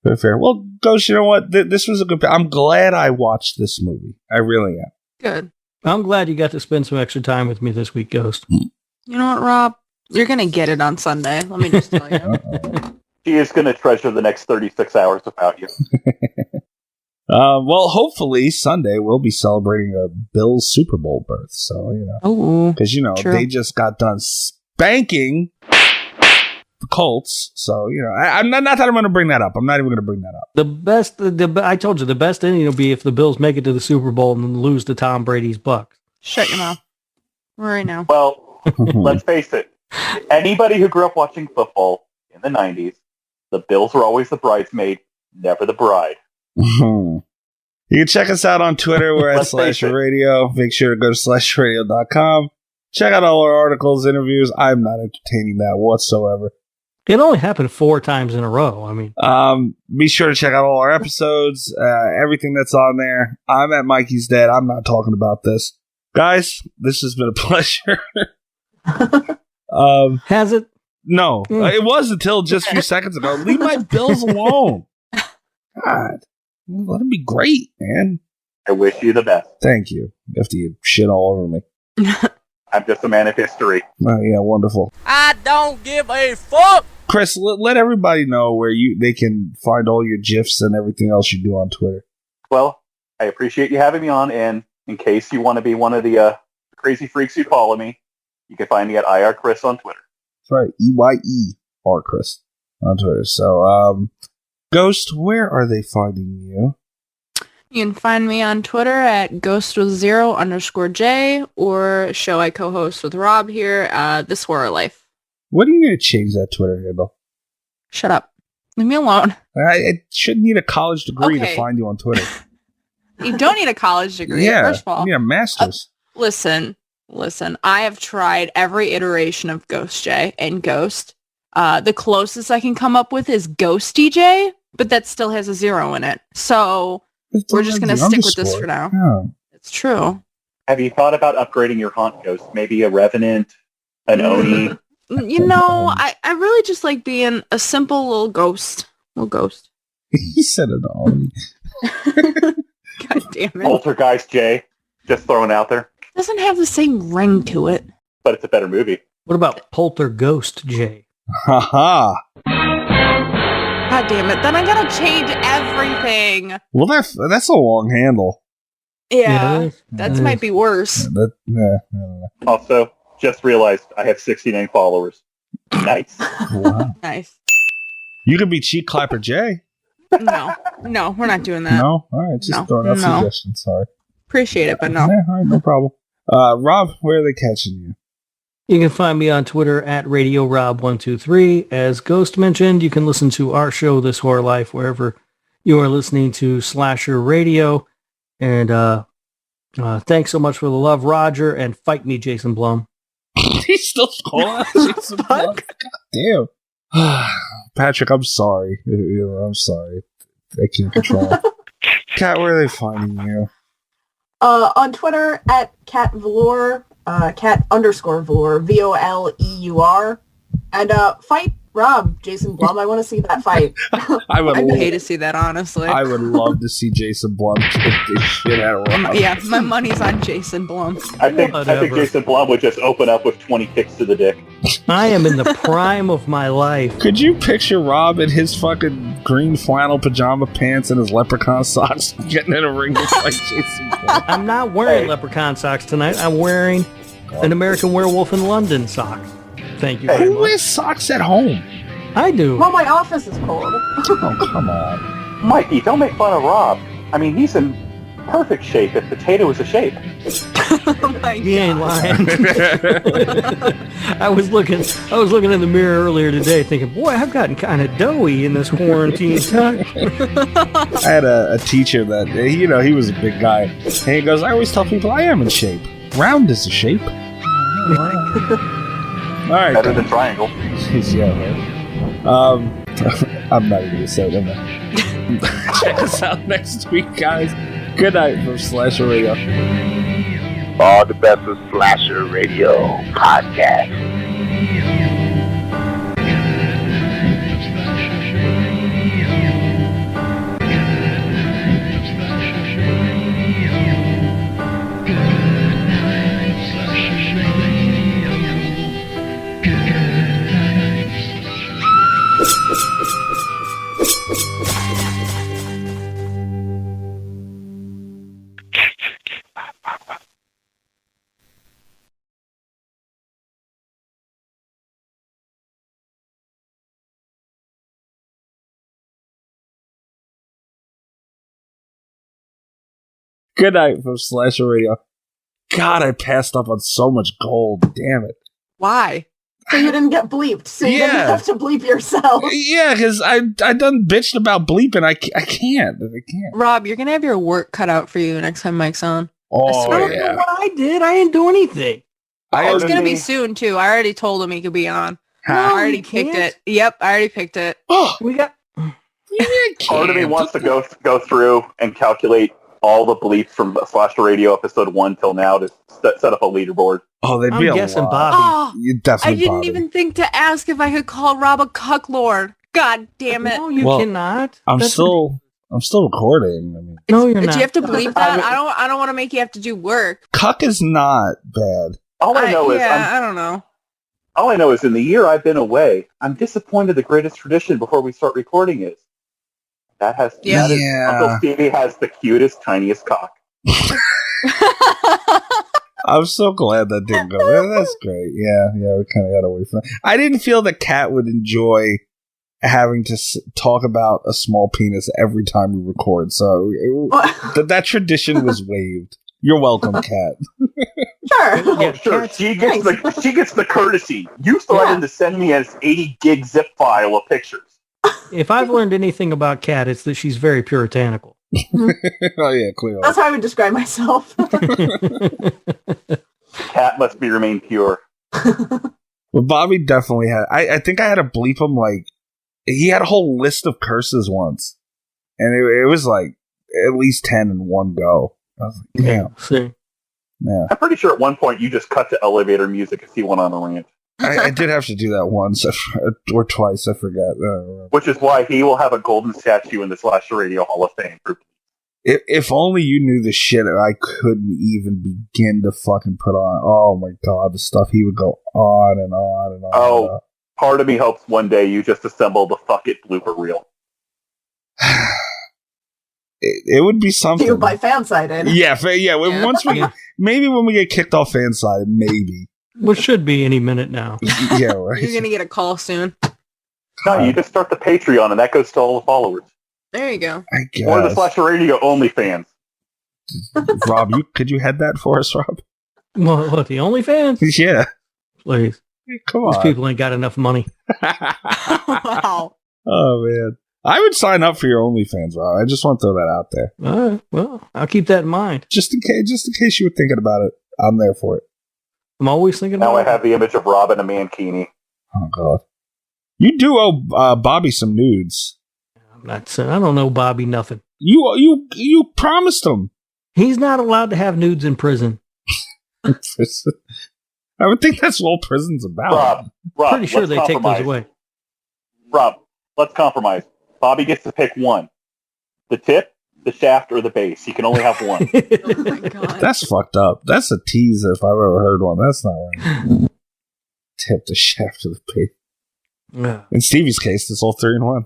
[SPEAKER 3] Very fair. Well, Ghost, you know what? This was a good. I'm glad I watched this movie. I really am.
[SPEAKER 6] Good.
[SPEAKER 4] I'm glad you got to spend some extra time with me this week, Ghost.
[SPEAKER 6] You know what, Rob? You're going to get it on Sunday. Let me just tell you.
[SPEAKER 3] Uh-oh.
[SPEAKER 5] She is going to treasure the next 36 hours without you.
[SPEAKER 3] Well, hopefully Sunday we'll be celebrating a Bills Super Bowl berth. So,
[SPEAKER 6] Oh,
[SPEAKER 3] because,
[SPEAKER 6] true.
[SPEAKER 3] they just got done spanking the Colts. So, I'm not that I'm going to bring that up. I'm not even going to bring that up.
[SPEAKER 4] The best, I told you, the best ending will be if the Bills make it to the Super Bowl and then lose to Tom Brady's Bucks.
[SPEAKER 6] Shut your mouth. Right now.
[SPEAKER 5] Well, let's face it. Anybody who grew up watching football in the 90s, the Bills were always the bridesmaid, never the bride.
[SPEAKER 3] You can check us out on Twitter. We're at
[SPEAKER 5] Let's face it.
[SPEAKER 3] Slasher Radio. Make sure to go to slashradio.com. Check out all our articles, interviews. I'm not entertaining that whatsoever.
[SPEAKER 4] It only happened 4 times in a row. I mean,
[SPEAKER 3] Be sure to check out all our episodes, everything that's on there. I'm at Mikey's Dead. I'm not talking about this. Guys, this has been a pleasure.
[SPEAKER 4] has it?
[SPEAKER 3] No, it was until just a few seconds ago. Leave my Bills alone. God, let them be great, man.
[SPEAKER 5] I wish you the best.
[SPEAKER 3] Thank you. After you shit all over me.
[SPEAKER 5] I'm just a man of history.
[SPEAKER 3] Oh, yeah, wonderful.
[SPEAKER 10] I don't give a fuck.
[SPEAKER 3] Chris, let everybody know where they can find all your GIFs and everything else you do on Twitter.
[SPEAKER 5] Well, I appreciate you having me on, and in case you want to be one of the crazy freaks who follow me, you can find me at EyeRChris on Twitter.
[SPEAKER 3] That's right, EYERChris on Twitter. So, Ghost, where are they finding you?
[SPEAKER 6] You can find me on Twitter at ghostwith0_J or show I co-host with Rob here, This Horror Life.
[SPEAKER 3] What are you going to change that Twitter handle?
[SPEAKER 6] Shut up. Leave me alone.
[SPEAKER 3] I shouldn't need a college degree to
[SPEAKER 6] Okay.
[SPEAKER 3] find you on Twitter.
[SPEAKER 6] You don't need a college degree,
[SPEAKER 3] Yeah,
[SPEAKER 6] first of all.
[SPEAKER 3] you need a master's.
[SPEAKER 6] Listen. I have tried every iteration of Ghost J and Ghost. The closest I can come up with is Ghosty J, but that still has a 0 in it. So we're just going to stick with this for now.
[SPEAKER 3] Yeah.
[SPEAKER 6] It's true.
[SPEAKER 5] Have you thought about upgrading your haunt ghost? Maybe a Revenant, an Oni?
[SPEAKER 6] You know, I really just like being a simple little ghost. Little ghost.
[SPEAKER 3] He said it all.
[SPEAKER 6] God damn it.
[SPEAKER 5] Poltergeist J. Just throwing it out there.
[SPEAKER 6] Doesn't have the same ring to it.
[SPEAKER 5] But it's a better movie.
[SPEAKER 4] What about Polterghost J?
[SPEAKER 3] Haha.
[SPEAKER 6] God damn it. Then I gotta change everything.
[SPEAKER 3] Well, that's a long handle.
[SPEAKER 6] Yeah,
[SPEAKER 4] It
[SPEAKER 6] that
[SPEAKER 4] is.
[SPEAKER 6] might be worse.
[SPEAKER 3] I don't know.
[SPEAKER 5] Also, just realized I have 69 followers. Nice.
[SPEAKER 3] Wow.
[SPEAKER 6] Nice.
[SPEAKER 3] You could be Cheek Clapper J.
[SPEAKER 6] No, we're not doing that.
[SPEAKER 3] No? All right, just
[SPEAKER 6] No.
[SPEAKER 3] throwing out
[SPEAKER 6] No.
[SPEAKER 3] suggestions. Sorry.
[SPEAKER 6] Appreciate it, but no.
[SPEAKER 3] Yeah, all right, no problem. Rob, where are they catching you?
[SPEAKER 4] You can find me on Twitter at RadioRob123. As Ghost mentioned, you can listen to our show, This Horror Life, wherever you are listening to Slasher Radio. And thanks so much for the love, Roger, and fight me, Jason Blum.
[SPEAKER 3] He's still calling out Jason Blum. God damn. Patrick, I'm sorry. I'm sorry. I can't control it. Kat, where are they finding you?
[SPEAKER 7] On Twitter at Cat Velour, cat_Velour, VOLEUR, and fight Rob, Jason Blum. I want to see that fight.
[SPEAKER 3] I would
[SPEAKER 6] I'd
[SPEAKER 3] love,
[SPEAKER 6] pay to see that, honestly.
[SPEAKER 3] I would love to see Jason Blum kick the shit out of Rob.
[SPEAKER 6] Yeah, my money's on Jason Blum.
[SPEAKER 5] I think
[SPEAKER 4] Whatever.
[SPEAKER 5] Jason Blum would just open up with 20 kicks to the dick.
[SPEAKER 4] I am in the prime of my life.
[SPEAKER 3] Could you picture Rob in his fucking green flannel pajama pants and his leprechaun socks getting in a ring to fight Jason Blum?
[SPEAKER 4] I'm not wearing
[SPEAKER 5] Hey.
[SPEAKER 4] leprechaun socks tonight. I'm wearing an American Werewolf in London sock. Thank you very
[SPEAKER 3] Who
[SPEAKER 4] much.
[SPEAKER 3] wears socks at home?
[SPEAKER 4] I do.
[SPEAKER 7] Well, my office is cold.
[SPEAKER 3] Oh, come on.
[SPEAKER 5] Mikey, don't make fun of Rob. I mean, he's in perfect shape if potato is a shape.
[SPEAKER 6] Oh my
[SPEAKER 4] He ain't
[SPEAKER 6] God.
[SPEAKER 4] lying. I was looking in the mirror earlier today thinking, boy, I've gotten kind of doughy in this quarantine time.
[SPEAKER 3] I had a teacher that, he was a big guy. And he goes, I always tell people I am in shape. Round is a shape. All right.
[SPEAKER 5] Better than triangle.
[SPEAKER 3] Yeah, right. I'm not even going to say it. I'm not. Check us out next week, guys. Good night from Slasher Radio.
[SPEAKER 2] All the best of Slasher Radio podcast.
[SPEAKER 3] Good night from Slasher Radio. God, I passed up on so much gold. Damn it.
[SPEAKER 6] Why?
[SPEAKER 7] So you didn't get bleeped. So you didn't
[SPEAKER 3] Yeah.
[SPEAKER 7] have to bleep yourself.
[SPEAKER 3] Yeah, because I done bitched about bleeping. I can't.
[SPEAKER 6] Rob, you're gonna have your work cut out for you next time Mike's on.
[SPEAKER 3] Oh,
[SPEAKER 6] swear.
[SPEAKER 4] I don't know
[SPEAKER 3] yeah.
[SPEAKER 4] what I did. I didn't do anything.
[SPEAKER 6] It's gonna be soon too. I already told him he could be on.
[SPEAKER 3] Huh?
[SPEAKER 6] I already
[SPEAKER 4] you
[SPEAKER 6] picked
[SPEAKER 4] can't.
[SPEAKER 6] it. Yep, I already picked it.
[SPEAKER 3] Oh,
[SPEAKER 4] We got.
[SPEAKER 5] Part of me wants to go through and calculate all the bleeps from Slasher Radio episode 1 till now to set up a leaderboard.
[SPEAKER 3] Oh, they'd
[SPEAKER 4] I'm
[SPEAKER 3] be a
[SPEAKER 4] guessing
[SPEAKER 3] lot.
[SPEAKER 4] Bobby.
[SPEAKER 6] Oh,
[SPEAKER 3] You
[SPEAKER 6] I
[SPEAKER 3] definitely
[SPEAKER 6] didn't
[SPEAKER 3] Bobby.
[SPEAKER 6] even think to ask if I could call Rob a cucklord. God damn it.
[SPEAKER 4] No, you
[SPEAKER 3] Well,
[SPEAKER 4] cannot.
[SPEAKER 3] I'm
[SPEAKER 4] That's
[SPEAKER 3] still recording. I mean,
[SPEAKER 4] No, you're
[SPEAKER 6] Do
[SPEAKER 4] not.
[SPEAKER 6] you have to bleep that? I don't want to make you have to do work.
[SPEAKER 3] cuck is not bad.
[SPEAKER 5] All I know is
[SPEAKER 6] I don't know.
[SPEAKER 5] all I know is in the year I've been away, I'm disappointed the greatest tradition before we start recording is
[SPEAKER 6] Yeah.
[SPEAKER 5] Uncle Stevie has the cutest, tiniest cock.
[SPEAKER 3] I'm so glad that didn't go. Yeah, that's great. Yeah, we kind of got away from it. I didn't feel that Kat would enjoy having to talk about a small penis every time we record, so that tradition was waived. You're welcome, Kat.
[SPEAKER 7] Sure.
[SPEAKER 5] Oh, sure. She gets the courtesy. You started to send me an 80 gig zip file of pictures.
[SPEAKER 4] If I've learned anything about Kat, it's that she's very puritanical.
[SPEAKER 3] Oh yeah, clearly.
[SPEAKER 7] That's how I would describe myself.
[SPEAKER 5] Cat must be remain pure.
[SPEAKER 3] But Bobby definitely had. I think I had to bleep him. Like, he had a whole list of curses once, and it was like at least 10 in one go. I was like, damn.
[SPEAKER 4] See.
[SPEAKER 3] Yeah.
[SPEAKER 5] I'm pretty sure at one point you just cut to elevator music as he went on a rant.
[SPEAKER 3] I did have to do that once or twice. I forgot.
[SPEAKER 5] Which is why he will have a golden statue in the Slasher Radio Hall of Fame.
[SPEAKER 3] If only you knew the shit I couldn't even begin to fucking put on. Oh my god, the stuff he would go on and on and on.
[SPEAKER 5] Oh, part of me hopes one day you just assemble the fuck it blooper reel.
[SPEAKER 3] It would be something.
[SPEAKER 7] You by fan-sided.
[SPEAKER 3] Yeah. Once we maybe when we get kicked off fan side, maybe.
[SPEAKER 4] Which should be any minute now.
[SPEAKER 3] Yeah, right.
[SPEAKER 6] You're going to get a call soon.
[SPEAKER 5] No, you just start the Patreon and that goes to all the followers.
[SPEAKER 6] There you go.
[SPEAKER 3] I guess.
[SPEAKER 5] Or the Slasher Radio OnlyFans.
[SPEAKER 3] Rob, could you head that for us, Rob?
[SPEAKER 4] What, the OnlyFans?
[SPEAKER 3] Yeah.
[SPEAKER 4] Please.
[SPEAKER 3] Come on.
[SPEAKER 4] These people ain't got enough money.
[SPEAKER 6] Wow.
[SPEAKER 3] Oh, man. I would sign up for your OnlyFans, Rob. I just want to throw that out there.
[SPEAKER 4] All right. Well, I'll keep that in mind.
[SPEAKER 3] Just in case you were thinking about it. I'm there for it.
[SPEAKER 4] I'm always thinking
[SPEAKER 5] Now
[SPEAKER 4] about
[SPEAKER 5] I have the image of Rob in a mankini.
[SPEAKER 3] Oh, God. You do owe Bobby some nudes.
[SPEAKER 4] I'm not saying, I don't know Bobby nothing.
[SPEAKER 3] You promised him.
[SPEAKER 4] He's not allowed to have nudes in prison.
[SPEAKER 3] I would think that's what all prison's about.
[SPEAKER 5] Rob,
[SPEAKER 4] Pretty sure they take those away.
[SPEAKER 5] Rob, let's compromise. Bobby gets to pick one. The tip, the shaft, or the base. He can only have one.
[SPEAKER 6] Oh my god.
[SPEAKER 3] That's fucked up. That's a tease if I've ever heard one. That's not right. Tip, the shaft, or the base.
[SPEAKER 4] Yeah.
[SPEAKER 3] In Stevie's case, it's all 3 in 1.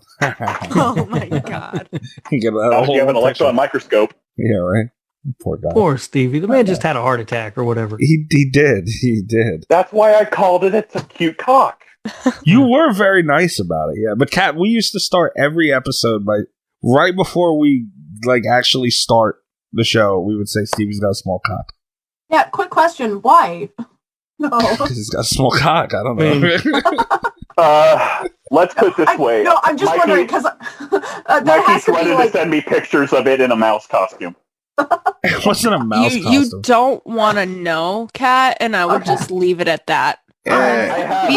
[SPEAKER 6] Oh my god.
[SPEAKER 3] You get
[SPEAKER 5] Now you have an electron microscope.
[SPEAKER 3] Yeah, right. Poor guy.
[SPEAKER 4] Poor Stevie. The man just had a heart attack or whatever.
[SPEAKER 3] He did.
[SPEAKER 5] That's why I called it. It's a cute cock.
[SPEAKER 3] You were very nice about it, yeah. But Kat, we used to start every episode by right before we actually start the show. We would say Stevie's got a small cock.
[SPEAKER 7] Yeah, quick question. Why? No.
[SPEAKER 3] He's got a small cock. I don't know.
[SPEAKER 5] Let's put it this way.
[SPEAKER 7] No, I'm just
[SPEAKER 5] Mikey,
[SPEAKER 7] wondering because there
[SPEAKER 5] Mikey
[SPEAKER 7] has to be
[SPEAKER 5] threatened to send me pictures of it in a mouse costume.
[SPEAKER 3] It wasn't a mouse costume.
[SPEAKER 6] You don't want to know, Kat, and I would just leave it at that.
[SPEAKER 5] I have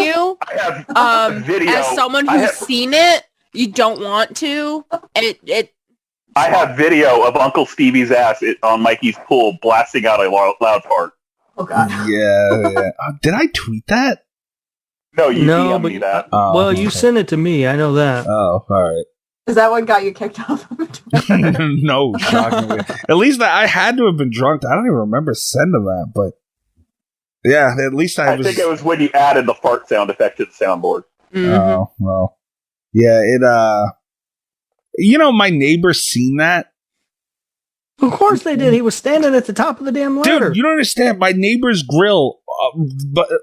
[SPEAKER 5] video.
[SPEAKER 6] As someone who's seen it, you don't want to. It.
[SPEAKER 5] I have video of Uncle Stevie's ass on Mikey's pool blasting out a loud fart.
[SPEAKER 7] Oh god.
[SPEAKER 3] Yeah. Did I tweet that?
[SPEAKER 5] No, you DM'd me that.
[SPEAKER 4] Well, you sent it to me. I know that.
[SPEAKER 3] Oh, all right.
[SPEAKER 7] Is that what got you kicked off of Twitter?
[SPEAKER 3] No, shockingly. At least I had to have been drunk. I don't even remember sending that, but yeah, at least I was.
[SPEAKER 5] I think it was when you added the fart sound effect to the soundboard.
[SPEAKER 6] Mm-hmm.
[SPEAKER 3] Oh, well. Yeah, my neighbors seen that.
[SPEAKER 4] Of course they did. He was standing at the top of the damn ladder.
[SPEAKER 3] Dude, you don't understand. My neighbor's grill,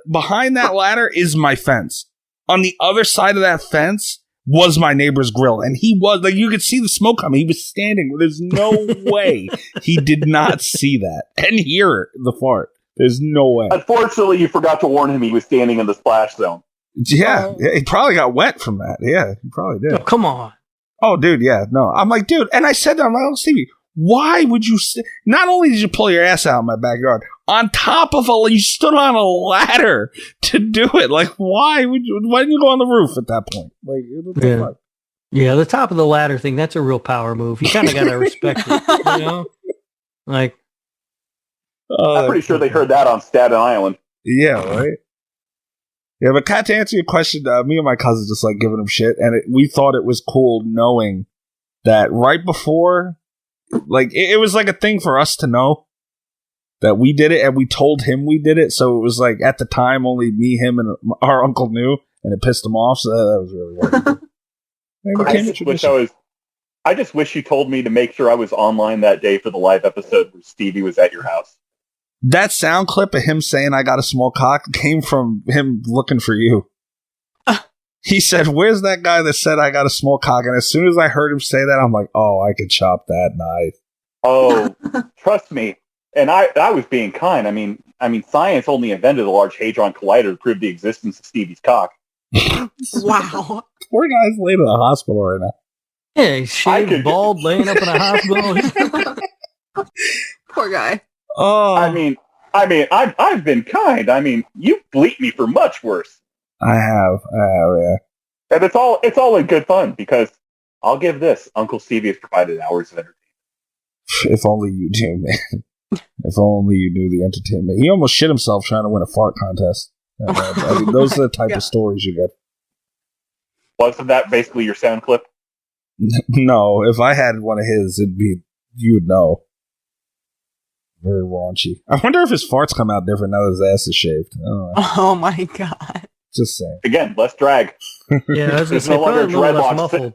[SPEAKER 3] behind that ladder is my fence. On the other side of that fence was my neighbor's grill. And he was, you could see the smoke coming. He was standing. There's no way he did not see that and hear the fart. There's no way.
[SPEAKER 5] Unfortunately, you forgot to warn him he was standing in the splash zone.
[SPEAKER 3] Yeah, he probably got wet from that. Yeah, he probably did.
[SPEAKER 4] Oh, come on.
[SPEAKER 3] Oh, dude, yeah, no. I'm like, dude, and I said that, I'm like, oh, Stevie, why would you, not only did you pull your ass out in my backyard, on top of you stood on a ladder to do it. Like, why didn't you go on the roof at that point? Like,
[SPEAKER 4] yeah, the top of the ladder thing, that's a real power move. You kind of got to respect it, you know? Like,
[SPEAKER 5] I'm pretty sure they heard that on Staten Island.
[SPEAKER 3] Yeah, right? Yeah, but Kat, to answer your question, me and my cousin just giving him shit, and we thought it was cool knowing that right before, it was a thing for us to know that we did it, and we told him we did it, so it was at the time only me, him, and our uncle knew, and it pissed him off, so that was really weird.
[SPEAKER 5] I just wish you told me to make sure I was online that day for the live episode where Stevie was at your house.
[SPEAKER 3] That sound clip of him saying I got a small cock came from him looking for you. He said, where's that guy that said I got a small cock? And as soon as I heard him say that, I'm like, oh, I could chop that knife.
[SPEAKER 5] Oh, trust me. And I was being kind. I mean, science only invented the Large Hadron Collider to prove the existence of Stevie's cock.
[SPEAKER 6] Wow.
[SPEAKER 3] Poor guy's laying in the hospital right now.
[SPEAKER 4] Yeah, he's shaved, bald, laying up in a hospital.
[SPEAKER 6] Poor guy.
[SPEAKER 3] Oh,
[SPEAKER 5] I've been kind. You bleeped me for much worse.
[SPEAKER 3] I have, yeah.
[SPEAKER 5] And it's all in good fun because I'll give this. Uncle Stevie has provided hours of entertainment.
[SPEAKER 3] If only you do, man. If only you knew the entertainment. He almost shit himself trying to win a fart contest. Those are the type of stories you get.
[SPEAKER 5] Wasn't that basically your sound clip?
[SPEAKER 3] No, if I had one of his, it'd be you would know. Very raunchy. I wonder if his farts come out different now that his ass is shaved. I don't know.
[SPEAKER 6] Oh my god.
[SPEAKER 3] Just saying.
[SPEAKER 5] Again, less drag.
[SPEAKER 4] Yeah, I was gonna
[SPEAKER 5] There's
[SPEAKER 4] say,
[SPEAKER 5] no longer
[SPEAKER 4] probably a little less
[SPEAKER 5] dreadlocks.
[SPEAKER 4] muffled.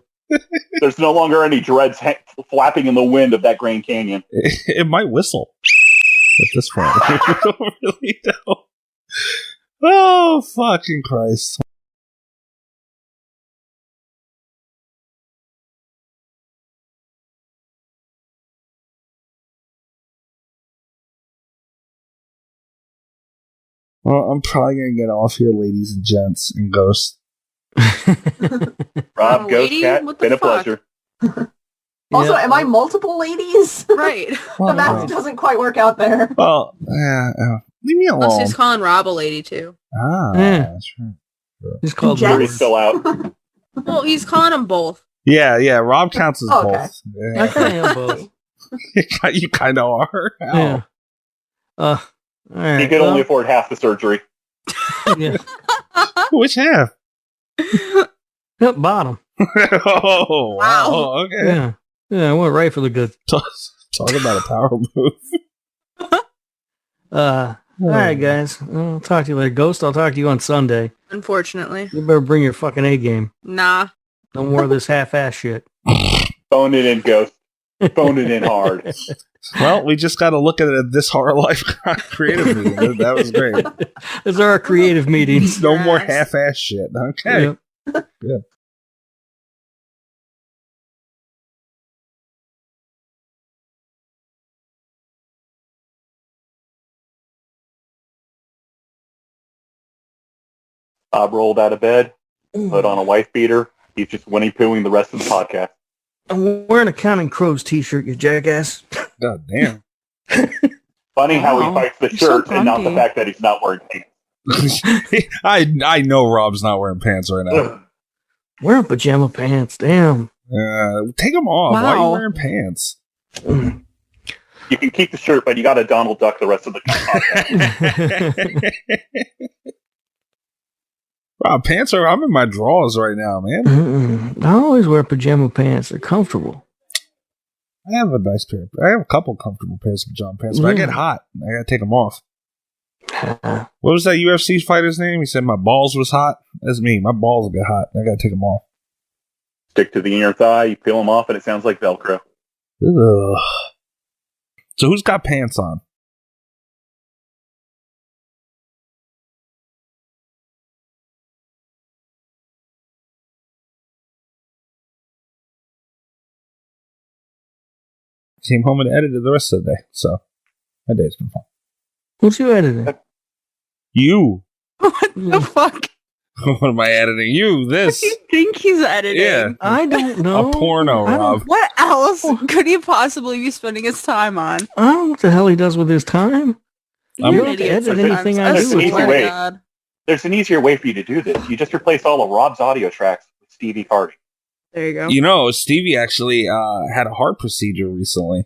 [SPEAKER 5] There's no longer any dreads flapping in the wind of that Grand Canyon.
[SPEAKER 3] It might whistle at this point. We don't really know. Oh, fucking Christ. Well, I'm probably going to get off here, ladies and gents, and Ghost.
[SPEAKER 5] Rob, Ghost,
[SPEAKER 6] lady?
[SPEAKER 5] Cat,
[SPEAKER 6] What the
[SPEAKER 5] been a
[SPEAKER 6] fuck?
[SPEAKER 5] pleasure.
[SPEAKER 7] Also,
[SPEAKER 4] Yeah.
[SPEAKER 7] am I multiple ladies?
[SPEAKER 6] Right.
[SPEAKER 7] The math doesn't quite work out there.
[SPEAKER 3] Well, leave me
[SPEAKER 6] Unless
[SPEAKER 3] alone.
[SPEAKER 6] he's calling Rob a lady too.
[SPEAKER 3] Ah,
[SPEAKER 4] Yeah.
[SPEAKER 3] that's right.
[SPEAKER 4] He's called
[SPEAKER 7] Jen?
[SPEAKER 5] Jury's still out.
[SPEAKER 6] Well, he's calling them both.
[SPEAKER 3] Yeah, Rob counts as
[SPEAKER 7] Okay.
[SPEAKER 3] both.
[SPEAKER 4] I
[SPEAKER 3] Yeah.
[SPEAKER 4] kind of am both.
[SPEAKER 3] You kind of are. Ow.
[SPEAKER 4] Yeah. All right.
[SPEAKER 5] He could only
[SPEAKER 4] well,
[SPEAKER 5] afford half the surgery.
[SPEAKER 4] yeah.
[SPEAKER 3] Which half?
[SPEAKER 4] Yep, bottom.
[SPEAKER 3] Oh, wow.
[SPEAKER 6] Wow.
[SPEAKER 3] Okay.
[SPEAKER 4] Yeah. Yeah, I went right for the good.
[SPEAKER 3] Talk about a power move.
[SPEAKER 4] All right, guys. I'll talk to you later. Ghost, I'll talk to you on Sunday.
[SPEAKER 6] Unfortunately.
[SPEAKER 4] You better bring your fucking A game.
[SPEAKER 6] Nah.
[SPEAKER 4] No more of this half-ass shit.
[SPEAKER 5] Phone it in, Ghost. Phone it in hard.
[SPEAKER 3] Well, we just got to look at it This Horror Life creative meeting. That was great.
[SPEAKER 4] Those are our creative meetings.
[SPEAKER 3] No more
[SPEAKER 6] Yes.
[SPEAKER 3] half-ass shit. Okay.
[SPEAKER 4] Yep.
[SPEAKER 3] Good.
[SPEAKER 5] Bob rolled out of bed, put on a wife beater. He's just Winnie Poohing the rest of the podcast.
[SPEAKER 4] I'm wearing a Counting Crows t-shirt, you jackass.
[SPEAKER 3] God damn.
[SPEAKER 5] Funny how he
[SPEAKER 6] Wow.
[SPEAKER 5] fights the
[SPEAKER 6] You're so
[SPEAKER 5] shirt and not the
[SPEAKER 6] punky.
[SPEAKER 5] fact that he's not wearing pants.
[SPEAKER 3] I know Rob's not wearing pants right now.
[SPEAKER 4] Wearing pajama pants, damn.
[SPEAKER 3] Take them off. Why are you
[SPEAKER 6] Wow.
[SPEAKER 3] wearing pants?
[SPEAKER 5] You can keep the shirt, but you got to Donald Duck the rest of the podcast.
[SPEAKER 3] Rob, pants are. I'm in my drawers right now, man.
[SPEAKER 4] Mm-mm. I always wear pajama pants. They're comfortable.
[SPEAKER 3] I have a nice pair. I have a couple comfortable pairs of pajama pants, but I get hot. I gotta take them off. What was that UFC fighter's name? He said my balls was hot. That's me. My balls get hot. I gotta take them off.
[SPEAKER 5] Stick to the inner thigh, you peel them off, and it sounds like Velcro.
[SPEAKER 3] Ugh. So who's got pants on? Came home and edited the rest of the day, so my day's been fun.
[SPEAKER 4] What's you editing?
[SPEAKER 3] You.
[SPEAKER 6] What the fuck?
[SPEAKER 3] What am I editing? You. This.
[SPEAKER 6] What do you think he's editing?
[SPEAKER 3] Yeah.
[SPEAKER 4] I don't know.
[SPEAKER 3] A porno,
[SPEAKER 4] I don't-
[SPEAKER 3] Rob.
[SPEAKER 6] What else could he possibly be spending his time on?
[SPEAKER 4] I don't know what the hell he does with his time.
[SPEAKER 3] I'm
[SPEAKER 6] You're
[SPEAKER 4] You
[SPEAKER 6] an
[SPEAKER 4] don't
[SPEAKER 6] idiot
[SPEAKER 4] edit
[SPEAKER 6] sometimes.
[SPEAKER 4] anything I
[SPEAKER 6] I
[SPEAKER 4] do.
[SPEAKER 5] That's an easy
[SPEAKER 6] swear
[SPEAKER 5] way.
[SPEAKER 6] to God.
[SPEAKER 5] There's an easier way for you to do this. You just replace all of Rob's audio tracks with Stevie Hardy.
[SPEAKER 6] There you go.
[SPEAKER 3] You know, Stevie actually had a heart procedure recently.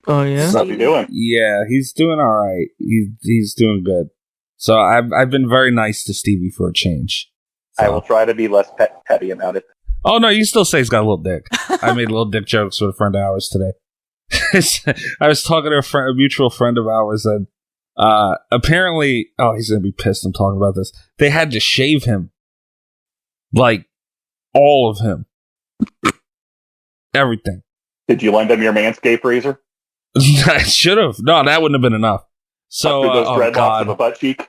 [SPEAKER 4] Oh, yeah?
[SPEAKER 5] How's he doing?
[SPEAKER 3] Yeah, he's doing all right. He's doing good. So I've been very nice to Stevie for a change.
[SPEAKER 5] I
[SPEAKER 3] So-
[SPEAKER 5] will try to be less petty about it.
[SPEAKER 3] Oh no, you still say he's got a little dick. I made little dick jokes with a friend of ours today. I was talking to a mutual friend of ours, and apparently, oh, he's gonna be pissed. I'm talking about this. They had to shave him, like all of him, everything.
[SPEAKER 5] Did you lend him your Manscaped razor?
[SPEAKER 3] I should have. No, that wouldn't have been enough. So,
[SPEAKER 5] Through those
[SPEAKER 3] oh
[SPEAKER 5] dreadlocks
[SPEAKER 3] god,
[SPEAKER 5] of a butt cheek?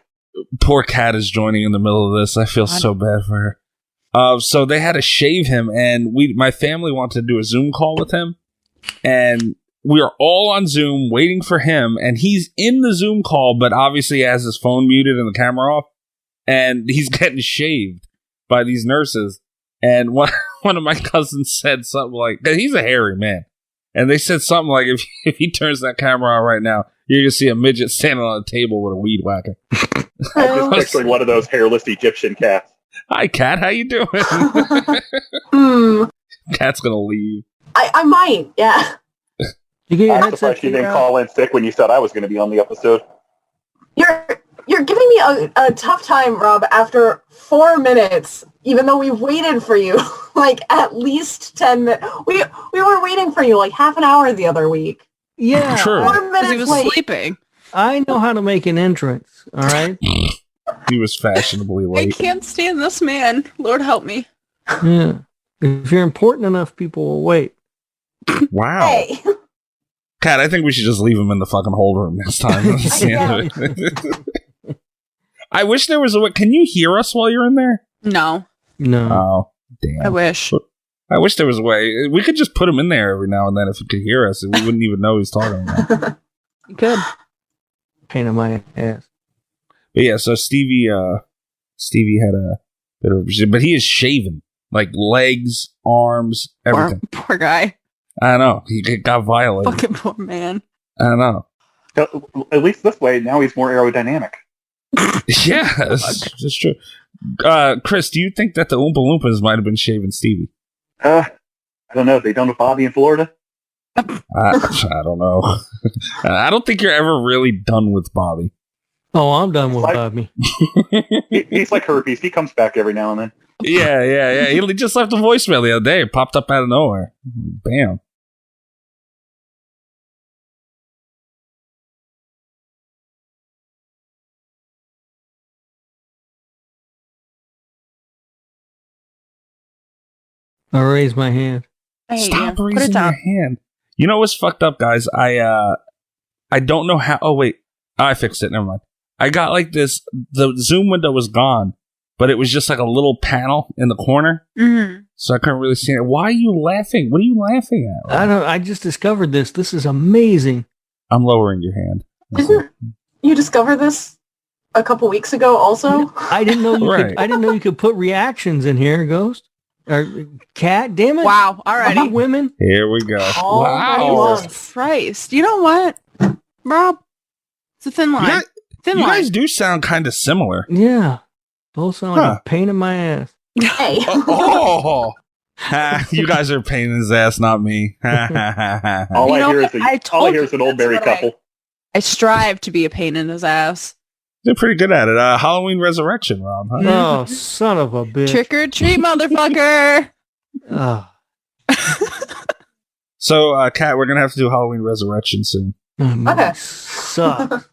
[SPEAKER 3] poor Kat is joining in the middle of this. I feel so bad for her. So they had to shave him, and my family wanted to do a Zoom call with him, and we are all on Zoom waiting for him, and he's in the Zoom call, but obviously has his phone muted and the camera off, and he's getting shaved by these nurses. And one of my cousins said something like, 'cause he's a hairy man, and they said something like, if he turns that camera on right now, you're gonna see a midget standing on a table with a weed whacker.
[SPEAKER 5] I'm just picturing one of those hairless Egyptian cats.
[SPEAKER 3] Hi, Kat. How you doing? Kat's gonna leave.
[SPEAKER 7] I might, yeah.
[SPEAKER 4] You get your
[SPEAKER 5] I'm
[SPEAKER 4] headset
[SPEAKER 5] surprised you
[SPEAKER 4] figured
[SPEAKER 5] didn't
[SPEAKER 4] out?
[SPEAKER 5] call in sick when you said I was going to be on the episode.
[SPEAKER 7] You're giving me a tough time, Rob, after 4 minutes, even though we waited for you like at least 10 minutes. We were waiting for you like half an hour the other week.
[SPEAKER 4] Yeah.
[SPEAKER 3] Sure.
[SPEAKER 7] 4
[SPEAKER 6] Because he
[SPEAKER 7] minutes
[SPEAKER 6] was
[SPEAKER 7] late.
[SPEAKER 6] sleeping.
[SPEAKER 4] I know how to make an entrance. All right.
[SPEAKER 3] He was fashionably
[SPEAKER 6] I
[SPEAKER 3] late.
[SPEAKER 6] can't stand this man. Lord help me.
[SPEAKER 4] Yeah. If you're important enough, people will wait.
[SPEAKER 3] Wow.
[SPEAKER 7] Hey.
[SPEAKER 3] Kat, I think we should just leave him in the fucking hold room next time.
[SPEAKER 7] Yeah.
[SPEAKER 3] I wish there was a way. Can you hear us while you're in there?
[SPEAKER 6] No,
[SPEAKER 4] No.
[SPEAKER 3] Oh, damn.
[SPEAKER 6] I wish.
[SPEAKER 3] I wish there was a way. We could just put him in there every now and then if he could hear us, and we wouldn't even know he's talking about.
[SPEAKER 6] You could.
[SPEAKER 4] Pain in my ass.
[SPEAKER 3] But yeah, so Stevie had a bit of a, but he is shaven, like legs, arms, everything.
[SPEAKER 6] Poor guy.
[SPEAKER 3] I know he got violated.
[SPEAKER 6] Fucking poor man.
[SPEAKER 3] I know.
[SPEAKER 5] At least this way, now he's more aerodynamic.
[SPEAKER 3] Yeah, that's true. Chris, do you think that the Oompa Loompas might have been shaving Stevie?
[SPEAKER 5] I don't know. They done with Bobby in Florida?
[SPEAKER 3] I don't know. I don't think you're ever really done with Bobby.
[SPEAKER 4] Oh, I'm done with
[SPEAKER 5] Like-
[SPEAKER 4] Bobby.
[SPEAKER 5] He's like herpes. He comes back every now and then.
[SPEAKER 3] Yeah. He just left a voicemail the other day. It popped up out of nowhere. Bam.
[SPEAKER 4] I raised my hand.
[SPEAKER 6] I hate
[SPEAKER 3] Stop
[SPEAKER 6] you. Put
[SPEAKER 3] raising
[SPEAKER 6] it
[SPEAKER 3] your
[SPEAKER 6] down.
[SPEAKER 3] hand. You know what's fucked up, guys? I don't know how. Oh wait, I fixed it. Never mind. I got like this. The Zoom window was gone, but it was just like a little panel in the corner,
[SPEAKER 6] Mm-hmm.
[SPEAKER 3] so I couldn't really see it. Why are you laughing? What are you laughing at?
[SPEAKER 4] I just discovered this. This is amazing.
[SPEAKER 3] I'm lowering your hand.
[SPEAKER 7] Didn't you discover this a couple weeks ago also?
[SPEAKER 4] I didn't know you
[SPEAKER 3] Right.
[SPEAKER 4] could. I didn't know you could put reactions in here, Ghost or Cat. Damn it!
[SPEAKER 6] Wow.
[SPEAKER 4] Are you
[SPEAKER 6] Alrighty.
[SPEAKER 4] women.
[SPEAKER 3] Here we go.
[SPEAKER 7] Already
[SPEAKER 3] Wow.
[SPEAKER 7] once.
[SPEAKER 6] Christ. You know what, Rob? It's a thin line.
[SPEAKER 3] guys-
[SPEAKER 6] Thin
[SPEAKER 3] You
[SPEAKER 6] line.
[SPEAKER 3] guys do sound kind of similar.
[SPEAKER 4] Yeah, both sound like
[SPEAKER 3] Huh.
[SPEAKER 4] a pain in my ass.
[SPEAKER 7] Hey.
[SPEAKER 3] Oh, Ha, you guys are a pain in his ass, not me.
[SPEAKER 5] All
[SPEAKER 6] You
[SPEAKER 5] I
[SPEAKER 6] know
[SPEAKER 5] hear
[SPEAKER 6] what?
[SPEAKER 5] is
[SPEAKER 6] I
[SPEAKER 5] all I
[SPEAKER 6] told
[SPEAKER 5] hear
[SPEAKER 6] you
[SPEAKER 5] is an old
[SPEAKER 6] that's
[SPEAKER 5] married
[SPEAKER 6] what I-
[SPEAKER 5] couple.
[SPEAKER 6] I strive to be a pain in his ass.
[SPEAKER 3] They're pretty good at it. Halloween Resurrection, Rob. Huh?
[SPEAKER 4] Oh, son of a bitch!
[SPEAKER 6] Trick or treat, motherfucker.
[SPEAKER 4] Oh,
[SPEAKER 3] So, Kat, we're gonna have to do Halloween Resurrection soon.
[SPEAKER 4] that movie
[SPEAKER 7] Okay.
[SPEAKER 4] sucks.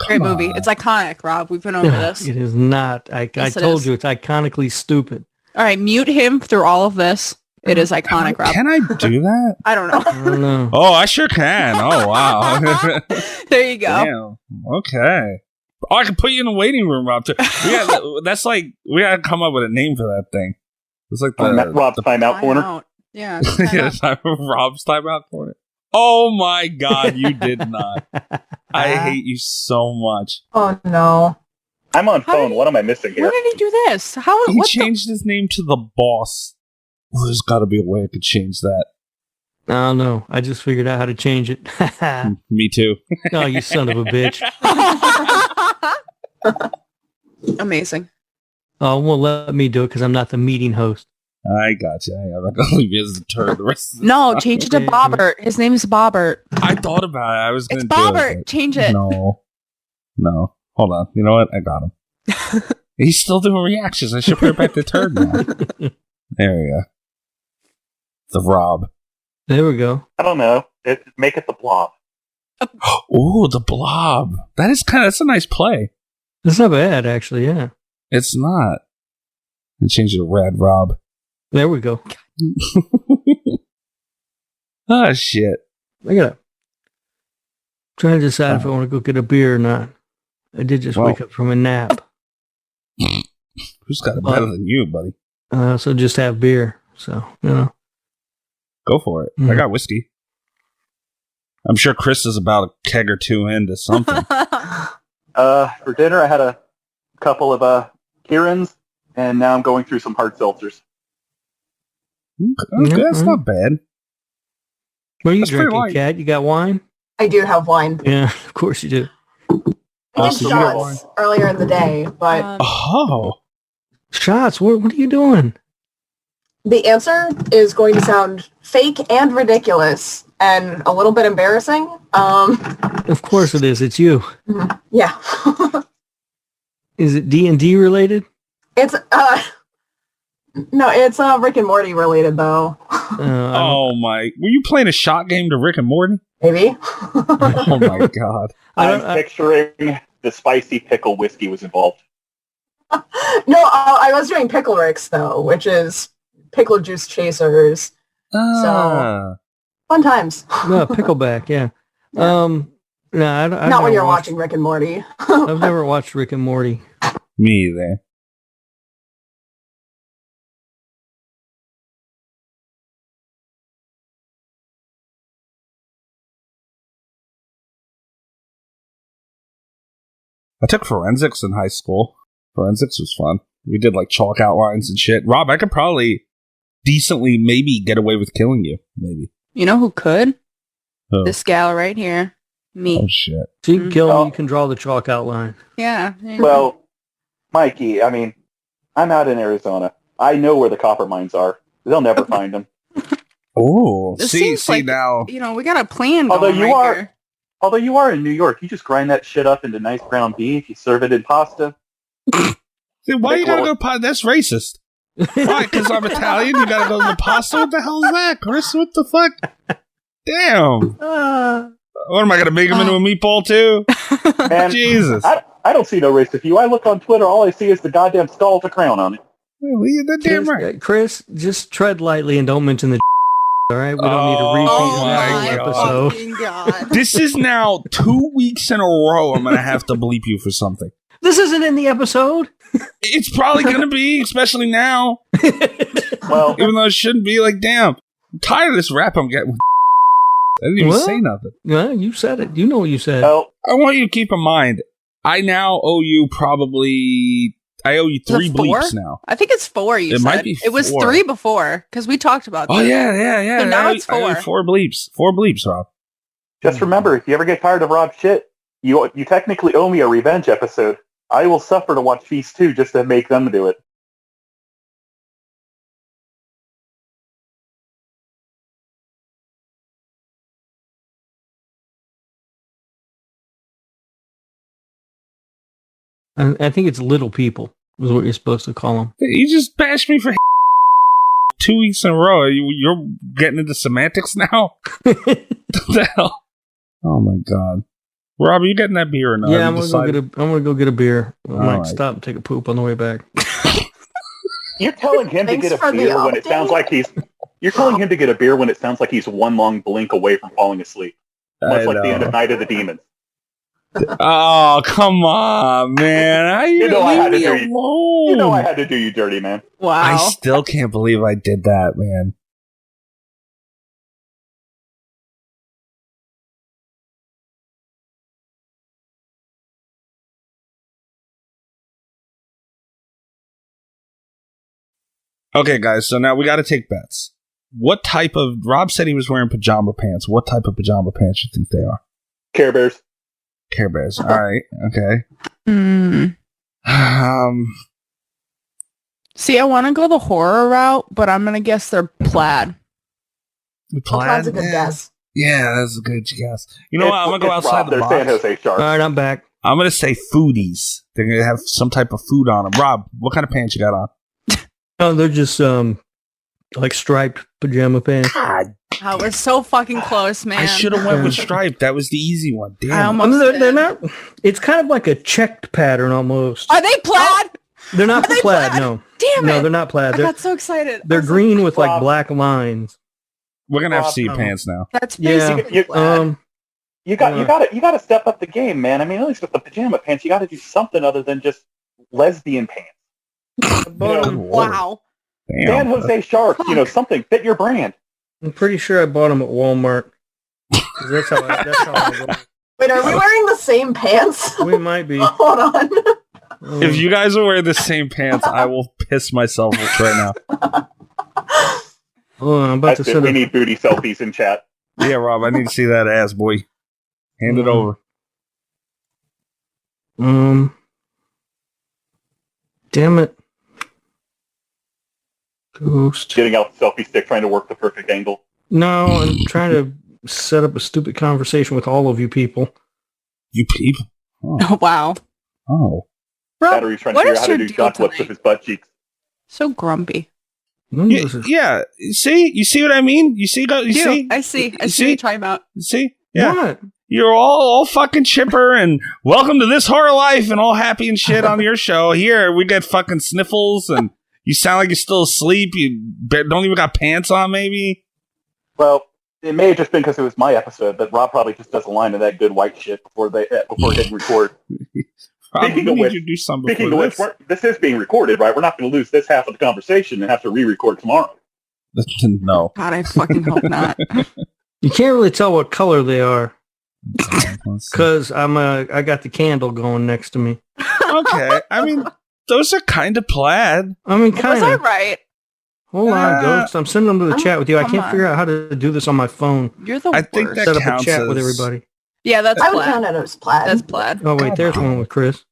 [SPEAKER 6] Great
[SPEAKER 3] Come
[SPEAKER 6] movie.
[SPEAKER 3] on.
[SPEAKER 6] It's iconic, Rob. We've been over this.
[SPEAKER 4] It is not. I
[SPEAKER 6] Yes, it
[SPEAKER 4] told
[SPEAKER 6] is.
[SPEAKER 4] you it's iconically stupid.
[SPEAKER 6] All right, mute him through all of this. It is iconic, Rob.
[SPEAKER 3] Can I do that?
[SPEAKER 6] I don't know.
[SPEAKER 4] I don't know.
[SPEAKER 3] Oh, I sure can. Oh, wow.
[SPEAKER 6] There you go.
[SPEAKER 3] Damn. Okay. Oh, I can put you in the waiting room, Rob. Too. Yeah, that's like we gotta come up with a name for that thing. It's like the
[SPEAKER 5] Rob's timeout corner.
[SPEAKER 6] Out. Yeah.
[SPEAKER 3] yeah, Rob's timeout corner. Oh my God, you did not. I hate you so much.
[SPEAKER 7] Oh no.
[SPEAKER 5] I'm on
[SPEAKER 6] How
[SPEAKER 5] phone.
[SPEAKER 6] did-
[SPEAKER 5] What am I missing
[SPEAKER 6] Where
[SPEAKER 5] here?
[SPEAKER 6] did he do this? How?
[SPEAKER 3] He
[SPEAKER 6] What
[SPEAKER 3] changed his name to the boss. Well, there's got to be a way I could change that.
[SPEAKER 4] I don't know. I just figured out how to change it.
[SPEAKER 3] Me too.
[SPEAKER 4] Oh, you son of a bitch!
[SPEAKER 6] the? Amazing.
[SPEAKER 4] Oh, won't let me do it because I'm not the meeting host.
[SPEAKER 3] I gotcha. I'm not gonna leave you as a turd the rest of the
[SPEAKER 6] No,
[SPEAKER 3] time.
[SPEAKER 6] change it to Bobbert. His name is Bobbert.
[SPEAKER 3] I thought about it. I was gonna
[SPEAKER 6] It's
[SPEAKER 3] do
[SPEAKER 6] Bobbert.
[SPEAKER 3] it.
[SPEAKER 6] Change it.
[SPEAKER 3] No. Hold on. You know what? I got him. He's still doing reactions. I should put it back to turd now. There we go. The Rob.
[SPEAKER 4] There we go.
[SPEAKER 5] I don't know. Make it the Blob.
[SPEAKER 3] Ooh, the Blob. That's a nice play.
[SPEAKER 4] That's not bad, actually. Yeah.
[SPEAKER 3] It's not. And change it to Rad Rob.
[SPEAKER 4] There we go.
[SPEAKER 3] Oh shit.
[SPEAKER 4] I gotta trying to decide if I want to go get a beer or not. I did just wake up from a nap,
[SPEAKER 3] Who's got it better than you, buddy?
[SPEAKER 4] so just have beer. So
[SPEAKER 3] Go for it. I got whiskey. I'm sure Chris is about a keg or two into something.
[SPEAKER 5] For dinner, I had a couple of Kieran's, and now I'm going through some hard seltzers.
[SPEAKER 3] Okay, that's not bad.
[SPEAKER 4] What are you
[SPEAKER 3] That's pretty
[SPEAKER 4] drinking,
[SPEAKER 3] light.
[SPEAKER 4] Cat? You got wine?
[SPEAKER 7] I do have wine.
[SPEAKER 4] Yeah, of course you do.
[SPEAKER 7] I had
[SPEAKER 3] so you got
[SPEAKER 7] shots earlier in the day, but
[SPEAKER 3] Oh.
[SPEAKER 4] Shots. What are you doing?
[SPEAKER 7] the answer is going to sound fake and ridiculous and a little bit embarrassing.
[SPEAKER 4] Of course it is. It's you.
[SPEAKER 7] Yeah.
[SPEAKER 4] Is it D&D related?
[SPEAKER 7] It's no, it's Rick and Morty related though.
[SPEAKER 3] Oh my! Were you playing a shot game to Rick and Morty?
[SPEAKER 7] Maybe.
[SPEAKER 3] Oh my god!
[SPEAKER 5] I'm picturing the spicy pickle whiskey was involved.
[SPEAKER 7] No, I was doing Pickle Ricks though, which is pickle juice chasers. So fun times.
[SPEAKER 4] No, pickleback. Yeah. No, I've
[SPEAKER 7] not when you're watching Rick and Morty.
[SPEAKER 4] I've never watched Rick and Morty.
[SPEAKER 3] Me either. I took forensics in high school. Forensics was fun. We did like chalk outlines and shit. Rob, I could probably decently maybe get away with killing you. Maybe.
[SPEAKER 6] You know who could?
[SPEAKER 3] Who?
[SPEAKER 6] This gal right here. Me.
[SPEAKER 3] Oh shit.
[SPEAKER 4] So you can kill me, you can draw the chalk outline.
[SPEAKER 6] Yeah.
[SPEAKER 5] Well, Mikey, I mean, I'm out in Arizona. I know where the copper mines are. They'll never find them.
[SPEAKER 3] Oh,
[SPEAKER 6] This
[SPEAKER 3] see
[SPEAKER 6] seems like,
[SPEAKER 3] now.
[SPEAKER 6] You know, we got a plan
[SPEAKER 5] Although
[SPEAKER 6] going
[SPEAKER 5] you
[SPEAKER 6] right
[SPEAKER 5] are,
[SPEAKER 6] here.
[SPEAKER 5] although you are in New York, you just grind that shit up into nice ground beef. You serve it in pasta.
[SPEAKER 3] See, why you gotta go? That's racist. Why? Because I'm Italian. You gotta go to the pasta. What the hell is that, Chris? What the fuck? Damn. What am I gonna make him into a meatball too?
[SPEAKER 5] And
[SPEAKER 3] Jesus.
[SPEAKER 5] I don't see no race with you. I look on Twitter, all I see is the goddamn skull with a crown on it.
[SPEAKER 3] Well, you're that damn right.
[SPEAKER 4] Chris, just tread lightly and don't mention the all right? We don't need to repeat
[SPEAKER 3] Oh
[SPEAKER 4] that
[SPEAKER 3] my
[SPEAKER 4] episode.
[SPEAKER 6] God.
[SPEAKER 3] This is now 2 weeks in a row. I'm gonna have to bleep you for something.
[SPEAKER 4] This isn't in the episode.
[SPEAKER 3] It's probably gonna be, especially now.
[SPEAKER 5] Well,
[SPEAKER 3] Even though it shouldn't be. Like, damn, I'm tired of this rap I'm getting. I didn't even say nothing.
[SPEAKER 4] Yeah, you said it. You know what you said.
[SPEAKER 5] well,
[SPEAKER 3] I want you to keep in mind, I now owe you probably. I owe you
[SPEAKER 6] Is it
[SPEAKER 3] 3
[SPEAKER 6] 4?
[SPEAKER 3] bleeps now.
[SPEAKER 6] I think it's 4, you
[SPEAKER 3] It
[SPEAKER 6] said.
[SPEAKER 3] might be
[SPEAKER 6] It was
[SPEAKER 3] 4.
[SPEAKER 6] 3 before, because we talked about
[SPEAKER 3] Oh
[SPEAKER 6] this.
[SPEAKER 3] yeah.
[SPEAKER 6] So now
[SPEAKER 3] I
[SPEAKER 6] it's
[SPEAKER 3] owe you
[SPEAKER 6] 4.
[SPEAKER 3] 4 bleeps. 4 bleeps, Rob.
[SPEAKER 5] just remember, if you ever get tired of Rob's shit, you technically owe me a revenge episode. I will suffer to watch Feast 2 just to make them do it.
[SPEAKER 4] I think it's little people is what you're supposed to call them.
[SPEAKER 3] You just bashed me for 2 weeks in a row. You're getting into semantics now. What the hell? Oh my god, Rob, are you getting that beer or not?
[SPEAKER 4] Yeah, I'm gonna go get a beer. I might
[SPEAKER 3] right.
[SPEAKER 4] stop and take a poop on the way back.
[SPEAKER 5] You're telling him to
[SPEAKER 7] Thanks
[SPEAKER 5] get a
[SPEAKER 7] for the
[SPEAKER 5] beer when it
[SPEAKER 7] update.
[SPEAKER 5] sounds like he's. You're telling him to get a beer when it sounds like he's one long blink away from falling asleep, much like the end of Night of the Demons.
[SPEAKER 3] Oh, come on, man.
[SPEAKER 5] You know I had to
[SPEAKER 3] leave
[SPEAKER 5] do
[SPEAKER 3] me
[SPEAKER 5] you.
[SPEAKER 3] alone.
[SPEAKER 5] You know I had to do you dirty, man.
[SPEAKER 6] Wow.
[SPEAKER 3] I still can't believe I did that, man. Okay, guys, so now we got to take bets. What type of... Rob said he was wearing pajama pants. What type of pajama pants you think they are?
[SPEAKER 5] Care Bears.
[SPEAKER 3] Care Bears. All right, okay.
[SPEAKER 6] Mm. See, I want to go the horror route, but I'm going to guess they're plaid.
[SPEAKER 7] That's a good guess.
[SPEAKER 3] Yeah, that's a good guess. You know what? I'm going to go
[SPEAKER 5] It's
[SPEAKER 3] outside
[SPEAKER 5] Rob,
[SPEAKER 3] the
[SPEAKER 5] they're
[SPEAKER 3] box.
[SPEAKER 5] San Jose
[SPEAKER 4] All
[SPEAKER 5] Sharks.
[SPEAKER 4] right, I'm back.
[SPEAKER 3] I'm going to say foodies. They're going to have some type of food on them. Rob, what kind of pants you got on?
[SPEAKER 4] Oh, they're just like striped pajama pants.
[SPEAKER 3] God,
[SPEAKER 6] Oh, we're so fucking close, man.
[SPEAKER 3] I should have went with striped. That was the easy one.
[SPEAKER 6] I
[SPEAKER 3] Damn.
[SPEAKER 6] almost
[SPEAKER 4] They're
[SPEAKER 6] did.
[SPEAKER 4] not. It's kind of like a checked pattern almost.
[SPEAKER 6] Are they plaid?
[SPEAKER 4] They're not
[SPEAKER 6] Are they
[SPEAKER 4] plaid.
[SPEAKER 6] plaid?
[SPEAKER 4] No,
[SPEAKER 6] Damn
[SPEAKER 4] no,
[SPEAKER 6] it.
[SPEAKER 4] they're not plaid.
[SPEAKER 6] I
[SPEAKER 4] They're
[SPEAKER 6] got so excited.
[SPEAKER 4] they're
[SPEAKER 6] I was
[SPEAKER 4] green with like
[SPEAKER 5] Rob.
[SPEAKER 4] black lines.
[SPEAKER 3] We're going to have to see your
[SPEAKER 4] Rob,
[SPEAKER 3] pants now.
[SPEAKER 6] That's
[SPEAKER 4] Yeah.
[SPEAKER 6] basically
[SPEAKER 5] You-
[SPEAKER 6] plaid.
[SPEAKER 5] You got to step up the game, man. I mean, at least with the pajama pants, you got to do something other than just lesbian pants.
[SPEAKER 3] Good Lord.
[SPEAKER 6] Wow.
[SPEAKER 3] Damn.
[SPEAKER 5] San Jose Sharks, something fit your brand.
[SPEAKER 4] I'm pretty sure I bought them at Walmart. 'Cause That's how I roll.
[SPEAKER 7] Wait, are we wearing the same pants?
[SPEAKER 4] We might be.
[SPEAKER 7] Hold on.
[SPEAKER 3] If you guys are wearing the same pants, I will piss myself right now.
[SPEAKER 4] Oh, I'm about
[SPEAKER 5] That's
[SPEAKER 4] to
[SPEAKER 5] it.
[SPEAKER 4] send
[SPEAKER 5] We
[SPEAKER 4] a,
[SPEAKER 5] need booty selfies in chat.
[SPEAKER 3] Yeah, Rob, I need to see that ass, boy. Hand it over.
[SPEAKER 4] Damn it. Ghost.
[SPEAKER 5] Getting out the selfie stick, trying to work the perfect angle.
[SPEAKER 4] No, I'm trying to set up a stupid conversation with all of you people.
[SPEAKER 3] You people.
[SPEAKER 6] Oh, wow.
[SPEAKER 3] Oh.
[SPEAKER 6] Rob,
[SPEAKER 5] Battery's trying to
[SPEAKER 6] what
[SPEAKER 5] figure
[SPEAKER 6] is
[SPEAKER 5] out how to
[SPEAKER 6] your
[SPEAKER 5] do
[SPEAKER 6] deal
[SPEAKER 5] shot flips with
[SPEAKER 6] tonight?
[SPEAKER 5] his butt cheeks.
[SPEAKER 6] So grumpy.
[SPEAKER 3] Yeah. See? You see what I mean? You see? You see?
[SPEAKER 6] I see. I
[SPEAKER 3] You
[SPEAKER 6] see your timeout.
[SPEAKER 3] See? Yeah.
[SPEAKER 4] What?
[SPEAKER 3] You're all fucking chipper and welcome to This Horror Life and all happy and shit on your show. Here, we get fucking sniffles and you sound like you're still asleep. You don't even got pants on, maybe.
[SPEAKER 5] Well, it may have just been because it was my episode, but Rob probably just does a line of that good white shit before hitting record.
[SPEAKER 3] Speaking of which, do something
[SPEAKER 5] speaking of which, this is being recorded, right? We're not going to lose this half of the conversation and have to re-record tomorrow.
[SPEAKER 3] No.
[SPEAKER 6] God, I fucking hope not.
[SPEAKER 4] You can't really tell what color they are. Because I got the candle going next to me.
[SPEAKER 3] Okay. I mean, those are kind of plaid.
[SPEAKER 4] I mean,
[SPEAKER 6] Was
[SPEAKER 4] kind
[SPEAKER 6] I
[SPEAKER 4] of.
[SPEAKER 6] right?
[SPEAKER 4] Hold on, Ghost. I'm sending them to the chat with you. I
[SPEAKER 6] come
[SPEAKER 4] can't
[SPEAKER 6] on.
[SPEAKER 4] figure out how to do this on my phone.
[SPEAKER 6] You're the
[SPEAKER 3] I
[SPEAKER 6] worst.
[SPEAKER 3] think that
[SPEAKER 4] Set up a
[SPEAKER 3] counts
[SPEAKER 4] chat with
[SPEAKER 3] as-
[SPEAKER 4] everybody.
[SPEAKER 6] Yeah, that's
[SPEAKER 7] I would
[SPEAKER 6] plaid.
[SPEAKER 7] count it as plaid.
[SPEAKER 6] That's plaid.
[SPEAKER 4] Oh, wait, there's one with Chris.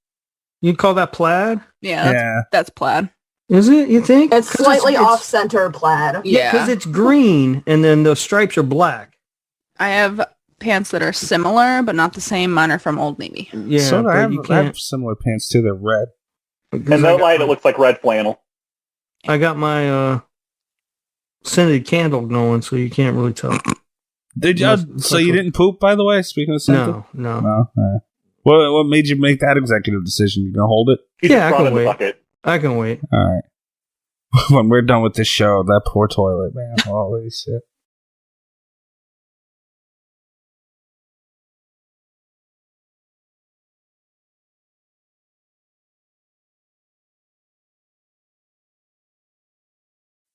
[SPEAKER 4] You call that plaid?
[SPEAKER 6] Yeah, that's plaid.
[SPEAKER 4] Is it, you think?
[SPEAKER 7] It's
[SPEAKER 4] 'Cause
[SPEAKER 7] slightly off-center plaid.
[SPEAKER 6] Yeah.
[SPEAKER 4] Because it's green, and then the stripes are black.
[SPEAKER 6] I have pants that are similar, but not the same. Mine are from Old Navy.
[SPEAKER 4] Yeah,
[SPEAKER 3] So
[SPEAKER 4] but
[SPEAKER 3] I have,
[SPEAKER 4] you
[SPEAKER 3] I have
[SPEAKER 4] can't.
[SPEAKER 3] similar pants too. They're red.
[SPEAKER 5] And no light, it looks like red flannel.
[SPEAKER 4] I got my scented candle going, so you can't really tell.
[SPEAKER 3] Did you? So you didn't poop, by the way? Speaking of scented?
[SPEAKER 4] No.
[SPEAKER 3] No. What made you make that executive decision? You gonna hold it?
[SPEAKER 4] Yeah, I can wait. I can wait.
[SPEAKER 3] All right. When we're done with this show, that poor toilet, man. Holy shit.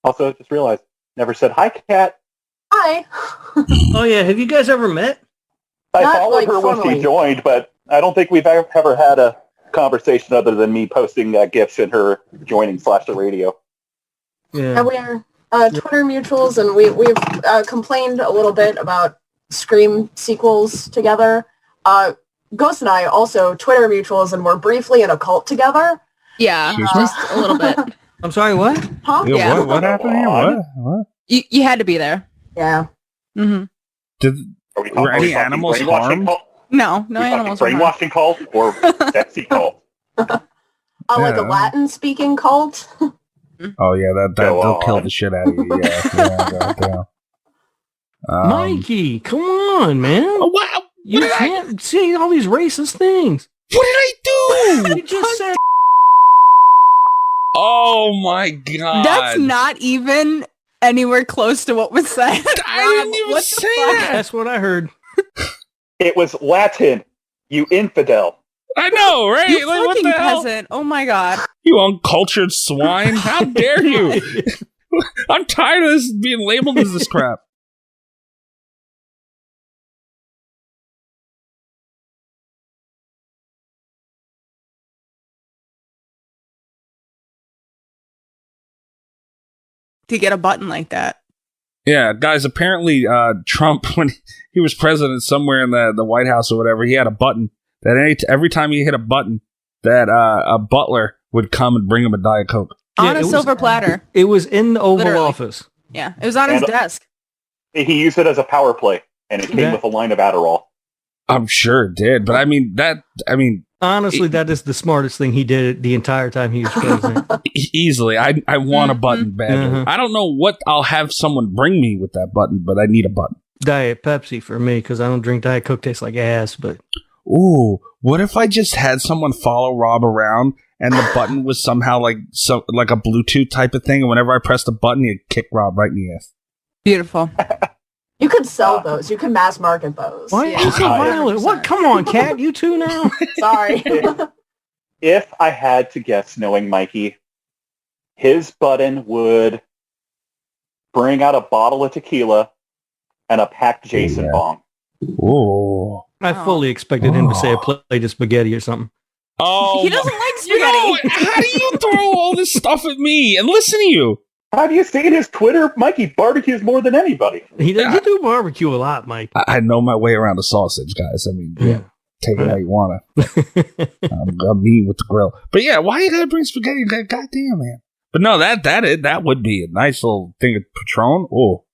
[SPEAKER 5] Also, just realized, never said hi, Kat.
[SPEAKER 7] Hi.
[SPEAKER 4] Oh yeah, have you guys ever met?
[SPEAKER 5] I
[SPEAKER 7] Not,
[SPEAKER 5] followed
[SPEAKER 7] like,
[SPEAKER 5] her when
[SPEAKER 7] formally.
[SPEAKER 5] she joined, but I don't think we've ever had a conversation other than me posting GIFs in her joining / the radio.
[SPEAKER 4] Yeah.
[SPEAKER 7] And we're Twitter mutuals, and we've complained a little bit about Scream sequels together. Ghost and I also Twitter mutuals, and we're briefly in a cult together.
[SPEAKER 6] Yeah, just a little bit.
[SPEAKER 4] I'm sorry, what?
[SPEAKER 7] Huh?
[SPEAKER 6] Yeah.
[SPEAKER 3] What happened here? What?
[SPEAKER 6] You had to be there.
[SPEAKER 7] Yeah.
[SPEAKER 6] Mm-hmm.
[SPEAKER 3] Were any animals harmed?
[SPEAKER 6] No
[SPEAKER 5] We talking
[SPEAKER 6] animals. were harmed.
[SPEAKER 5] brainwashing cult or sexy cult?
[SPEAKER 7] Like a
[SPEAKER 3] Yeah.
[SPEAKER 7] Latin-speaking cult.
[SPEAKER 3] Oh yeah,
[SPEAKER 5] Go
[SPEAKER 3] they'll kill
[SPEAKER 5] on.
[SPEAKER 3] the shit out of you. Yeah.
[SPEAKER 4] Mikey, come on, man.
[SPEAKER 3] Wow.
[SPEAKER 4] You can't say all these racist things.
[SPEAKER 3] What did I do?
[SPEAKER 4] You just said
[SPEAKER 3] Oh my god.
[SPEAKER 6] That's not even anywhere close to what was said.
[SPEAKER 3] I didn't even
[SPEAKER 6] what the
[SPEAKER 3] say
[SPEAKER 6] fuck?
[SPEAKER 3] that.
[SPEAKER 4] that's what I heard.
[SPEAKER 5] It was Latin, you infidel.
[SPEAKER 3] I know, right?
[SPEAKER 6] You
[SPEAKER 3] Like, what
[SPEAKER 6] fucking
[SPEAKER 3] the hell?
[SPEAKER 6] peasant. Oh my god.
[SPEAKER 3] You uncultured swine. How dare you? I'm tired of this being labeled as this crap.
[SPEAKER 6] To get a button like that.
[SPEAKER 3] Yeah, guys, apparently Trump, when he was president somewhere in the White House or whatever, he had a button that every time he hit a button, that a butler would come and bring him a Diet Coke.
[SPEAKER 4] Yeah,
[SPEAKER 6] On
[SPEAKER 4] it
[SPEAKER 6] a
[SPEAKER 4] was-
[SPEAKER 6] silver platter.
[SPEAKER 4] It was in the Oval
[SPEAKER 6] Literally.
[SPEAKER 4] Office.
[SPEAKER 6] Yeah. It was on his
[SPEAKER 5] And-
[SPEAKER 6] desk.
[SPEAKER 5] He used it as a power play, and it came
[SPEAKER 4] Yeah.
[SPEAKER 5] with a line of Adderall.
[SPEAKER 3] I'm sure it did, but I mean,
[SPEAKER 4] Honestly, that is the smartest thing he did the entire time he was president.
[SPEAKER 3] easily. I want a button badly.
[SPEAKER 4] Mhm.
[SPEAKER 3] I don't know what I'll have someone bring me with that button, but I need a button.
[SPEAKER 4] Diet Pepsi for me, because I don't drink Diet Coke. Tastes like ass, but
[SPEAKER 3] Ooh, what if I just had someone follow Rob around and the button was somehow like a Bluetooth type of thing, and whenever I pressed the button, it'd kick Rob right in the ass.
[SPEAKER 6] Beautiful.
[SPEAKER 7] You could sell those. You can mass market those.
[SPEAKER 4] why are you so violent? What? Come on, Cat. You too now?
[SPEAKER 7] Sorry.
[SPEAKER 5] If I had to guess, knowing Mikey, his button would bring out a bottle of tequila and a packed Jason
[SPEAKER 3] Yeah.
[SPEAKER 5] bong.
[SPEAKER 3] Ooh.
[SPEAKER 4] I fully expected him to say a plate of spaghetti or something.
[SPEAKER 3] Oh,
[SPEAKER 6] He doesn't like
[SPEAKER 3] you know,
[SPEAKER 6] spaghetti.
[SPEAKER 3] how do you throw all this stuff at me? And listen to you.
[SPEAKER 5] Have you seen his Twitter? Mikey barbecues more than anybody.
[SPEAKER 4] He do barbecue a lot, Mike.
[SPEAKER 3] I know my way around a sausage, guys. I mean, yeah, take it how you want to. I'm mean with the grill. But yeah, why you gotta bring spaghetti? Goddamn, man. But no, that would be a nice little thing of Patron. Oh,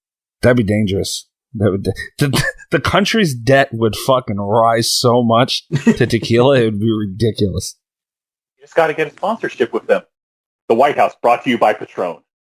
[SPEAKER 3] that'd be dangerous. That would, the country's debt would fucking rise so much to tequila, it would be ridiculous.
[SPEAKER 5] You just got to get a sponsorship with them. The White House brought to you by Patron.